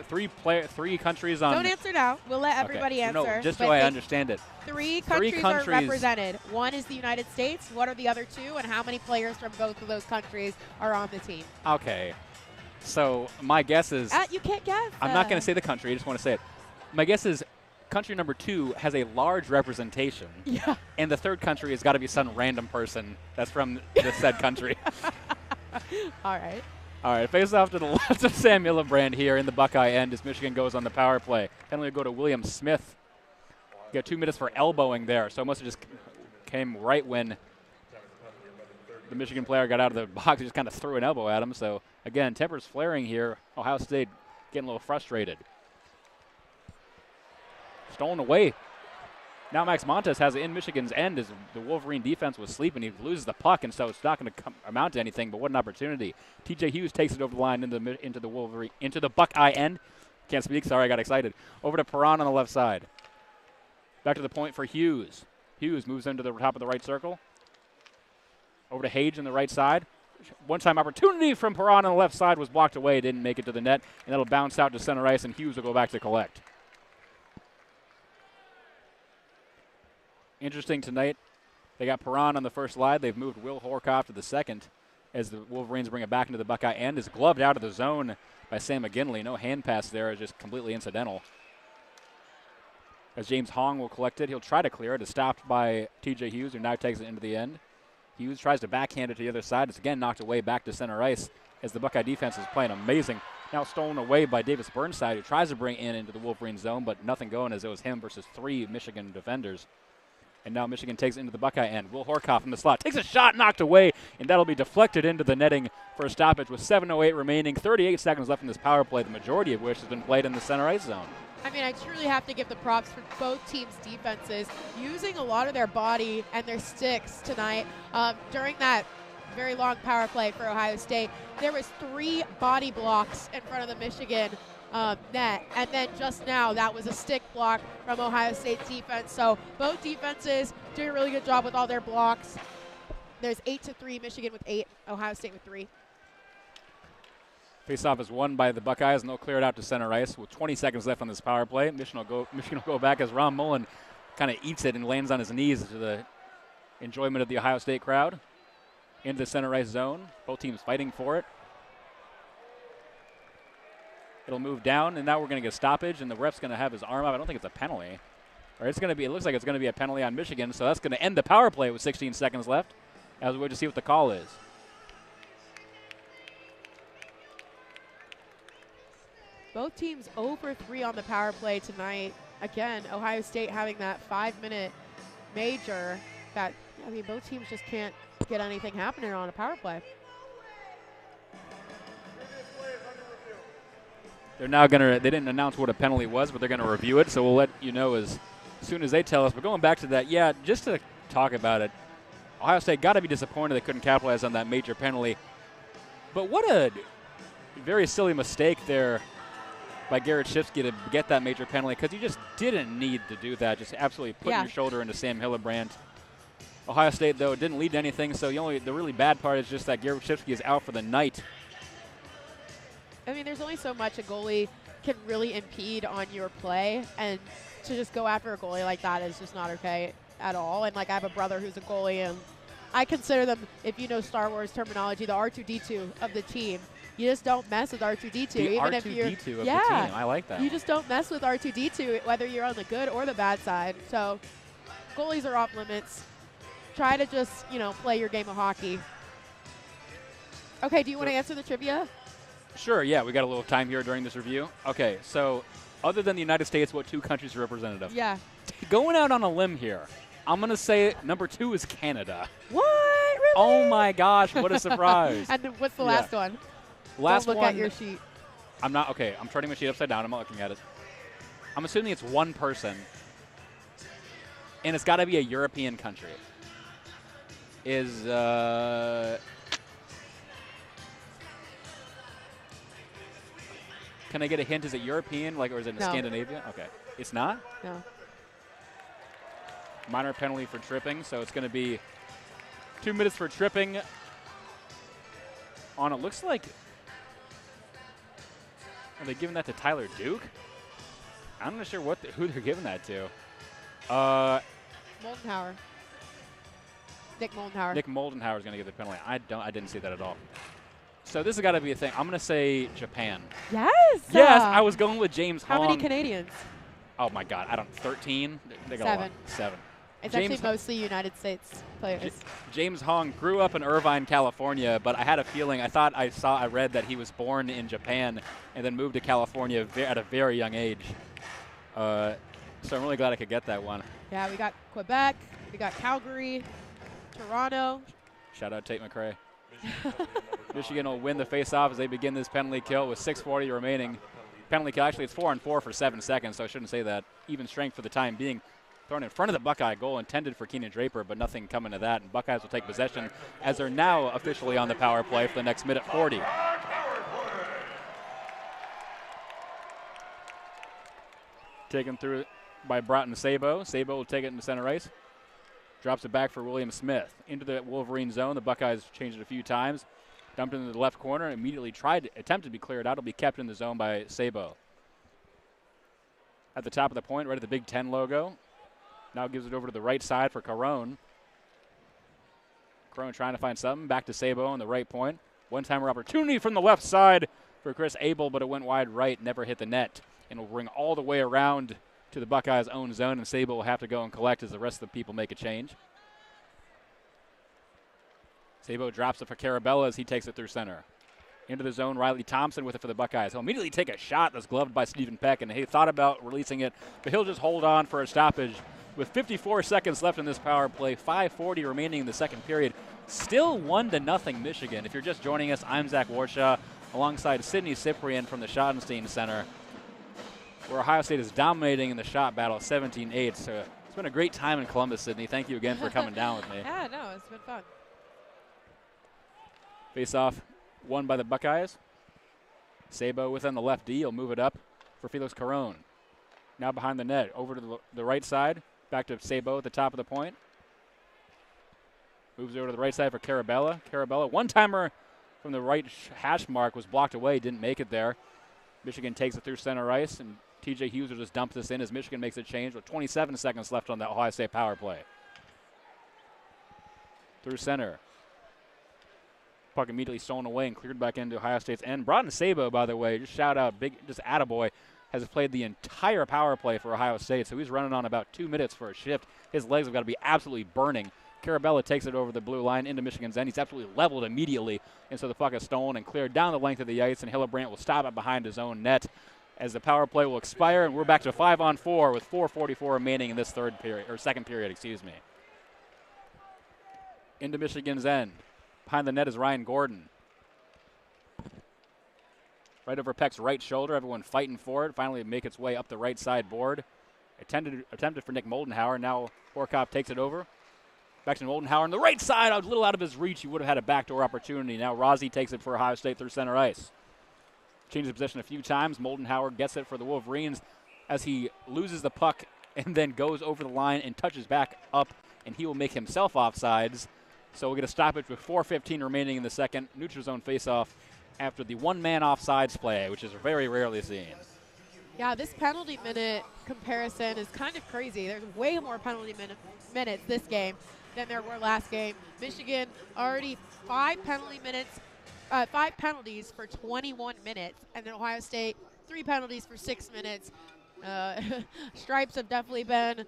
Three countries on. Don't answer now. We'll let everybody answer. No, just so I understand it. 3 countries are represented. One is the United States. What are the other 2, and how many players from both of those countries are on the team? Okay. So my guess is. You can't guess. I'm not going to say the country. I just want to say it. My guess is country number 2 has a large representation. Yeah. And the third country has got to be some random person that's from the said country. All right. All right, face off to the left of Sam Hillebrand here in the Buckeye end as Michigan goes on the power play. Penalty will go to William Smith. Got 2 minutes for elbowing there, so it must have just came right when the Michigan player got out of the box. He just kind of threw an elbow at him. So, again, tempers flaring here. Ohio State getting a little frustrated. Stolen away. Now Max Montes has it in Michigan's end as the Wolverine defense was sleeping. He loses the puck, and so it's not going to amount to anything, but what an opportunity. TJ Hughes takes it over the line into the Buckeye end. Can't speak, sorry, I got excited. Over to Perron on the left side. Back to the point for Hughes. Hughes moves into the top of the right circle. Over to Hage on the right side. One-time opportunity from Perron on the left side was blocked away, didn't make it to the net, and that'll bounce out to center ice, and Hughes will go back to collect. Interesting tonight, they got Perron on the first line. They've moved Will Horkoff to the second as the Wolverines bring it back into the Buckeye end. Is gloved out of the zone by Sam McGinley. No hand pass there, is just completely incidental. As James Hong will collect it, he'll try to clear it. It's stopped by TJ Hughes, who now takes it into the end. Hughes tries to backhand it to the other side. It's again knocked away back to center ice as the Buckeye defense is playing amazing. Now stolen away by Davis Burnside, who tries to bring in into the Wolverine zone, but nothing going as it was him versus 3 Michigan defenders. And now Michigan takes it into the Buckeye end. Will Horkoff in the slot takes a shot, knocked away, and that'll be deflected into the netting for a stoppage with 7:08 remaining. 38 seconds left in this power play, the majority of which has been played in the center ice zone. I mean, I truly have to give the props for both teams' defenses using a lot of their body and their sticks tonight. During that very long power play for Ohio State, there was 3 body blocks in front of the Michigan net, and then just now that was a stick block from Ohio State's defense. So both defenses doing a really good job with all their blocks. There's 8-3, Michigan with 8, Ohio State with 3. Faceoff is won by the Buckeyes, and they'll clear it out to center ice with 20 seconds left on this power play. Michigan will go back as Ron Mullen kind of eats it and lands on his knees to the enjoyment of the Ohio State crowd. Into the center ice zone. Both teams fighting for it. It'll move down, and now we're going to get a stoppage, and the ref's going to have his arm up. I don't think it's a penalty. Or it's going to be. It looks like it's going to be a penalty on Michigan, so that's going to end the power play with 16 seconds left as we wait to see what the call is. Both teams 0 for 3 on the power play tonight. Again, Ohio State having that 5-minute major that, I mean, both teams just can't get anything happening on a power play. They're now going to, they didn't announce what a penalty was, but they're going to review it, so we'll let you know as soon as they tell us. But going back to that, yeah, just to talk about it, Ohio State got to be disappointed they couldn't capitalize on that major penalty. But what a very silly mistake there by Garrett Shifsky to get that major penalty, because you just didn't need to do that, just absolutely putting your shoulder into Sam Hillebrand. Ohio State, though, didn't lead to anything, so the really bad part is just that Garrett Shifsky is out for the night. I mean, there's only so much a goalie can really impede on your play, and to just go after a goalie like that is just not okay at all. And, like, I have a brother who's a goalie, and I consider them, if you know Star Wars terminology, the R2-D2 of the team. You just don't mess with R2-D2. The even R2-D2 if you're, of the team. I like that. You just don't mess with R2-D2, whether you're on the good or the bad side. So goalies are off limits. Try to just, play your game of hockey. Okay, do you want to answer the trivia? Sure, yeah. We got a little time here during this review. Okay, so other than the United States, what 2 countries are representative? Yeah. Going out on a limb here, I'm going to say number 2 is Canada. What? Really? Oh, my gosh. What a surprise. And then what's the last one? Last Don't look one. at your sheet. I'm not. Okay, I'm turning my sheet upside down. I'm not looking at it. I'm assuming it's one person. And it's got to be a European country. Can I get a hint? Is it European, or is it in No. Scandinavia? Okay. It's not? No. Minor penalty for tripping, so it's going to be 2 minutes for tripping. It looks like. Are they giving that to Tyler Duke? I'm not sure who they're giving that to. Moldenhauer. Nick Moldenhauer. Nick Moldenhauer is going to give the penalty. I didn't see that at all. So this has got to be a thing. I'm going to say Japan. Yes. Yes, I was going with James Hong. How many Canadians? Oh my God, 13. They got 7. a lot. 7. It's James actually mostly United States players. James Hong grew up in Irvine, California, but I had a feeling. I read that he was born in Japan and then moved to California at a very young age. So I'm really glad I could get that one. Yeah, we got Quebec, we got Calgary, Toronto. Shout out Tate McRae. Michigan will win the face-off as they begin this penalty kill with 6:40 remaining. Penalty kill, actually it's 4-on-4 for 7 seconds, so I shouldn't say that. Even strength for the time being. Thrown in front of the Buckeye goal intended for Keenan Draper, but nothing coming to that. And Buckeyes will take possession as they're now officially on the power play for the next minute 40. Taken through by Broughton Sabo. Sabo will take it into center ice. Drops it back for William Smith. Into the Wolverine zone. The Buckeyes changed it a few times. Dumped into the left corner. Immediately attempted to be cleared out. It'll be kept in the zone by Sabo. At the top of the point, right at the Big Ten logo. Now gives it over to the right side for Caron. Caron trying to find something. Back to Sabo on the right point. One-timer opportunity from the left side for Chris Abel, but it went wide right, never hit the net. And will ring all the way around to the Buckeyes' own zone, and Sabo will have to go and collect as the rest of the people make a change. Sabo drops it for Carabella as he takes it through center. Into the zone, Riley Thompson with it for the Buckeyes. He'll immediately take a shot that's gloved by Stephen Peck, and he thought about releasing it, but he'll just hold on for a stoppage. With 54 seconds left in this power play, 5:40 remaining in the second period. Still 1-0 Michigan. If you're just joining us, I'm Zach Warshaw alongside Sydney Cyprian from the Schottenstein Center, where Ohio State is dominating in the shot battle 17-8. So it's been a great time in Columbus, Sydney. Thank you again for coming down with me. Yeah, no, it's been fun. Face-off won by the Buckeyes. Sabo within the left D. He'll move it up for Felix Caron. Now behind the net, over to the right side. Back to Sabo at the top of the point. Moves over to the right side for Carabella. Carabella, one-timer from the right hash mark, was blocked away, didn't make it there. Michigan takes it through center ice, and TJ Hughes will just dump this in as Michigan makes a change with 27 seconds left on the Ohio State power play. Through center. Puck immediately stolen away and cleared back into Ohio State's end. Broughton Sabo, by the way, just shout out, just attaboy, has played the entire power play for Ohio State, so he's running on about 2 minutes for a shift. His legs have got to be absolutely burning. Carabella takes it over the blue line into Michigan's end. He's absolutely leveled immediately, and so the puck is stolen and cleared down the length of the ice, and Hillebrandt will stop it behind his own net as the power play will expire, and we're back to 5-on-4 with 4:44 remaining in this second period. Into Michigan's end. Behind the net is Ryan Gordon. Right over Peck's right shoulder. Everyone fighting for it. Finally make its way up the right side board. Attempted for Nick Moldenhauer. Now Horkoff takes it over. Back to Moldenhauer on the right side. A little out of his reach. He would have had a backdoor opportunity. Now Rossi takes it for Ohio State through center ice. Changes position a few times. Moldenhauer gets it for the Wolverines as he loses the puck and then goes over the line and touches back up, and he will make himself offsides. So we'll get a stoppage with 4:15 remaining in the second. Neutral zone faceoff after the one-man offsides play, which is very rarely seen. Yeah, this penalty minute comparison is kind of crazy. There's way more penalty minutes this game than there were last game. Michigan already 5 penalty minutes 5 penalties for 21 minutes, and then Ohio State 3 penalties for 6 minutes. Stripes have definitely been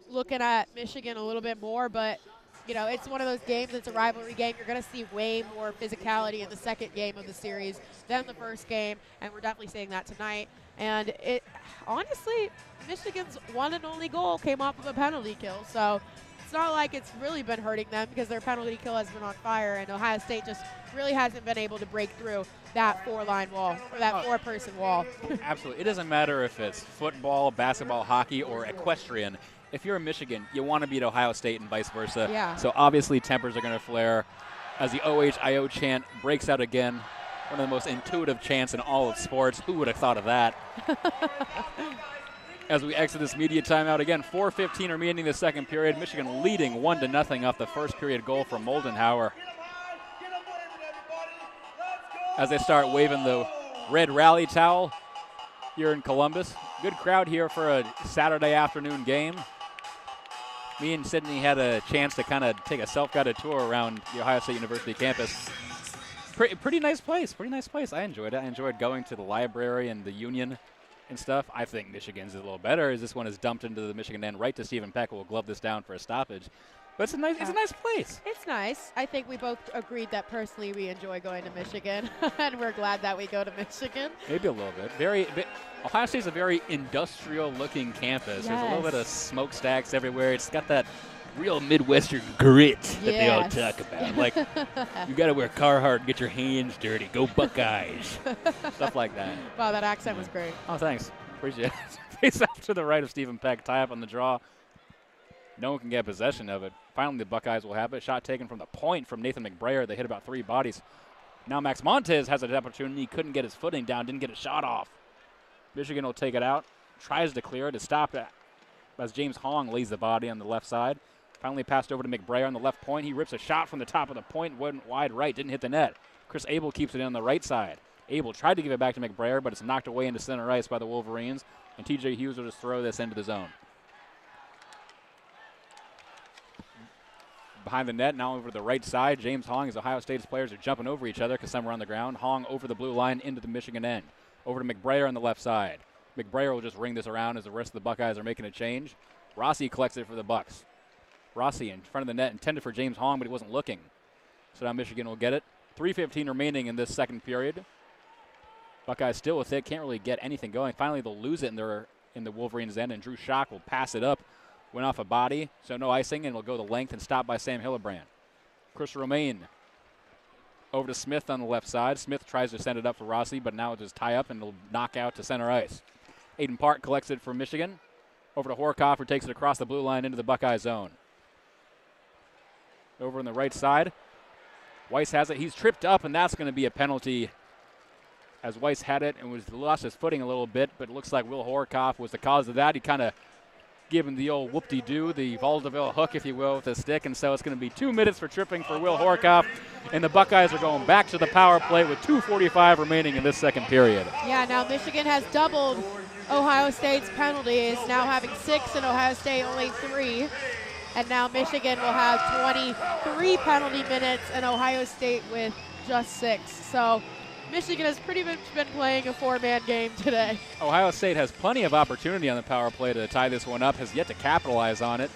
looking at Michigan a little bit more, but you know, it's one of those games, it's a rivalry game. You're going to see way more physicality in the second game of the series than the first game, and we're definitely seeing that tonight. And it, honestly, Michigan's one and only goal came off of a penalty kill, so it's not like it's really been hurting them because their penalty kill has been on fire, and Ohio State just really hasn't been able to break through that 4-line wall, or that 4-person wall. Absolutely. It doesn't matter if it's football, basketball, hockey, or equestrian. If you're in Michigan, you want to beat Ohio State and vice versa. Yeah. So obviously tempers are going to flare as the OHIO chant breaks out again. One of the most intuitive chants in all of sports. Who would have thought of that? As we exit this media timeout again, 4:15 remaining in the second period. Michigan leading 1-0 off the first period goal from Moldenhauer. As they start waving the red rally towel here in Columbus. Good crowd here for a Saturday afternoon game. Me and Sydney had a chance to kind of take a self-guided tour around the Ohio State University campus. Pretty nice place, I enjoyed it. I enjoyed going to the library and the Union and stuff. I think Michigan's is a little better as this one is dumped into the Michigan end right to Stephen Peck, who will glove this down for a stoppage. But it's a nice place. It's nice. I think we both agreed that personally we enjoy going to Michigan, and we're glad that we go to Michigan. Maybe a little bit. Ohio State's a very industrial-looking campus. Yes. There's a little bit of smokestacks everywhere. It's got that real Midwestern grit that they all talk about. Like, you got to wear Carhartt and get your hands dirty. Go Buckeyes. Stuff like that. Wow, that accent was great. Oh, thanks. Appreciate it. Face off to the right of Stephen Peck. Tie up on the draw. No one can get possession of it. Finally, the Buckeyes will have it. Shot taken from the point from Nathan McBrayer. They hit about 3 bodies. Now Max Montez has an opportunity. Couldn't get his footing down. Didn't get a shot off. Michigan will take it out. Tries to clear it. To stop it as James Hong lays the body on the left side. Finally passed over to McBrayer on the left point. He rips a shot from the top of the point. Went wide right. Didn't hit the net. Chris Abel keeps it in on the right side. Abel tried to give it back to McBrayer, but it's knocked away into center ice by the Wolverines. And TJ Hughes will just throw this into the zone. Behind the net, now over to the right side. James Hong, as Ohio State's players are jumping over each other because some are on the ground. Hong over the blue line into the Michigan end. Over to McBrayer on the left side. McBrayer will just ring this around as the rest of the Buckeyes are making a change. Rossi collects it for the Bucks. Rossi in front of the net, intended for James Hong, but he wasn't looking. So now Michigan will get it. 3:15 remaining in this second period. Buckeyes still with it, can't really get anything going. Finally, they'll lose it in the Wolverines' end, and Drew Schock will pass it up. Went off a body, so no icing, and it'll go the length and stop by Sam Hillebrand. Chris Romaine over to Smith on the left side. Smith tries to send it up for Rossi, but now it'll just tie up and it'll knock out to center ice. Aiden Park collects it for Michigan. Over to Horkoff, who takes it across the blue line into the Buckeye zone. Over on the right side, Weiss has it. He's tripped up, and that's going to be a penalty as Weiss had it and lost his footing a little bit, but it looks like Will Horkoff was the cause of that. He kind of gave him the old whoop-de-doo, the vaudeville hook, if you will, with a stick, and so it's going to be 2 minutes for tripping for Will Horkoff, and the Buckeyes are going back to the power play with 2:45 remaining in this second period. Yeah, now Michigan has doubled Ohio State's penalties, now having 6 and Ohio State only 3. And now Michigan will have 23 penalty minutes and Ohio State with just 6. So Michigan has pretty much been playing a 4-man game today. Ohio State has plenty of opportunity on the power play to tie this one up, has yet to capitalize on it.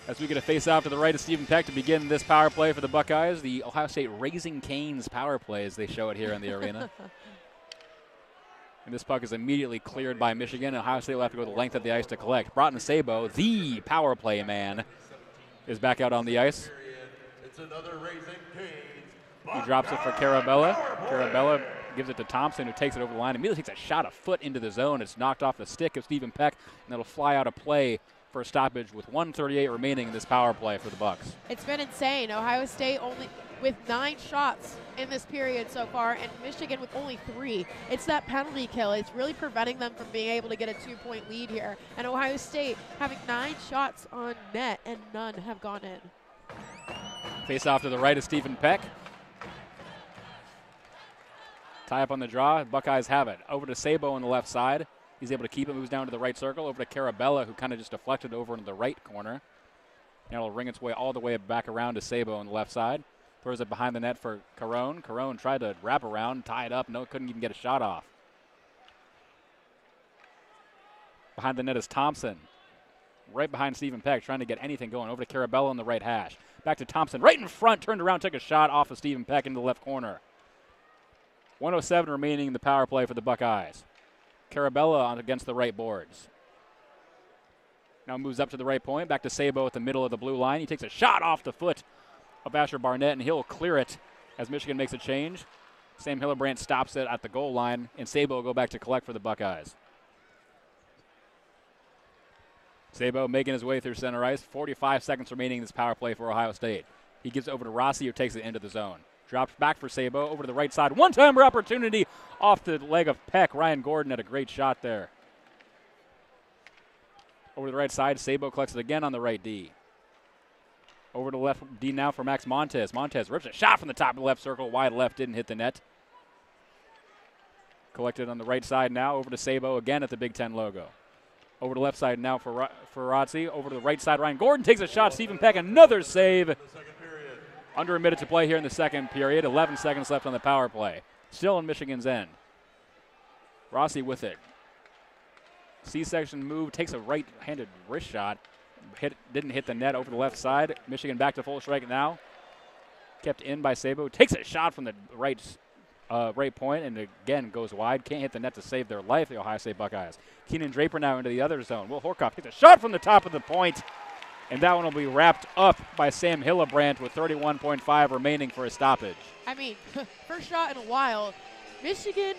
As we get a face-off to the right of Stephen Peck to begin this power play for the Buckeyes, the Ohio State Raising Cane's power play as they show it here in the arena. And this puck is immediately cleared by Michigan. Ohio State will have to go the length of the ice to collect. Broughton Sabo, the power play man, is back out on the ice. It's another Raising Cane's. He drops it for Carabella. Carabella gives it to Thompson, who takes it over the line. Immediately takes a shot a foot into the zone. It's knocked off the stick of Stephen Peck, and it'll fly out of play for a stoppage with 1:38 remaining in this power play for the Bucks. It's been insane. Ohio State only with 9 shots in this period so far, and Michigan with only 3. It's that penalty kill. It's really preventing them from being able to get a 2-point lead here. And Ohio State having 9 shots on net, and none have gone in. Face off to the right of Stephen Peck. Tie up on the draw. Buckeyes have it. Over to Sabo on the left side. He's able to keep it. Moves down to the right circle. Over to Carabella, who kind of just deflected over into the right corner. Now it'll ring its way all the way back around to Sabo on the left side. Throws it behind the net for Carone. Carone tried to wrap around, tie it up. No, couldn't even get a shot off. Behind the net is Thompson. Right behind Stephen Peck, trying to get anything going. Over to Carabello in the right hash. Back to Thompson. Right in front, turned around, took a shot off of Stephen Peck into the left corner. 1:07 remaining in the power play for the Buckeyes. Carabello against the right boards. Now moves up to the right point. Back to Sabo at the middle of the blue line. He takes a shot off the foot of Asher Barnett, and he'll clear it as Michigan makes a change. Sam Hillebrand stops it at the goal line, and Sabo will go back to collect for the Buckeyes. Sabo making his way through center ice. 45 seconds remaining in this power play for Ohio State. He gives it over to Rossi, who takes it into the zone. Drops back for Sabo, over to the right side. One-timer opportunity off the leg of Peck. Ryan Gordon had a great shot there. Over to the right side, Sabo collects it again on the right D. Over to the left D now for Max Montez. Montez rips a shot from the top of the left circle. Wide left, didn't hit the net. Collected on the right side now. Over to Sabo again at the Big Ten logo. Over to the left side now for Rossi. Over to the right side, Ryan Gordon takes a shot. Stephen Peck, another save. Under a minute to play here in the second period. 11 seconds left on the power play. Still in Michigan's end. Rossi with it. C-section move, takes a right-handed wrist shot. Didn't hit the net over the left side. Michigan back to full strike now. Kept in by Sabo. Takes a shot from the right point and again goes wide. Can't hit the net to save their life, the Ohio State Buckeyes. Keenan Draper now into the other zone. Will Horkoff takes a shot from the top of the point. And that one will be wrapped up by Sam Hillebrand with 31.5 remaining for a stoppage. I mean, first shot in a while. Michigan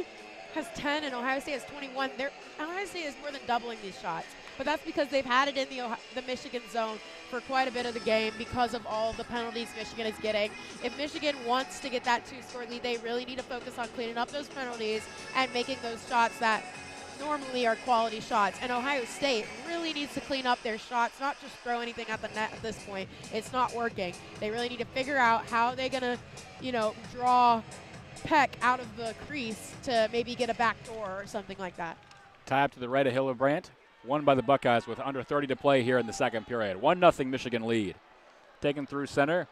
has 10 and Ohio State has 21. Ohio State is more than doubling these shots. But that's because they've had it in the Michigan zone for quite a bit of the game because of all the penalties Michigan is getting. If Michigan wants to get that 2-score lead, they really need to focus on cleaning up those penalties and making those shots that normally are quality shots. And Ohio State really needs to clean up their shots, not just throw anything at the net at this point. It's not working. They really need to figure out how they're going to, draw Peck out of the crease to maybe get a back door or something like that. Tie up to the right of Hillebrand. Won by the Buckeyes with under 30 to play here in the second period. 1-0 Michigan lead. Taken through center.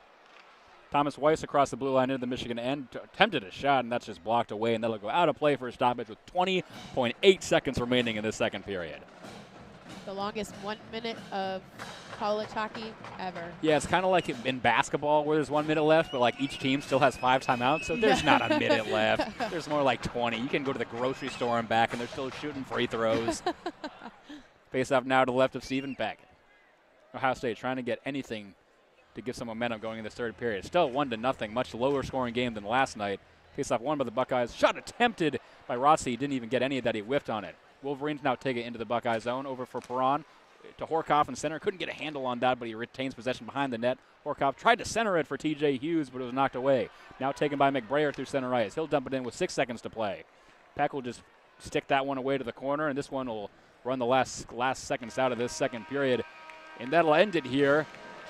Thomas Weiss across the blue line into the Michigan end. Attempted a shot, and that's just blocked away, and that'll go out of play for a stoppage with 20.8 seconds remaining in this second period. The longest 1 minute of college hockey ever. Yeah, it's kind of like in basketball where there's 1 minute left, but like each team still has 5 timeouts, so there's not a minute left. There's more like 20. You can go to the grocery store and back, and they're still shooting free throws. Face off now to the left of Stephen Peck. Ohio State trying to get anything to give some momentum going in this third period. Still 1-0, much lower scoring game than last night. Face off won by the Buckeyes. Shot attempted by Rossi. Didn't even get any of that. He whiffed on it. Wolverines now take it into the Buckeye zone. Over for Perron to Horkoff in center. Couldn't get a handle on that, but he retains possession behind the net. Horkoff tried to center it for TJ Hughes, but it was knocked away. Now taken by McBrayer through center ice. He'll dump it in with 6 seconds to play. Peck will just stick that one away to the corner, and this one will run the last seconds out of this second period. And that'll end it here.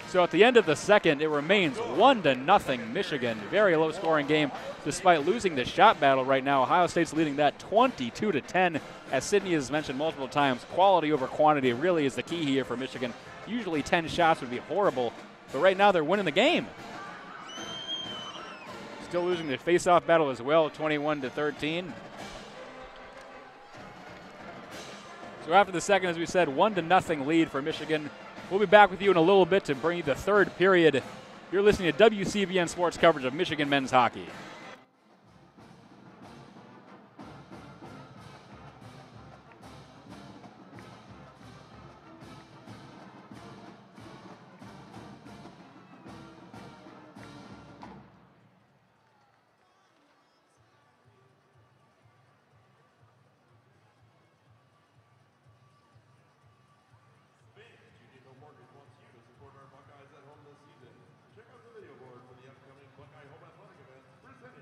So at the end of the second, it remains 1-0 Michigan. Very low scoring game despite losing the shot battle right now. Ohio State's leading that 22-10. As Sydney has mentioned multiple times, quality over quantity really is the key here for Michigan. Usually 10 shots would be horrible, but right now they're winning the game. Still losing the face-off battle as well, 21-13. So after the second, as we said, 1-0 lead for Michigan. We'll be back with you in a little bit to bring you the third period. You're listening to WCBN Sports coverage of Michigan men's hockey. Check out the video board for the upcoming Buckeye Home Athletic event presented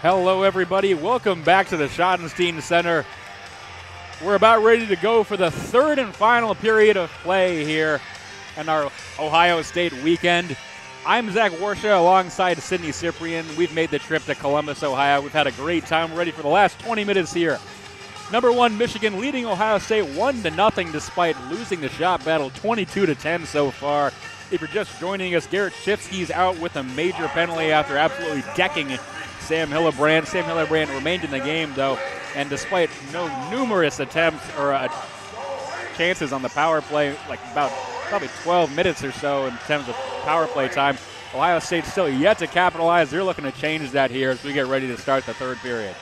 Hello, everybody. Welcome back to the Schottenstein Center. We're about ready to go for the third and final period of play here in our Ohio State weekend. I'm Zach Warshaw alongside Sydney Cyprian. We've made the trip to Columbus, Ohio. We've had a great time. We're ready for the last 20 minutes here. Number 1, Michigan leading Ohio State 1-0 despite losing the shot battle 22-10 so far. If you're just joining us, Garrett Shifsky's out with a major penalty after absolutely decking Sam Hillebrand. Sam Hillebrand remained in the game, though, and despite numerous attempts or chances on the power play, like about probably 12 minutes or so in terms of power play time, Ohio State's still yet to capitalize. They're looking to change that here as we get ready to start the third period.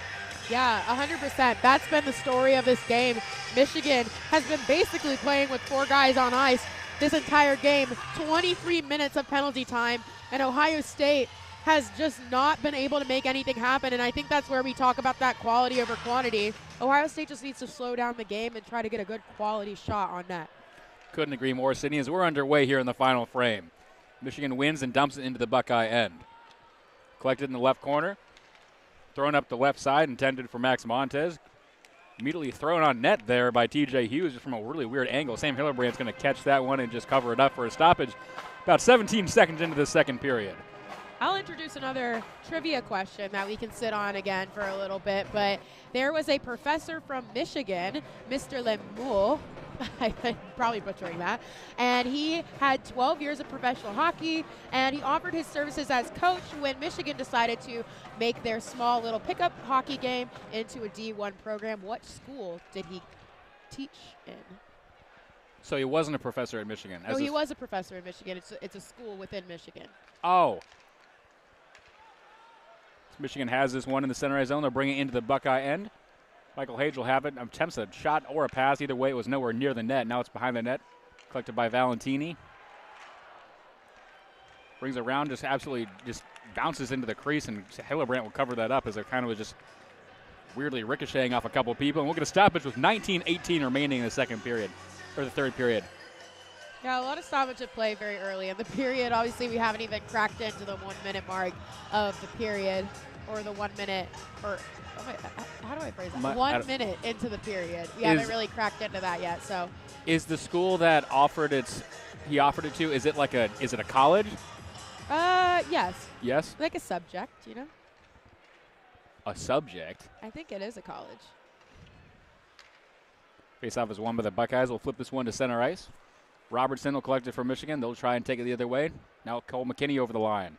Yeah, 100%. That's been the story of this game. Michigan has been basically playing with 4 guys on ice this entire game. 23 minutes of penalty time, and Ohio State has just not been able to make anything happen, and I think that's where we talk about that quality over quantity. Ohio State just needs to slow down the game and try to get a good quality shot on net. Couldn't agree more, Sydney, as we're underway here in the final frame. Michigan wins and dumps it into the Buckeye end. Collected in the left corner. Thrown up the left side, intended for Max Montez. Immediately thrown on net there by TJ Hughes just from a really weird angle. Sam Hillebrand's going to catch that one and just cover it up for a stoppage about 17 seconds into the second period. I'll introduce another trivia question that we can sit on again for a little bit, but there was a professor from Michigan, Mr. Lemoux, I'm probably butchering that, and he had 12 years of professional hockey, and he offered his services as coach when Michigan decided to make their small little pickup hockey game into a D1 program. What school did he teach in? So he wasn't a professor at Michigan. No, he was a professor in Michigan. It's a school within Michigan. Oh. Michigan has this one in the center ice zone. They'll bring it into the Buckeye end. Michael Hage will have it. Attempts a shot or a pass. Either way, it was nowhere near the net. Now it's behind the net. Collected by Valentini. Brings it around, just absolutely just bounces into the crease, and Hillebrand will cover that up as it kind of was just weirdly ricocheting off a couple people. And we'll get a stoppage with 19:18 remaining in the second period, or the third period. Yeah, a lot of stoppage at play very early in the period. Obviously, we haven't even cracked into the 1 minute mark of the period, or the 1 minute, or how do I phrase that? 1 minute into the period. We haven't really cracked into that yet. So, is the school that he offered it to? Is it a college? Yes. Yes. Like a subject, you know. A subject. I think it is a college. Face-off is won by the Buckeyes. We'll flip this one to center ice. Robertson will collect it for Michigan. They'll try and take it the other way. Now Cole McKinney over the line.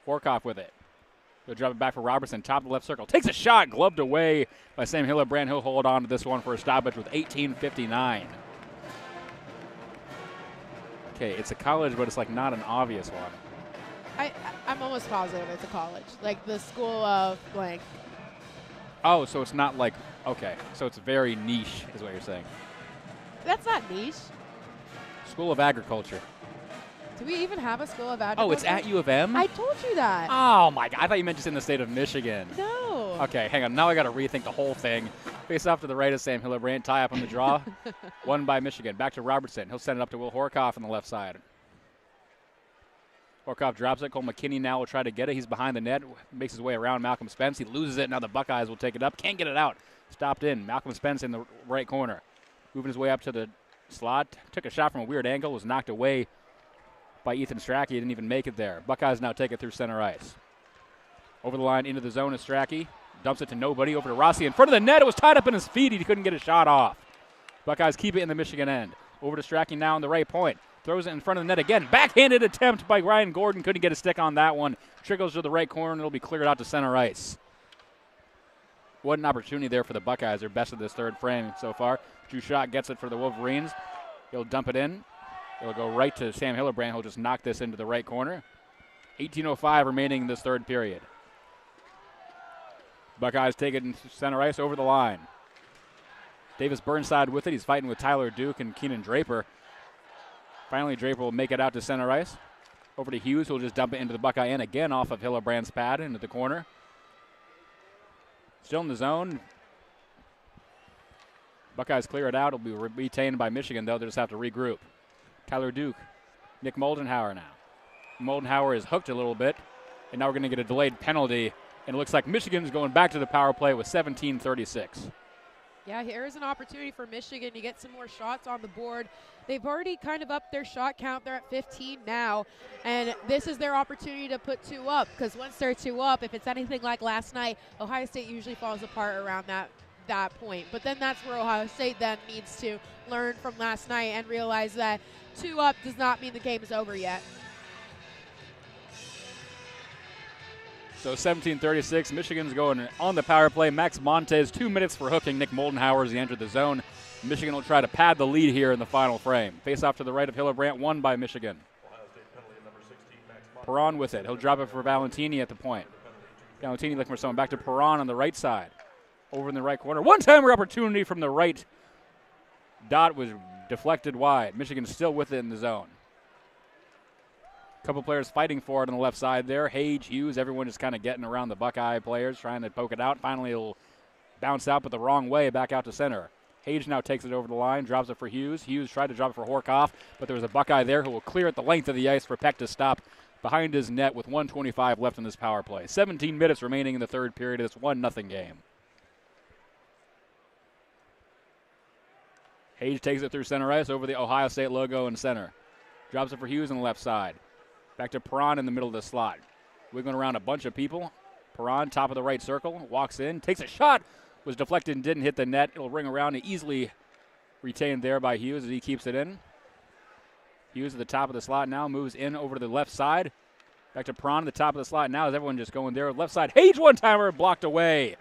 Horkoff with it. He'll drop it back for Robertson. Top of the left circle. Takes a shot. Gloved away by Sam Hillebrand. He'll hold on to this one for a stoppage with 18:59. Okay, it's a college, but it's like not an obvious one. I'm almost positive it's a college. Like the school of blank. Oh, so it's not like, okay. So it's very niche is what you're saying. That's not niche. School of Agriculture. Do we even have a school of agriculture? Oh, it's at U of M? I told you that. Oh, my God. I thought you meant just in the state of Michigan. No. Okay, hang on. Now I got to rethink the whole thing. Face off to the right of Sam Hillebrand. Tie up on the draw. Won by Michigan. Back to Robertson. He'll send it up to Will Horkoff on the left side. Horkoff drops it. Cole McKinney now will try to get it. He's behind the net. Makes his way around Malcolm Spence. He loses it. Now the Buckeyes will take it up. Can't get it out. Stopped in. Malcolm Spence in the right corner. Moving his way up to the slot. Took a shot from a weird angle. Was knocked away by Ethan Strachey. He didn't even make it there. Buckeyes now take it through center ice. Over the line into the zone is Strachey. Dumps it to nobody. Over to Rossi in front of the net. It was tied up in his feet. He couldn't get a shot off. Buckeyes keep it in the Michigan end. Over to Strachey now on the right point. Throws it in front of the net again. Backhanded attempt by Ryan Gordon. Couldn't get a stick on that one. Trickles to the right corner, and it'll be cleared out to center ice. What an opportunity there for the Buckeyes. They're best of this third frame so far. Drew Schott gets it for the Wolverines. He'll dump it in. It'll go right to Sam Hillebrand. He'll just knock this into the right corner. 18:05 remaining in this third period. Buckeyes take it in center ice over the line. Davis Burnside with it. He's fighting with Tyler Duke and Keenan Draper. Finally, Draper will make it out to center ice. Over to Hughes, who'll just dump it into the Buckeye end again off of Hillebrand's pad into the corner. Still in the zone. Buckeyes clear it out. It'll be retained by Michigan, though. They'll just have to regroup. Tyler Duke, Nick Moldenhauer now. Moldenhauer is hooked a little bit, and now we're going to get a delayed penalty, and it looks like Michigan's going back to the power play with 17:36. Yeah, here's an opportunity for Michigan to get some more shots on the board. They've already kind of upped their shot count. They're at 15 now, and this is their opportunity to put 2 up, because once they're 2 up, if it's anything like last night, Ohio State usually falls apart around that point. But then that's where Ohio State then needs to learn from last night and realize that 2 up does not mean the game is over yet. So 17:36, Michigan's going on the power play. Max Montez, 2 minutes for hooking Nick Moldenhauer as he entered the zone. Michigan will try to pad the lead here in the final frame. Face off to the right of Hillebrand, won by Michigan. Perron with it. He'll drop it for Valentini at the point. Valentini looking for someone. Back to Perron on the right side. Over in the right corner. One-timer opportunity from the right. Dot was deflected wide. Michigan still with it in the zone. Couple players fighting for it on the left side there. Hage, Hughes, everyone just kind of getting around the Buckeye players, trying to poke it out. Finally, it'll bounce out, but the wrong way, back out to center. Hage now takes it over the line, drops it for Hughes. Hughes tried to drop it for Horkoff, but there was a Buckeye there who will clear it the length of the ice for Peck to stop behind his net with 1:25 left in this power play. 17 minutes remaining in the third period of this 1-0 game. Hage takes it through center ice over the Ohio State logo in center. Drops it for Hughes on the left side. Back to Perron in the middle of the slot. Wiggling around a bunch of people. Perron, top of the right circle, walks in, takes a shot, was deflected and didn't hit the net. It'll ring around and easily retained there by Hughes as he keeps it in. Hughes at the top of the slot now, moves in over to the left side. Back to Perron at the top of the slot now as everyone just going there. Left side, Hage one-timer, blocked away.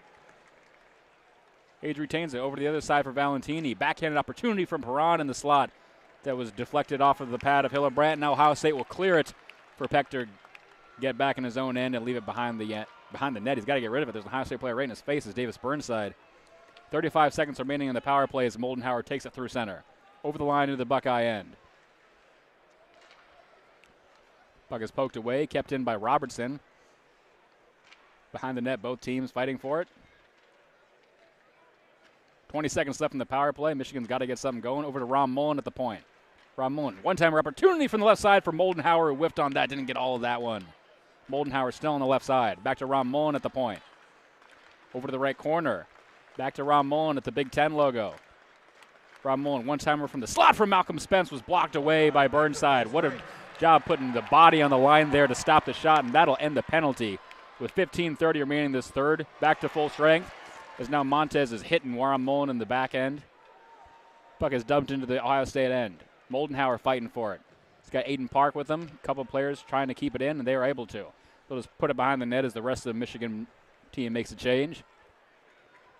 Hage retains it over to the other side for Valentini. Backhanded opportunity from Perron in the slot that was deflected off of the pad of Hillebrand. Now Ohio State will clear it for Peck to get back in his own end and leave it behind the net. He's got to get rid of it. There's an Ohio State player right in his face. It's Davis Burnside. 35 seconds remaining in the power play as Moldenhauer takes it through center. Over the line to the Buckeye end. Puck is poked away, kept in by Robertson. Behind the net, both teams fighting for it. 20 seconds left in the power play. Michigan's got to get something going. Over to Ron Mullen at the point. Ron Mullen, one-timer opportunity from the left side for Moldenhauer, who whiffed on that, didn't get all of that one. Moldenhauer still on the left side. Back to Ron Mullen at the point. Over to the right corner. Back to Ron Mullen at the Big Ten logo. Ron Mullen, one-timer from the slot from Malcolm Spence, was blocked away by Burnside. What a job putting the body on the line there to stop the shot, and that'll end the penalty. With 15:30 remaining this third, back to full strength, as now Montez is hitting Ron Mullen in the back end. Puck is dumped into the Ohio State end. Moldenhauer fighting for it. He's got Aiden Park with him. A couple of players trying to keep it in, and they were able to. They'll just put it behind the net as the rest of the Michigan team makes a change.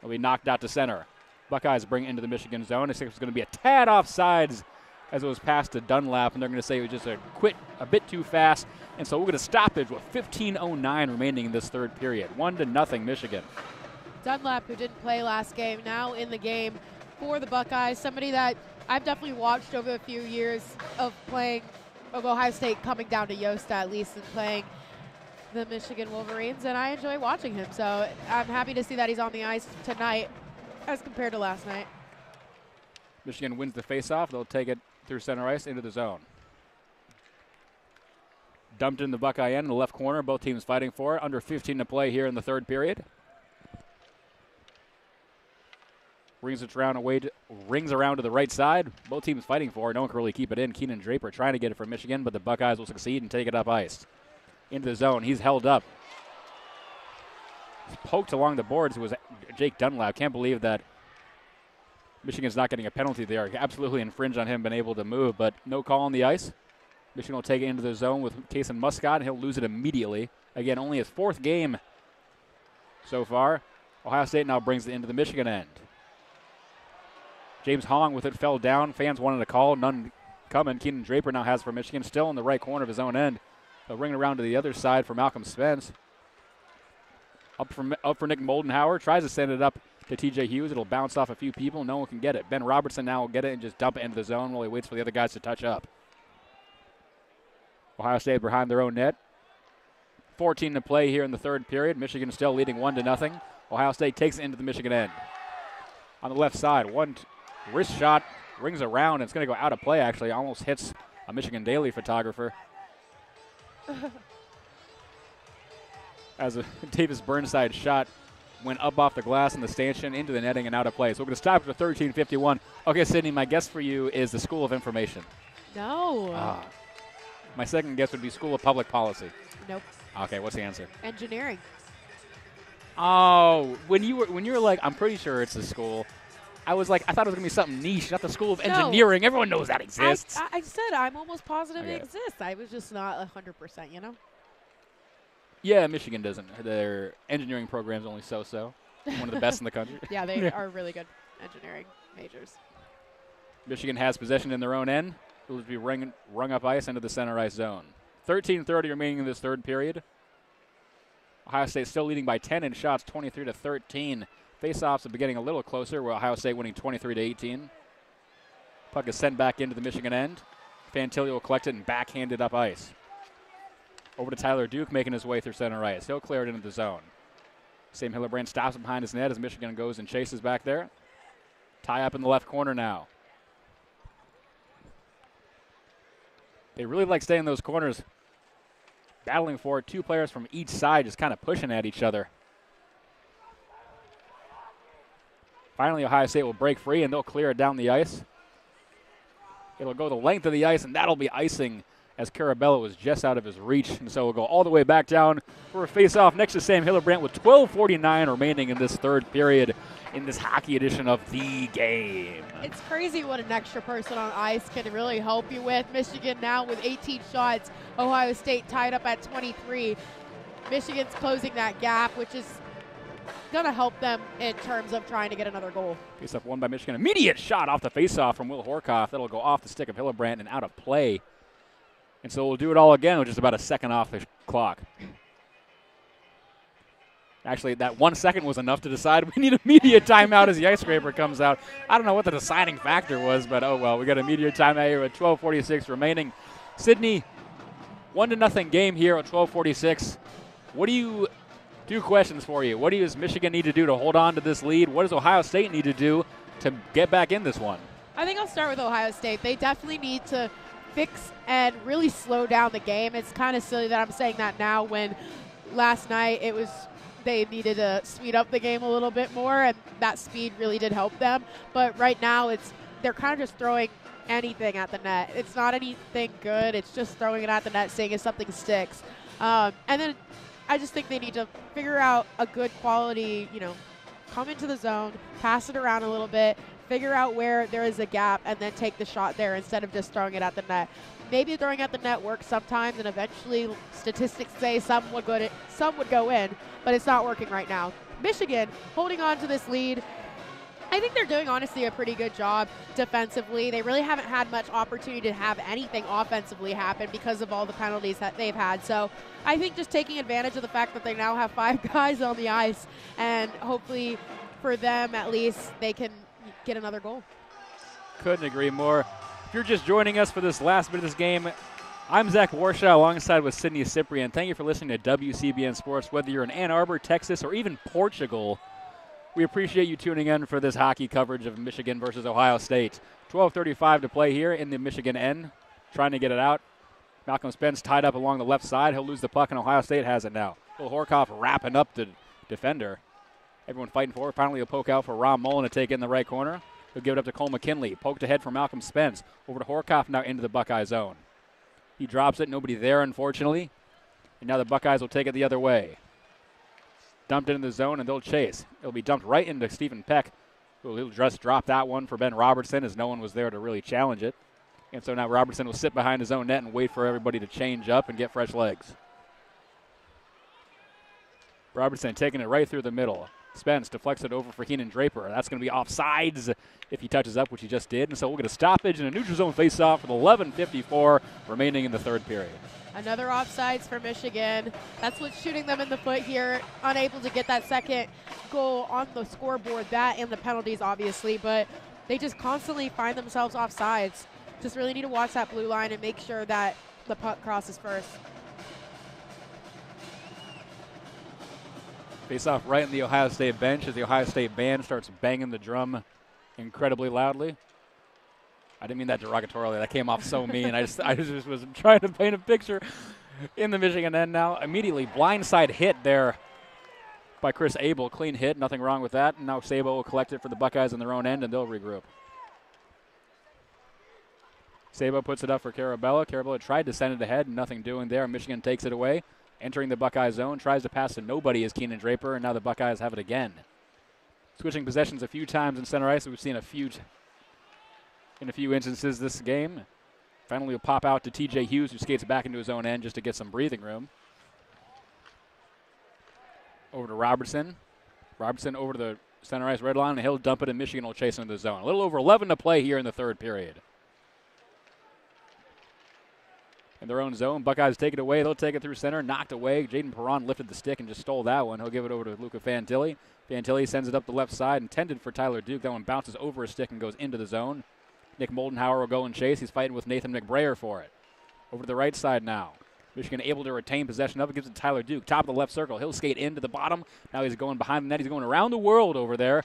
It'll be knocked out to center. Buckeyes bring it into the Michigan zone. I think it's going to be a tad offsides as it was passed to Dunlap, and they're going to say it was just a bit too fast. And so we're going to stoppage with 15:09 remaining in this third period. 1-0 Michigan. Dunlap, who didn't play last game, now in the game for the Buckeyes. Somebody that I've definitely watched over a few years of Ohio State coming down to Yost at least and playing the Michigan Wolverines, and I enjoy watching him. So I'm happy to see that he's on the ice tonight as compared to last night. Michigan wins the faceoff. They'll take it through center ice into the zone. Dumped in the Buckeye end in the left corner. Both teams fighting for it. Under 15 to play here in the third period. Rings around to the right side. Both teams fighting for it. No one can really keep it in. Keenan Draper trying to get it for Michigan, but the Buckeyes will succeed and take it up ice. Into the zone. He's held up. He's poked along the boards. It was Jake Dunlap. Can't believe that Michigan's not getting a penalty there. Absolutely infringed on him, been able to move, but no call on the ice. Michigan will take it into the zone with Kason Muscat, and he'll lose it immediately. Again, only his 4th game so far. Ohio State now brings it into the Michigan end. James Hong with it fell down. Fans wanted a call. None coming. Keenan Draper now has for Michigan. Still in the right corner of his own end. They'll bring it around to the other side for Malcolm Spence. Up for Nick Moldenhauer. Tries to send it up to TJ Hughes. It'll bounce off a few people. No one can get it. Ben Robertson now will get it and just dump it into the zone while he waits for the other guys to touch up. Ohio State behind their own net. 14 to play here in the third period. Michigan still leading 1-0. Ohio State takes it into the Michigan end. On the left side, Wrist shot, rings around, and it's going to go out of play, actually. Almost hits a Michigan Daily photographer. As a Davis Burnside shot went up off the glass in the stanchion into the netting and out of play. So we're going to stop at 13:51. Okay, Sydney, my guess for you is the School of Information. No. My second guess would be School of Public Policy. Nope. Okay, what's the answer? Engineering. Oh, when you were like, I'm pretty sure it's a school. I was like, I thought it was going to be something niche, not the School of Engineering. Everyone knows that exists. I said I'm almost positive Okay. it exists. I was just not 100%, you know? Yeah, Michigan doesn't. Their engineering program's only so-so. One of the best in the country. Yeah, they are really good engineering majors. Michigan has possession in their own end. It will be rung up ice into the center ice zone. 13:30 remaining in this third period. Ohio State still leading by 10 in shots, 23-13. Faceoffs are getting a little closer, where Ohio State winning 23-18. Puck is sent back into the Michigan end. Fantilli will collect it and backhand it up ice. Over to Tyler Duke, making his way through center ice. He'll clear it into the zone. Sam Hillebrand stops him behind his net as Michigan goes and chases back there. Tie up in the left corner now. They really like staying in those corners, battling for it. Two players from each side just kind of pushing at each other. Finally, Ohio State will break free, and they'll clear it down the ice. It'll go the length of the ice, and that'll be icing as Carabello was just out of his reach. And so we'll go all the way back down for a face-off next to Sam Hillebrand with 12:49 remaining in this third period in this hockey edition of the game. It's crazy what an extra person on ice can really help you with. Michigan now with 18 shots. Ohio State tied up at 23. Michigan's closing that gap, which is going to help them in terms of trying to get another goal. Face-off won by Michigan. Immediate shot off the face-off from Will Horkoff. That'll go off the stick of Hillebrand and out of play. And so we'll do it all again with just about a second off the clock. Actually, that 1 second was enough to decide we need immediate timeout as the ice scraper comes out. I don't know what the deciding factor was, but oh well. We got immediate timeout here with 12:46 remaining. Sydney, 1-0 game here at 12:46. What do you... Two questions for you. What does Michigan need to do to hold on to this lead? What does Ohio State need to do to get back in this one? I think I'll start with Ohio State. They definitely need to fix and really slow down the game. It's kind of silly that I'm saying that now when last night they needed to speed up the game a little bit more, and that speed really did help them. But right now they're kind of just throwing anything at the net. It's not anything good. It's just throwing it at the net, seeing if something sticks. And then I just think they need to figure out a good quality, come into the zone, pass it around a little bit, figure out where there is a gap, and then take the shot there instead of just throwing it at the net. Maybe throwing at the net works sometimes, and eventually statistics say some would go in, but it's not working right now. Michigan holding on to this lead. I think they're doing, honestly, a pretty good job defensively. They really haven't had much opportunity to have anything offensively happen because of all the penalties that they've had. So I think just taking advantage of the fact that they now have 5 guys on the ice, and hopefully for them at least they can get another goal. Couldn't agree more. If you're just joining us for this last bit of this game, I'm Zach Warshaw alongside with Sydney Cyprian. Thank you for listening to WCBN Sports. Whether you're in Ann Arbor, Texas, or even Portugal, we appreciate you tuning in for this hockey coverage of Michigan versus Ohio State. 12:35 to play here in the Michigan end. Trying to get it out. Malcolm Spence tied up along the left side. He'll lose the puck, and Ohio State has it now. Will Horkoff wrapping up the defender. Everyone fighting for it. Finally, a poke out for Ron Mullen to take in the right corner. He'll give it up to Cole McKinley. Poked ahead for Malcolm Spence. Over to Horkoff now into the Buckeye zone. He drops it. Nobody there, unfortunately. And now the Buckeyes will take it the other way. Dumped into the zone, and they'll chase. It'll be dumped right into Stephen Peck, who will just drop that one for Ben Robertson as no one was there to really challenge it. And so now Robertson will sit behind his own net and wait for everybody to change up and get fresh legs. Robertson taking it right through the middle. Spence deflects it over for Keenan Draper. That's going to be offsides if he touches up, which he just did. And so we'll get a stoppage and a neutral zone faceoff with 11:54 remaining in the third period. Another offsides for Michigan. That's what's shooting them in the foot here. Unable to get that second goal on the scoreboard. That and the penalties, obviously. But they just constantly find themselves offsides. Just really need to watch that blue line and make sure that the puck crosses first. Face off right in the Ohio State bench as the Ohio State band starts banging the drum incredibly loudly. I didn't mean that derogatorily. That came off so mean. I just was trying to paint a picture in the Michigan end now. Immediately blindside hit there by Chris Abel. Clean hit, nothing wrong with that. And now Sabo will collect it for the Buckeyes on their own end, and they'll regroup. Sabo puts it up for Carabella. Carabella tried to send it ahead, nothing doing there. Michigan takes it away. Entering the Buckeye zone, tries to pass to nobody as Keenan Draper, and now the Buckeyes have it again. Switching possessions a few times in center ice. We've seen in a few instances this game. Finally will pop out to TJ Hughes, who skates back into his own end just to get some breathing room. Over to Robertson. Robertson over to the center ice red line, and he'll dump it, and Michigan will chase into the zone. A little over 11 to play here in the third period. In their own zone, Buckeyes take it away. They'll take it through center, knocked away. Jaden Perron lifted the stick and just stole that one. He'll give it over to Luca Fantilli. Fantilli sends it up the left side, intended for Tyler Duke. That one bounces over his stick and goes into the zone. Nick Moldenhauer will go and chase. He's fighting with Nathan McBrayer for it. Over to the right side now. Michigan able to retain possession of it. Gives it to Tyler Duke. Top of the left circle. He'll skate into the bottom. Now he's going behind the net. He's going around the world over there.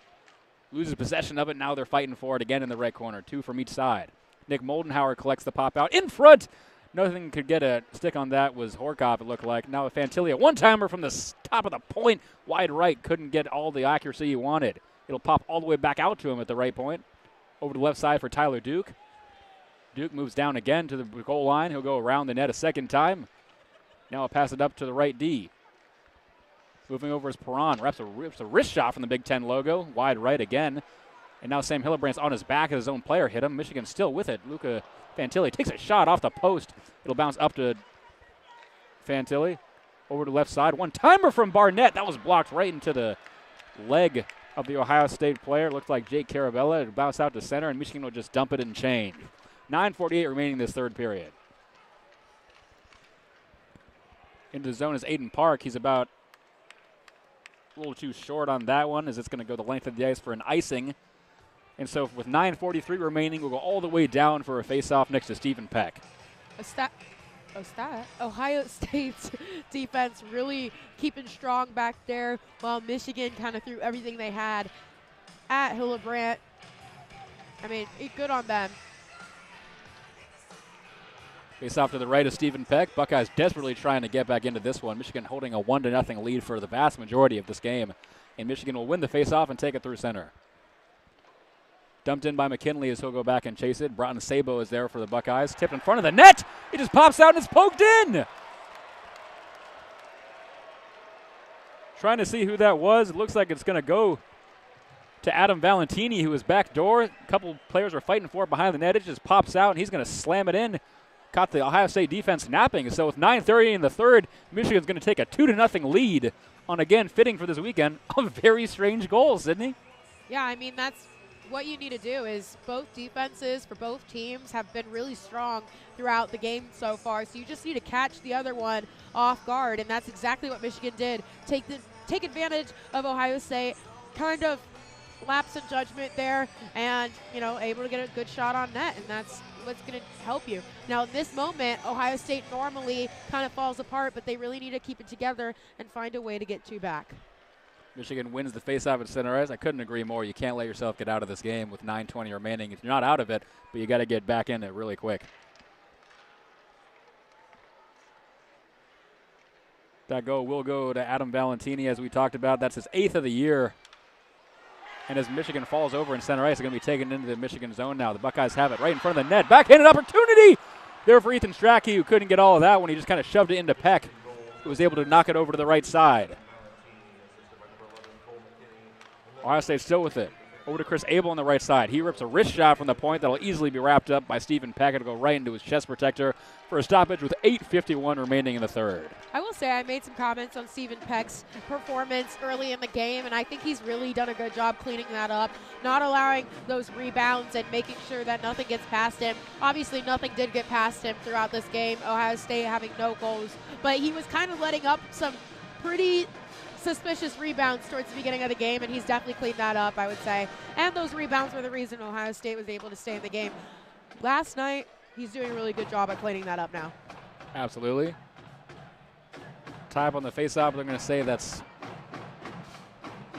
Loses possession of it. Now they're fighting for it again in the right corner. 2 from each side. Nick Moldenhauer collects the pop out in front. Nothing could get a stick on that was Horkoff, it looked like. Now a Fantilli, a one-timer from the top of the point. Wide right, couldn't get all the accuracy he wanted. It'll pop all the way back out to him at the right point. Over to the left side for Tyler Duke. Duke moves down again to the goal line. He'll go around the net a second time. Now I'll pass it up to the right D. Moving over is Perron. Rips a wrist shot from the Big Ten logo. Wide right again. And now Sam Hillebrandt's on his back as his own player hit him. Michigan still with it. Luca Fantilli takes a shot off the post. It'll bounce up to Fantilli. Over to left side. One-timer from Barnett. That was blocked right into the leg of the Ohio State player. Looked like Jake Carabella. It'll bounce out to center, and Michigan will just dump it and change. 9:48 remaining this third period. Into the zone is Aiden Park. He's about a little too short on that one, as it's going to go the length of the ice for an icing. And so with 9:43 remaining, we'll go all the way down for a face-off next to Stephen Peck. Ohio State's defense really keeping strong back there, while Michigan kind of threw everything they had at Hillebrandt. I mean, good on them. Face off to the right of Stephen Peck. Buckeyes desperately trying to get back into this one. Michigan holding a 1-0 lead for the vast majority of this game. And Michigan will win the face-off and take it through center. Dumped in by McKinley as he'll go back and chase it. Broughton Sabo is there for the Buckeyes. Tipped in front of the net. It just pops out and it's poked in. Trying to see who that was. It looks like it's going to go to Adam Valentini, who is back door. A couple players are fighting for it behind the net. It just pops out, and he's going to slam it in. Caught the Ohio State defense napping. So with 9:30 in the third, Michigan's going to take a 2-0 lead on, again, fitting for this weekend, a very strange goal, Sydney. Yeah, I mean, that's what you need to do. Is both defenses for both teams have been really strong throughout the game so far. So you just need to catch the other one off guard, and that's exactly what Michigan did. Take advantage of Ohio State, kind of lapse in judgment there, and, able to get a good shot on net, and that's what's going to help you. Now, in this moment, Ohio State normally kind of falls apart, but they really need to keep it together and find a way to get 2 back. Michigan wins the faceoff at center ice. I couldn't agree more. You can't let yourself get out of this game with 9:20 remaining. You're not out of it, but you got to get back in it really quick. That goal will go to Adam Valentini, as we talked about. That's his 8th of the year. And as Michigan falls over in center ice, it's going to be taken into the Michigan zone now. The Buckeyes have it right in front of the net. Backhanded opportunity there for Ethan Strachey, who couldn't get all of that when he just kind of shoved it into Peck, who was able to knock it over to the right side. Ohio State still with it. Over to Chris Abel on the right side. He rips a wrist shot from the point that will easily be wrapped up by Stephen Peck. It'll go right into his chest protector for a stoppage with 8:51 remaining in the third. I will say I made some comments on Stephen Peck's performance early in the game, and I think he's really done a good job cleaning that up, not allowing those rebounds and making sure that nothing gets past him. Obviously, nothing did get past him throughout this game, Ohio State having no goals, but he was kind of letting up some pretty suspicious rebounds towards the beginning of the game, and he's definitely cleaned that up, I would say. And those rebounds were the reason Ohio State was able to stay in the game. Last night, he's doing a really good job at cleaning that up now. Absolutely. Tie up on the faceoff. They're going to say that's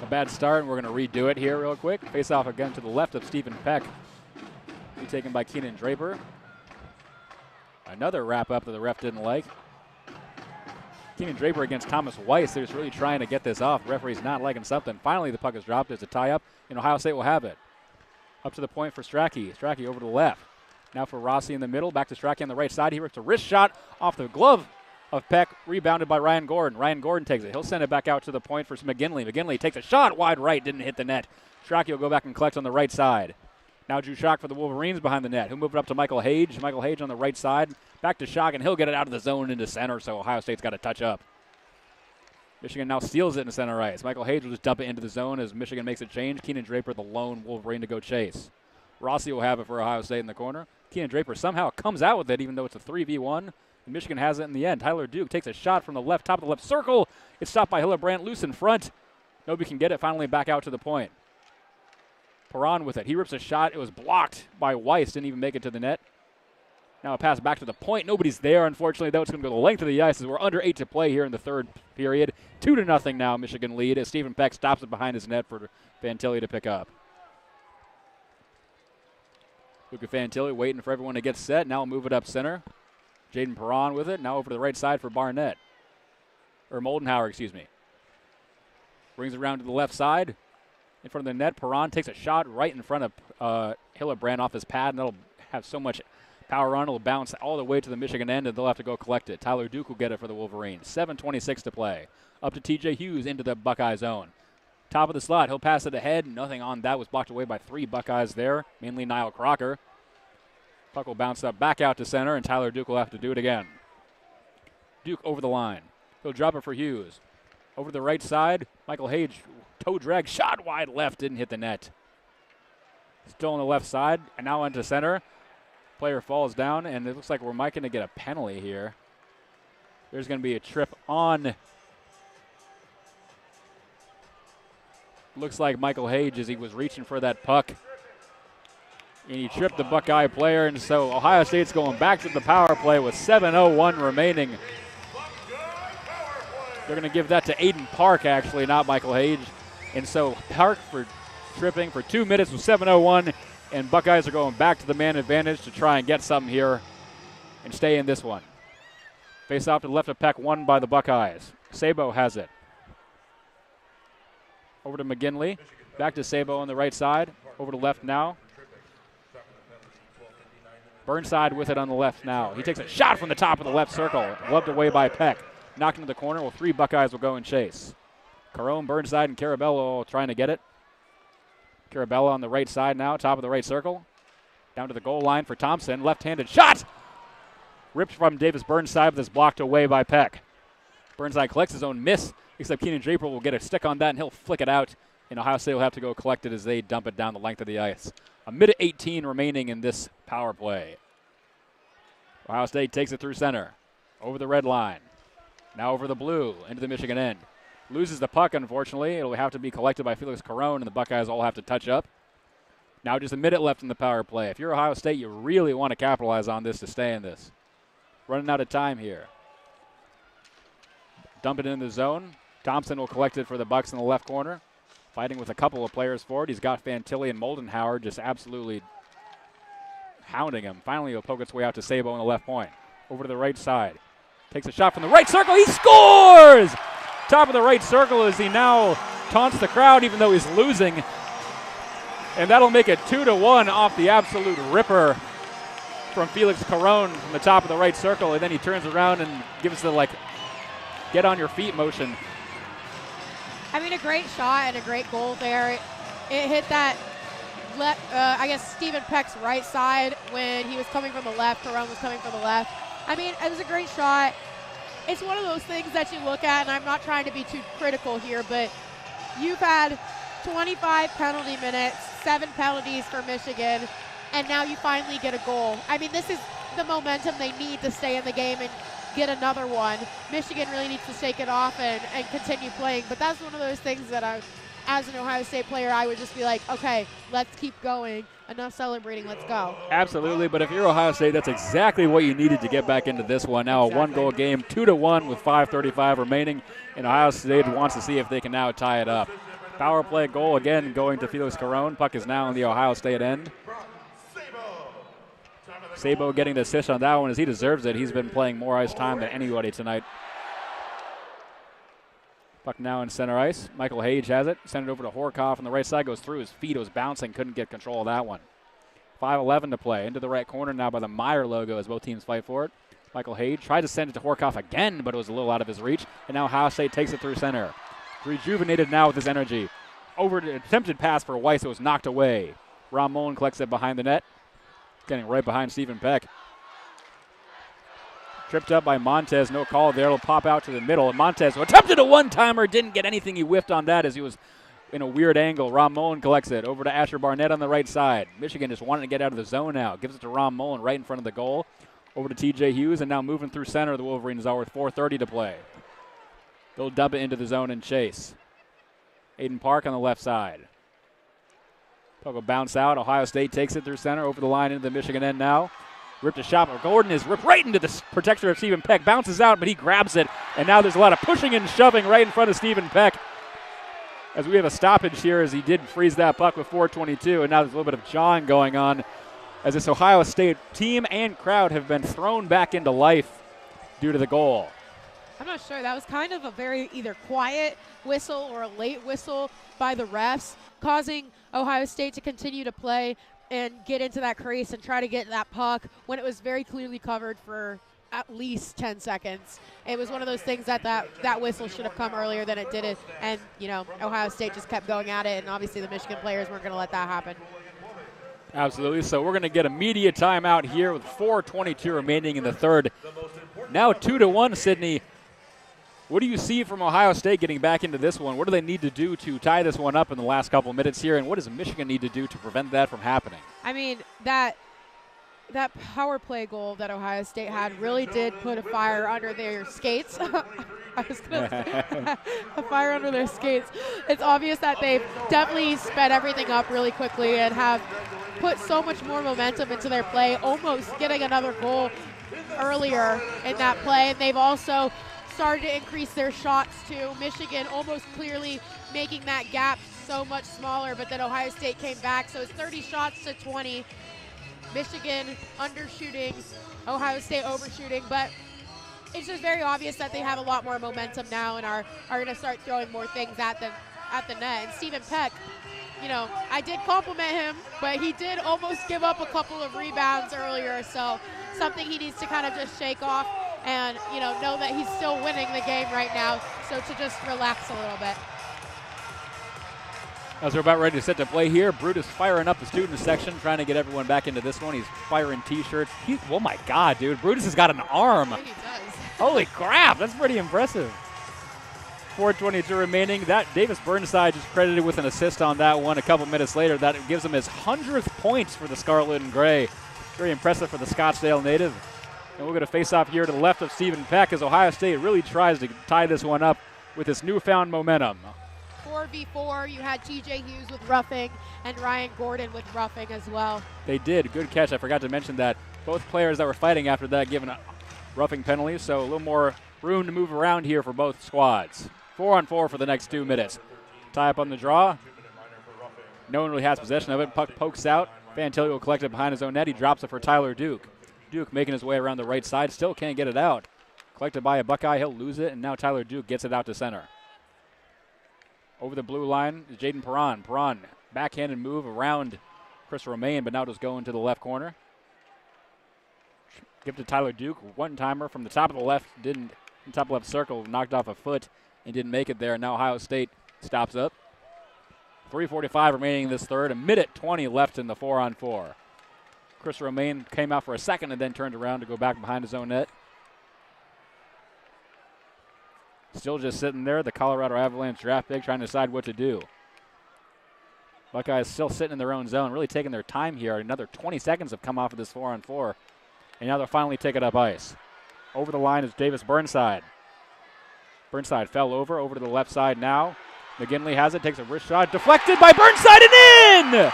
A bad start, and we're going to redo it here real quick. Face off again to the left of Stephen Peck. Be taken by Keenan Draper. Another wrap up that the ref didn't like. Keenan Draper against Thomas Weiss. They're just really trying to get this off. The referee's not liking something. Finally, the puck is dropped. There's a tie-up, and Ohio State will have it. Up to the point for Strachey. Strachey over to the left. Now for Rossi in the middle. Back to Strachey on the right side. He rips a wrist shot off the glove of Peck. Rebounded by Ryan Gordon. Ryan Gordon takes it. He'll send it back out to the point for McGinley. McGinley takes a shot wide right. Didn't hit the net. Strachey will go back and collect on the right side. Now Drew Schock for the Wolverines behind the net. He'll move it up to Michael Hage. Michael Hage on the right side. Back to Schock, and he'll get it out of the zone into center, so Ohio State's got to touch up. Michigan now steals it in center ice. Michael Hage will just dump it into the zone as Michigan makes a change. Keenan Draper, the lone Wolverine, to go chase. Rossi will have it for Ohio State in the corner. Keenan Draper somehow comes out with it, even though it's a 3v1. And Michigan has it in the end. Tyler Duke takes a shot from the left, top of the left circle. It's stopped by Hillebrand, loose in front. Nobody can get it, finally back out to the point. Perron with it. He rips a shot. It was blocked by Weiss. Didn't even make it to the net. Now a pass back to the point. Nobody's there, unfortunately, though. It's going to go the length of the ice as we're under 8 to play here in the third period. 2-0 now, Michigan lead as Stephen Peck stops it behind his net for Fantilli to pick up. Luca Fantilli waiting for everyone to get set. Now move it up center. Jaden Perron with it. Now over to the right side for Barnett. Or Moldenhauer, excuse me. Brings it around to the left side. In front of the net, Perron takes a shot right in front of Hillebrand off his pad, and that'll have so much power on. It'll bounce all the way to the Michigan end, and they'll have to go collect it. Tyler Duke will get it for the Wolverines. 7:26 to play. Up to TJ Hughes into the Buckeye zone. Top of the slot, he'll pass it ahead. Nothing on that. Was blocked away by 3 Buckeyes there, mainly Niall Crocker. Puck will bounce up back out to center, and Tyler Duke will have to do it again. Duke over the line. He'll drop it for Hughes. Over to the right side, Michael Hage, toe drag, shot wide left, didn't hit the net. Still on the left side, and now into center. Player falls down, and it looks like we're going to get a penalty here. There's going to be a trip on. Looks like Michael Hage as he was reaching for that puck. And he tripped the Buckeye player, and so Ohio State's going back to the power play with 7:01 remaining. They're going to give that to Aiden Park, actually, not Michael Hage. And so Park for tripping for 2 minutes with 7:01, and Buckeyes are going back to the man advantage to try and get something here and stay in this one. Face off to the left of Peck, won by the Buckeyes. Sabo has it. Over to McGinley. Back to Sabo on the right side. Over to left now. Burnside with it on the left now. He takes a shot from the top of the left circle. Gloved away by Peck. Knocked into the corner. Well, 3 Buckeyes will go and chase. Carone, Burnside, and Carabello trying to get it. Carabello on the right side now, top of the right circle. Down to the goal line for Thompson. Left-handed shot! Ripped from Davis Burnside, but is blocked away by Peck. Burnside collects his own miss, except Keenan Draper will get a stick on that, and he'll flick it out. And Ohio State will have to go collect it as they dump it down the length of the ice. A minute 18 remaining in this power play. Ohio State takes it through center. Over the red line. Now over the blue, into the Michigan end. Loses the puck, unfortunately. It'll have to be collected by Felix Carone, and the Buckeyes all have to touch up. Now just a minute left in the power play. If you're Ohio State, you really want to capitalize on this to stay in this. Running out of time here. Dump it in the zone. Thompson will collect it for the Bucks in the left corner. Fighting with a couple of players forward. He's got Fantilli and Moldenhauer just absolutely hounding him. Finally, he'll poke its way out to Sabo on the left point. Over to the right side. Takes a shot from the right circle. He scores! Top of the right circle as he now taunts the crowd even though he's losing. And that'll make it 2-1 off the absolute ripper from Felix Carone from the top of the right circle. And then he turns around and gives the, get on your feet motion. I mean, a great shot and a great goal there. It hit that Stephen Peck's right side when he was coming from the left. Carone was coming from the left. I mean, it was a great shot. It's one of those things that you look at, and I'm not trying to be too critical here, but you've had 25 penalty minutes, 7 penalties for Michigan, and now you finally get a goal. I mean, this is the momentum they need to stay in the game and get another one. Michigan really needs to shake it off and continue playing, but that's one of those things that as an Ohio State player, I would just be like, okay, let's keep going. Enough celebrating, let's go. Absolutely, but if you're Ohio State, that's exactly what you needed to get back into this one. Now a one-goal game, 2-1 with 5:35 remaining, and Ohio State wants to see if they can now tie it up. Power play goal again going to Felix Caron. Puck is now on the Ohio State end. Sabo getting the assist on that one as he deserves it. He's been playing more ice time than anybody tonight. Puck now in center ice. Michael Hage has it. Sent it over to Horkoff on the right side. Goes through his feet. It was bouncing. Couldn't get control of that one. 5:11 to play. Into the right corner now by the Meyer logo as both teams fight for it. Michael Hage tried to send it to Horkoff again, but it was a little out of his reach. And now Ohio State takes it through center. Rejuvenated now with his energy. Over the attempted pass for Weiss. It was knocked away. Ron Mullen collects it behind the net. Getting right behind Stephen Peck. Tripped up by Montez. No call there. It'll pop out to the middle. And Montez attempted a one-timer. Didn't get anything. He whiffed on that as he was in a weird angle. Ron Mullen collects it. Over to Asher Barnett on the right side. Michigan just wanted to get out of the zone now. Gives it to Ron Mullen right in front of the goal. Over to TJ Hughes. And now moving through center, the Wolverines are with 4:30 to play. They'll dump it into the zone and chase. Aiden Park on the left side. Puck will bounce out. Ohio State takes it through center, over the line into the Michigan end now. Ripped a shot, but Gordon is ripped right into the protector of Stephen Peck. Bounces out, but he grabs it. And now there's a lot of pushing and shoving right in front of Stephen Peck. As we have a stoppage here as he did freeze that puck with 4:22. And now there's a little bit of jawing going on as this Ohio State team and crowd have been thrown back into life due to the goal. I'm not sure. That was kind of a very either quiet whistle or a late whistle by the refs, causing Ohio State to continue to play and get into that crease and try to get that puck when it was very clearly covered for at least 10 seconds. It was one of those things that whistle should have come earlier than it did. And, you know, Ohio State just kept going at it, and obviously the Michigan players weren't going to let that happen. Absolutely. So we're going to get a media timeout here with 4:22 remaining in the third. Now 2-1, Sydney. What do you see from Ohio State getting back into this one? What do they need to do to tie this one up in the last couple minutes here? And what does Michigan need to do to prevent that from happening? I mean, that power play goal that Ohio State had really did put a fire under their skates. I was going to say a fire under their skates. It's obvious that they've definitely sped everything up really quickly and have put so much more momentum into their play, almost getting another goal earlier in that play. And they've also started to increase their shots too. Michigan almost clearly making that gap so much smaller, but then Ohio State came back. So it's 30 shots to 20. Michigan undershooting, Ohio State overshooting, but it's just very obvious that they have a lot more momentum now and are going to start throwing more things at the net. And Stephen Peck, you know, I did compliment him, but he did almost give up a couple of rebounds earlier, so something he needs to kind of just shake off and, you know that he's still winning the game right now, so to just relax a little bit. As we're about ready to set to play here, Brutus firing up the student section, trying to get everyone back into this one. He's firing T-shirts. Oh, my God, dude. Brutus has got an arm. Yeah, he does. Holy crap. That's pretty impressive. 4:22 remaining. That Davis Burnside just credited with an assist on that one a couple minutes later. That gives him his 100th points for the Scarlet and Gray. Very impressive for the Scottsdale native. And we're going to face off here to the left of Stephen Peck as Ohio State really tries to tie this one up with this newfound momentum. 4v4, you had TJ Hughes with roughing and Ryan Gordon with roughing as well. They did. Good catch. I forgot to mention that. Both players that were fighting after that given roughing penalties, so a little more room to move around here for both squads. 4-on-4 for the next 2 minutes. Tie up on the draw. No one really has possession of it. Puck pokes out. Fantilli will collect it behind his own net. He drops it for Tyler Duke. Duke making his way around the right side. Still can't get it out. Collected by a Buckeye. He'll lose it, and now Tyler Duke gets it out to center. Over the blue line is Jaden Perron. Perron, backhanded move around Chris Romaine, but now just going to the left corner. Give to Tyler Duke. One-timer from the top of the left. Top left circle. Knocked off a foot and didn't make it there. Now Ohio State stops up. 3:45 remaining in this third. A minute 20 left in the 4-on-4. Chris Romaine came out for a second and then turned around to go back behind his own net. Still just sitting there, the Colorado Avalanche draft pick trying to decide what to do. Buckeyes still sitting in their own zone, really taking their time here. Another 20 seconds have come off of this 4-on-4. And now they'll finally take it up ice. Over the line is Davis Burnside. Burnside fell over to the left side now. McGinley has it, takes a wrist shot, deflected by Burnside and in!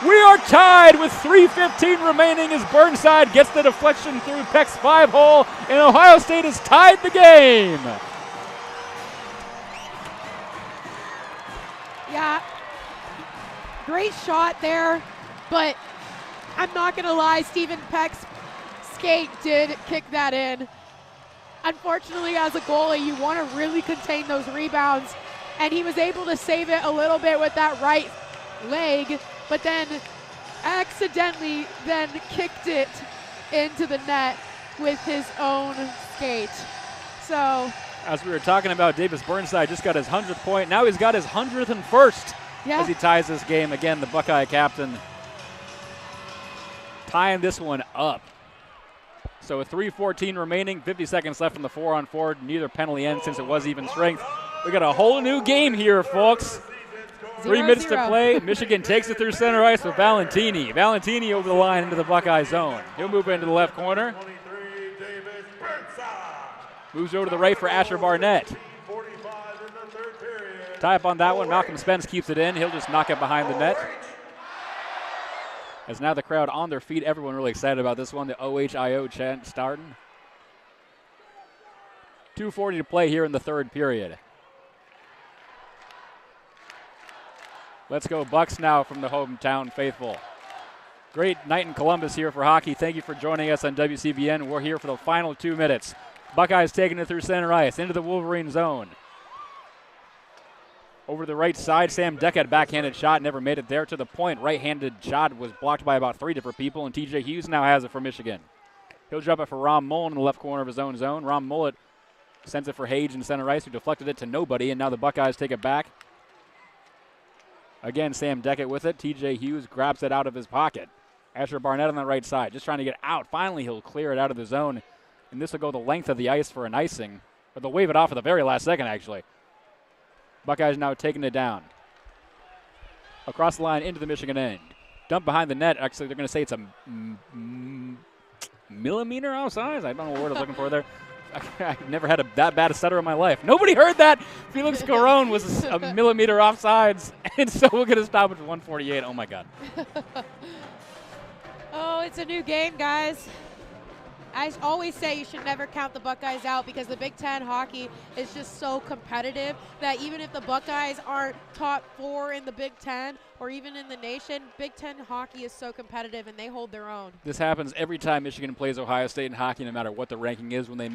We are tied with 3:15 remaining as Burnside gets the deflection through Peck's 5-hole, and Ohio State has tied the game. Yeah, great shot there, but I'm not going to lie, Stephen Peck's skate did kick that in. Unfortunately, as a goalie, you want to really contain those rebounds, and he was able to save it a little bit with that right leg, but then accidentally then kicked it into the net with his own skate. So, as we were talking about, Davis Burnside just got his 100th point. Now he's got his 101st as he ties this game. Again, the Buckeye captain tying this one up. So with 3:14 remaining, 50 seconds left in the 4-on-4. Neither penalty ends since it was even strength. We got a whole new game here, folks. 3 minutes to play. Michigan takes it through center ice with Valentini. Valentini over the line into the Buckeye zone. He'll move into the left corner. Moves over to the right for Asher Barnett. Tie up on that one. Malcolm Spence keeps it in. He'll just knock it behind the net. As now the crowd on their feet. Everyone really excited about this one. The OHIO chant starting. 2:40 to play here in the third period. Let's go Bucks now from the hometown faithful. Great night in Columbus here for hockey. Thank you for joining us on WCBN. We're here for the final 2 minutes. Buckeyes taking it through center ice into the Wolverine zone. Over the right side, Sam Deckett backhanded shot, never made it there to the point. Right-handed shot was blocked by about 3 different people, and TJ Hughes now has it for Michigan. He'll drop it for Rom Mullen in the left corner of his own zone. Rom Mullen sends it for Hage in center ice, who deflected it to nobody, and now the Buckeyes take it back. Again, Sam Deckett with it. TJ Hughes grabs it out of his pocket. Asher Barnett on the right side, just trying to get out. Finally, he'll clear it out of the zone, and this will go the length of the ice for an icing. But they'll wave it off at the very last second, actually. Buckeyes now taking it down. Across the line into the Michigan end. Dump behind the net. Actually, they're going to say it's a millimeter offside. I don't know what word I was looking for there. I've never had that bad a stutter in my life. Nobody heard that. Felix Caron was a millimeter offsides, and so we're going to stop at 148. Oh, my God. Oh, it's a new game, guys. I always say you should never count the Buckeyes out because the Big Ten hockey is just so competitive that even if the Buckeyes aren't top 4 in the Big Ten or even in the nation, Big Ten hockey is so competitive and they hold their own. This happens every time Michigan plays Ohio State in hockey, no matter what the ranking is. When they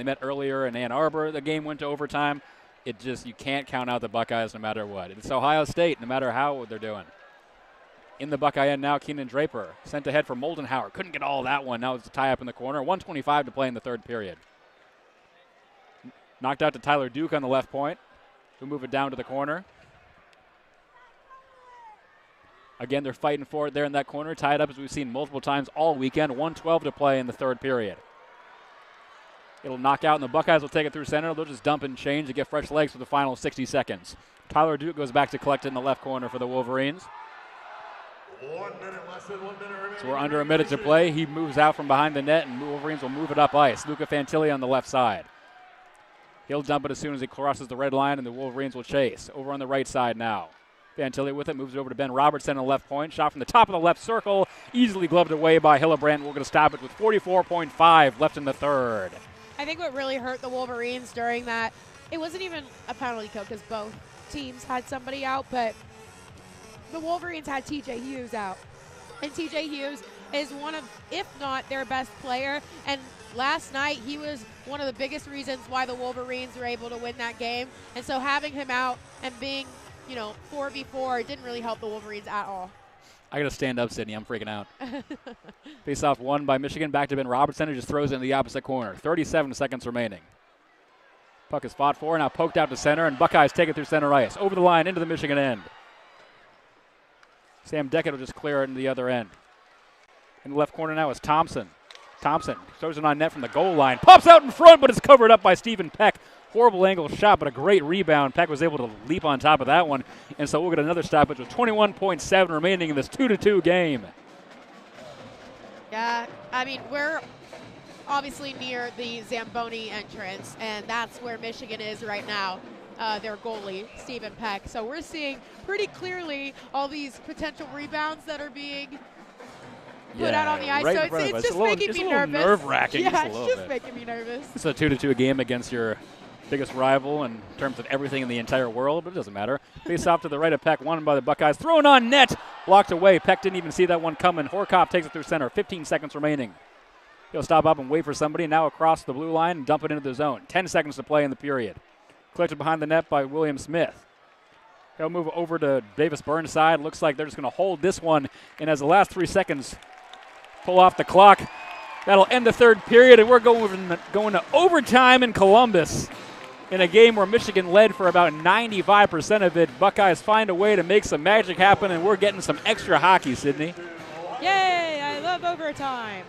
met earlier in Ann Arbor, the game went to overtime. You can't count out the Buckeyes no matter what. It's Ohio State, no matter how they're doing. In the Buckeye end now, Keenan Draper sent ahead for Moldenhauer. Couldn't get all that one. Now it's a tie-up in the corner. 1:25 to play in the third period. Knocked out to Tyler Duke on the left point. He'll move it down to the corner. Again, they're fighting for it there in that corner. Tied up as we've seen multiple times all weekend. 1:12 to play in the third period. It'll knock out, and the Buckeyes will take it through center. They'll just dump and change to get fresh legs for the final 60 seconds. Tyler Duke goes back to collect it in the left corner for the Wolverines. 1 minute, less than 1 minute remaining. So we're under a minute to play. He moves out from behind the net, and Wolverines will move it up ice. Luca Fantilli on the left side. He'll dump it as soon as he crosses the red line, and the Wolverines will chase. Over on the right side now. Fantilli with it, moves it over to Ben Robertson on the left point. Shot from the top of the left circle, easily gloved away by Hillebrand. We're going to stop it with 44.5 left in the third. I think what really hurt the Wolverines during that, it wasn't even a penalty kill because both teams had somebody out, but the Wolverines had TJ Hughes out. And TJ Hughes is one of, if not their best player. And last night, he was one of the biggest reasons why the Wolverines were able to win that game. And so having him out and being, 4v4, it didn't really help the Wolverines at all. I got to stand up, Sydney. I'm freaking out. Face-off won by Michigan. Back to Ben Robertson, who just throws it in the opposite corner. 37 seconds remaining. Puck is fought for, now poked out to center, and Buckeyes take it through center ice. Over the line, into the Michigan end. Sam Deckett will just clear it in the other end. In the left corner now is Thompson. Thompson throws it on net from the goal line. Pops out in front, but it's covered up by Stephen Peck. Horrible angle shot, but a great rebound. Peck was able to leap on top of that one. And so we'll get another stoppage with 21.7 remaining in this 2-2 game. Yeah, we're obviously near the Zamboni entrance, and that's where Michigan is right now. Their goalie, Stephen Peck. So we're seeing pretty clearly all these potential rebounds that are being put out on the ice. Right, so it's just making me nervous. Nerve-wracking. Yeah, it's just making me nervous. It's a 2-2 game against your biggest rival in terms of everything in the entire world, but it doesn't matter. Face off to the right of Peck, won by the Buckeyes. Thrown on net, blocked away. Peck didn't even see that one coming. Horkoff takes it through center, 15 seconds remaining. He'll stop up and wait for somebody, now across the blue line and dump it into the zone. 10 seconds to play in the period. Collected behind the net by William Smith. He'll move over to Davis Burnside. Looks like they're just going to hold this one, and as the last 3 seconds pull off the clock, that'll end the third period, and we're going to overtime in Columbus. In a game where Michigan led for about 95% of it, Buckeyes find a way to make some magic happen, and we're getting some extra hockey, Sydney. Yay, I love overtime.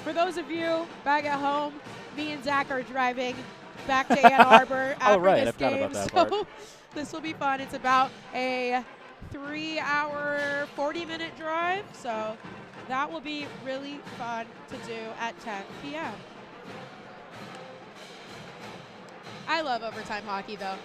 For those of you back at home, me and Zach are driving back to Ann Arbor after right, this I forgot game, about that so part. this will be fun. It's about a 3-hour, 40-minute drive, so that will be really fun to do at 10 p.m. I love overtime hockey, though.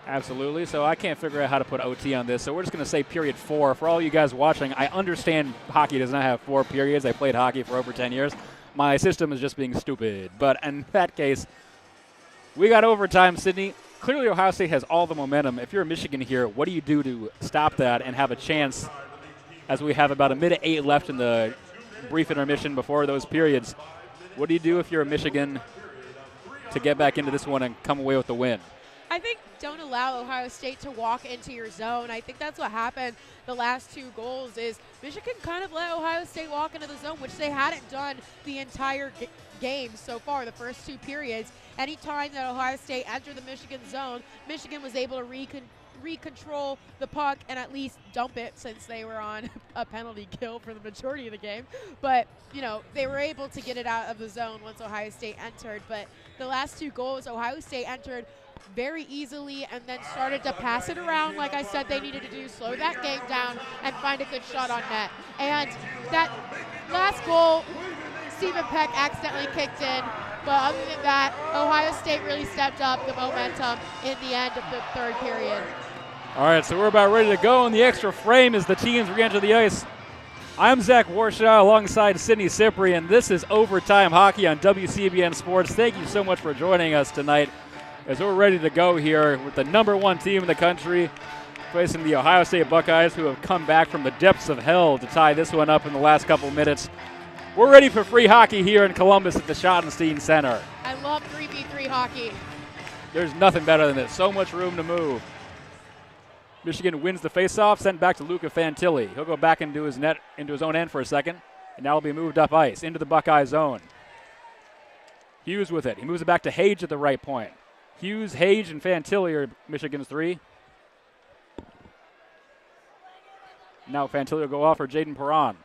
Absolutely. So I can't figure out how to put OT on this. So we're just going to say period 4. For all you guys watching, I understand hockey does not have 4 periods. I played hockey for over 10 years. My system is just being stupid. But in that case, we got overtime, Sydney. Clearly, Ohio State has all the momentum. If you're Michigan here, what do you do to stop that and have a chance, as we have about a minute 8 left in the brief intermission before those periods? What do you do if you're a Michigan to get back into this one and come away with the win? I think don't allow Ohio State to walk into your zone. I think that's what happened the last 2 goals is Michigan kind of let Ohio State walk into the zone, which they hadn't done the entire game so far, the first 2 periods. Anytime that Ohio State entered the Michigan zone, Michigan was able to recontrol the puck and at least dump it, since they were on a penalty kill for the majority of the game. But, you know, they were able to get it out of the zone once Ohio State entered. But the last 2 goals, Ohio State entered very easily and then started to pass it around like I said they needed to do, slow that game down and find a good shot on net. And that last goal, Stephen Peck accidentally kicked in. But other than that, Ohio State really stepped up the momentum in the end of the third period. All right, so we're about ready to go in the extra frame as the teams re-enter the ice. I'm Zach Warshaw alongside Sydney Cyprian. This is Overtime Hockey on WCBN Sports. Thank you so much for joining us tonight as we're ready to go here with the #1 team in the country facing the Ohio State Buckeyes, who have come back from the depths of hell to tie this one up in the last couple minutes. We're ready for free hockey here in Columbus at the Schottenstein Center. I love 3v3 hockey. There's nothing better than this. So much room to move. Michigan wins the faceoff, sent back to Luca Fantilli. He'll go back into his net, into his own end for a second, and now he'll be moved up ice into the Buckeye zone. Hughes with it. He moves it back to Hage at the right point. Hughes, Hage, and Fantilli are Michigan's 3. Now Fantilli will go off for Jaden Perron.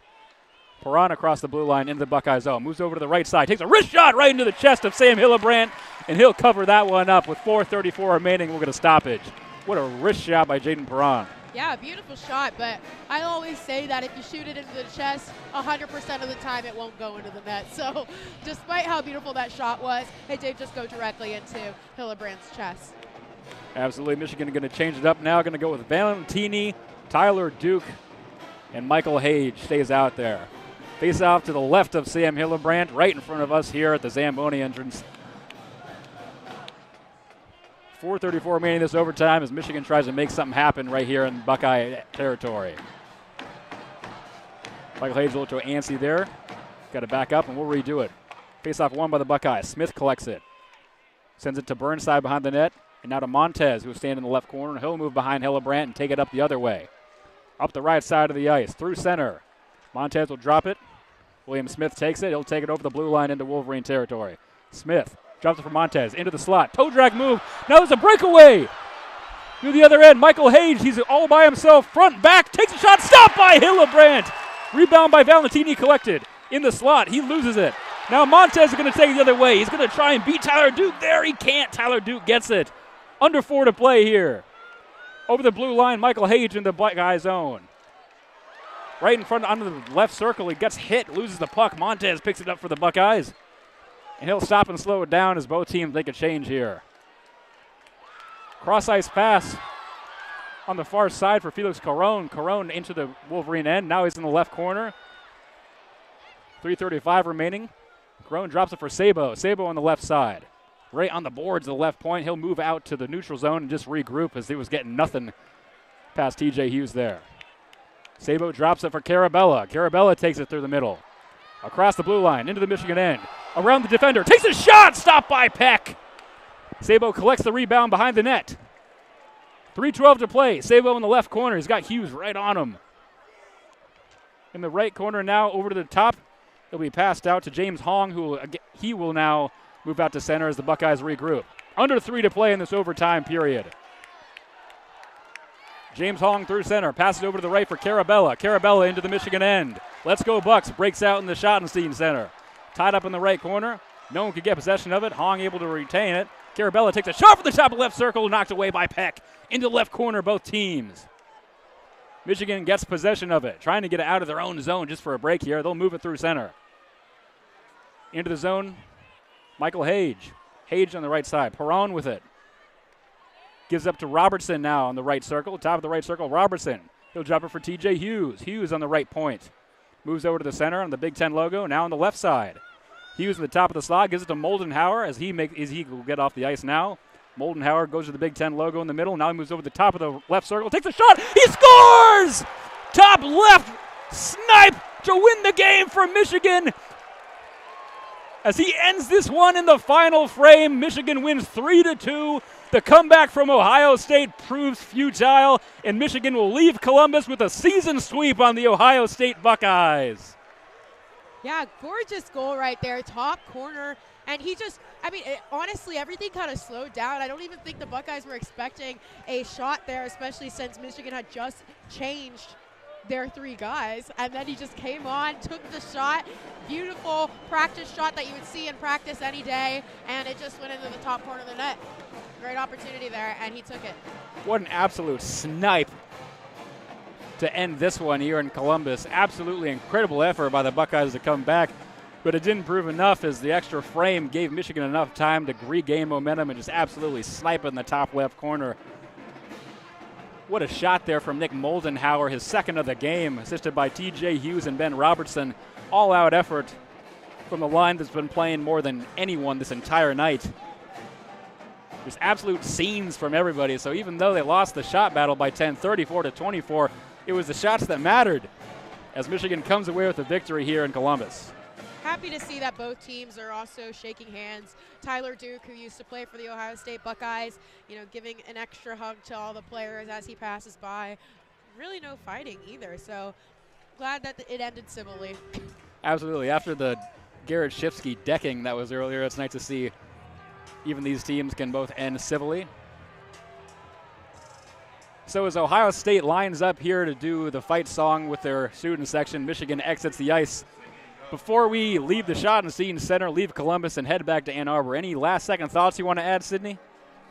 Perron across the blue line into the Buckeye zone. Moves over to the right side. Takes a wrist shot right into the chest of Sam Hillebrand, and he'll cover that one up with 4:34 remaining. We'll get a stoppage. What a wrist shot by Jaden Perron. Yeah, beautiful shot, but I always say that if you shoot it into the chest, 100% of the time it won't go into the net. So despite how beautiful that shot was, it did just go directly into Hillebrand's chest. Absolutely. Michigan going to change it up now. Going to go with Valentini, Tyler Duke, and Michael Hage stays out there. Face off to the left of Sam Hillebrand, right in front of us here at the Zamboni entrance. 4:34 remaining this overtime as Michigan tries to make something happen right here in Buckeye territory. Michael Hage a little antsy there. Got to back up and we'll redo it. Face off won by the Buckeyes. Smith collects it. Sends it to Burnside behind the net. And now to Montez, who's standing in the left corner. He'll move behind Hillebrand and take it up the other way. Up the right side of the ice, through center. Montez will drop it. William Smith takes it. He'll take it over the blue line into Wolverine territory. Smith drops it for Montez into the slot. Toe drag move. Now there's a breakaway. To the other end, Michael Hage. He's all by himself. Front, back, takes a shot. Stopped by Hillebrand. Rebound by Valentini collected. In the slot. He loses it. Now Montez is going to take it the other way. He's going to try and beat Tyler Duke there. He can't. Tyler Duke gets it. Under 4 to play here. Over the blue line, Michael Hage in the Buckeye zone. Right in front, under the left circle, he gets hit, loses the puck. Montez picks it up for the Buckeyes. And he'll stop and slow it down as both teams make a change here. Cross-ice pass on the far side for Felix Caron. Caron into the Wolverine end. Now he's in the left corner. 3:35 remaining. Crone drops it for Sabo. Sabo on the left side. Right on the boards, the left point. He'll move out to the neutral zone and just regroup as he was getting nothing past TJ Hughes there. Sabo drops it for Carabella. Carabella takes it through the middle. Across the blue line, into the Michigan end. Around the defender, takes a shot, stopped by Peck. Sabo collects the rebound behind the net. 3:12 to play. Sabo in the left corner. He's got Hughes right on him. In the right corner now, over to the top. It'll be passed out to James Hong, he will now move out to center as the Buckeyes regroup. Under 3 to play in this overtime period. James Hong through center, passes over to the right for Carabella. Carabella into the Michigan end. Let's go Bucks, breaks out in the Schottenstein Center. Tied up in the right corner. No one could get possession of it. Hong able to retain it. Carabella takes a shot from the top of left circle, knocked away by Peck. Into the left corner, both teams. Michigan gets possession of it, trying to get it out of their own zone just for a break here. They'll move it through center. Into the zone, Michael Hage. Hage on the right side. Perron with it. Gives up to Robertson now on the right circle. Top of the right circle, Robertson. He'll drop it for TJ Hughes. Hughes on the right point. Moves over to the center on the Big Ten logo. Now on the left side. Hughes at the top of the slot. Gives it to Moldenhauer as he will get off the ice now. Moldenhauer goes to the Big Ten logo in the middle. Now he moves over the top of the left circle. Takes a shot. He scores! Top left snipe to win the game for Michigan. As he ends this one in the final frame, Michigan wins 3-2. The comeback from Ohio State proves futile, and Michigan will leave Columbus with a season sweep on the Ohio State Buckeyes. Yeah, gorgeous goal right there, top corner. And he just, honestly, everything kind of slowed down. I don't even think the Buckeyes were expecting a shot there, especially since Michigan had just changed their 3 guys. And then he just came on, took the shot. Beautiful practice shot that you would see in practice any day. And it just went into the top corner of the net. Great opportunity there, and he took it. What an absolute snipe to end this one here in Columbus. Absolutely incredible effort by the Buckeyes to come back. But it didn't prove enough as the extra frame gave Michigan enough time to regain momentum and just absolutely snipe it in the top left corner. What a shot there from Nick Moldenhauer, his second of the game, assisted by TJ Hughes and Ben Robertson. All-out effort from the line that's been playing more than anyone this entire night. Just absolute scenes from everybody. So even though they lost the shot battle by 10, 34-24, it was the shots that mattered as Michigan comes away with a victory here in Columbus. Happy to see that both teams are also shaking hands. Tyler Duke, who used to play for the Ohio State Buckeyes, giving an extra hug to all the players as he passes by. Really no fighting either, so glad that it ended civilly. Absolutely. After the Garrett Shipsky decking that was earlier, it's nice to see even these teams can both end civilly. So as Ohio State lines up here to do the fight song with their student section, Michigan exits the ice. Before we leave the Schottenstein Center, leave Columbus, and head back to Ann Arbor, any last-second thoughts you want to add, Sydney?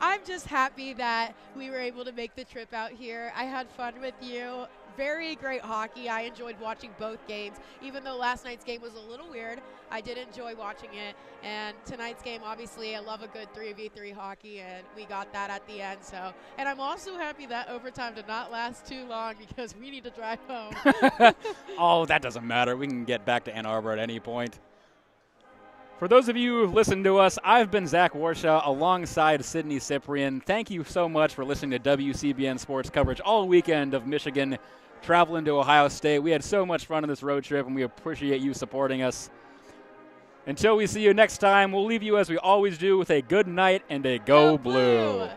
I'm just happy that we were able to make the trip out here. I had fun with you. Very great hockey. I enjoyed watching both games. Even though last night's game was a little weird, I did enjoy watching it. And tonight's game, obviously, I love a good 3v3 hockey, and we got that at the end. And I'm also happy that overtime did not last too long because we need to drive home. Oh, that doesn't matter. We can get back to Ann Arbor at any point. For those of you who've listened to us, I've been Zach Warshaw alongside Sydney Cyprian. Thank you so much for listening to WCBN Sports coverage all weekend of Michigan traveling to Ohio State. We had so much fun on this road trip, and we appreciate you supporting us. Until we see you next time, we'll leave you as we always do with a good night and a Go Blue.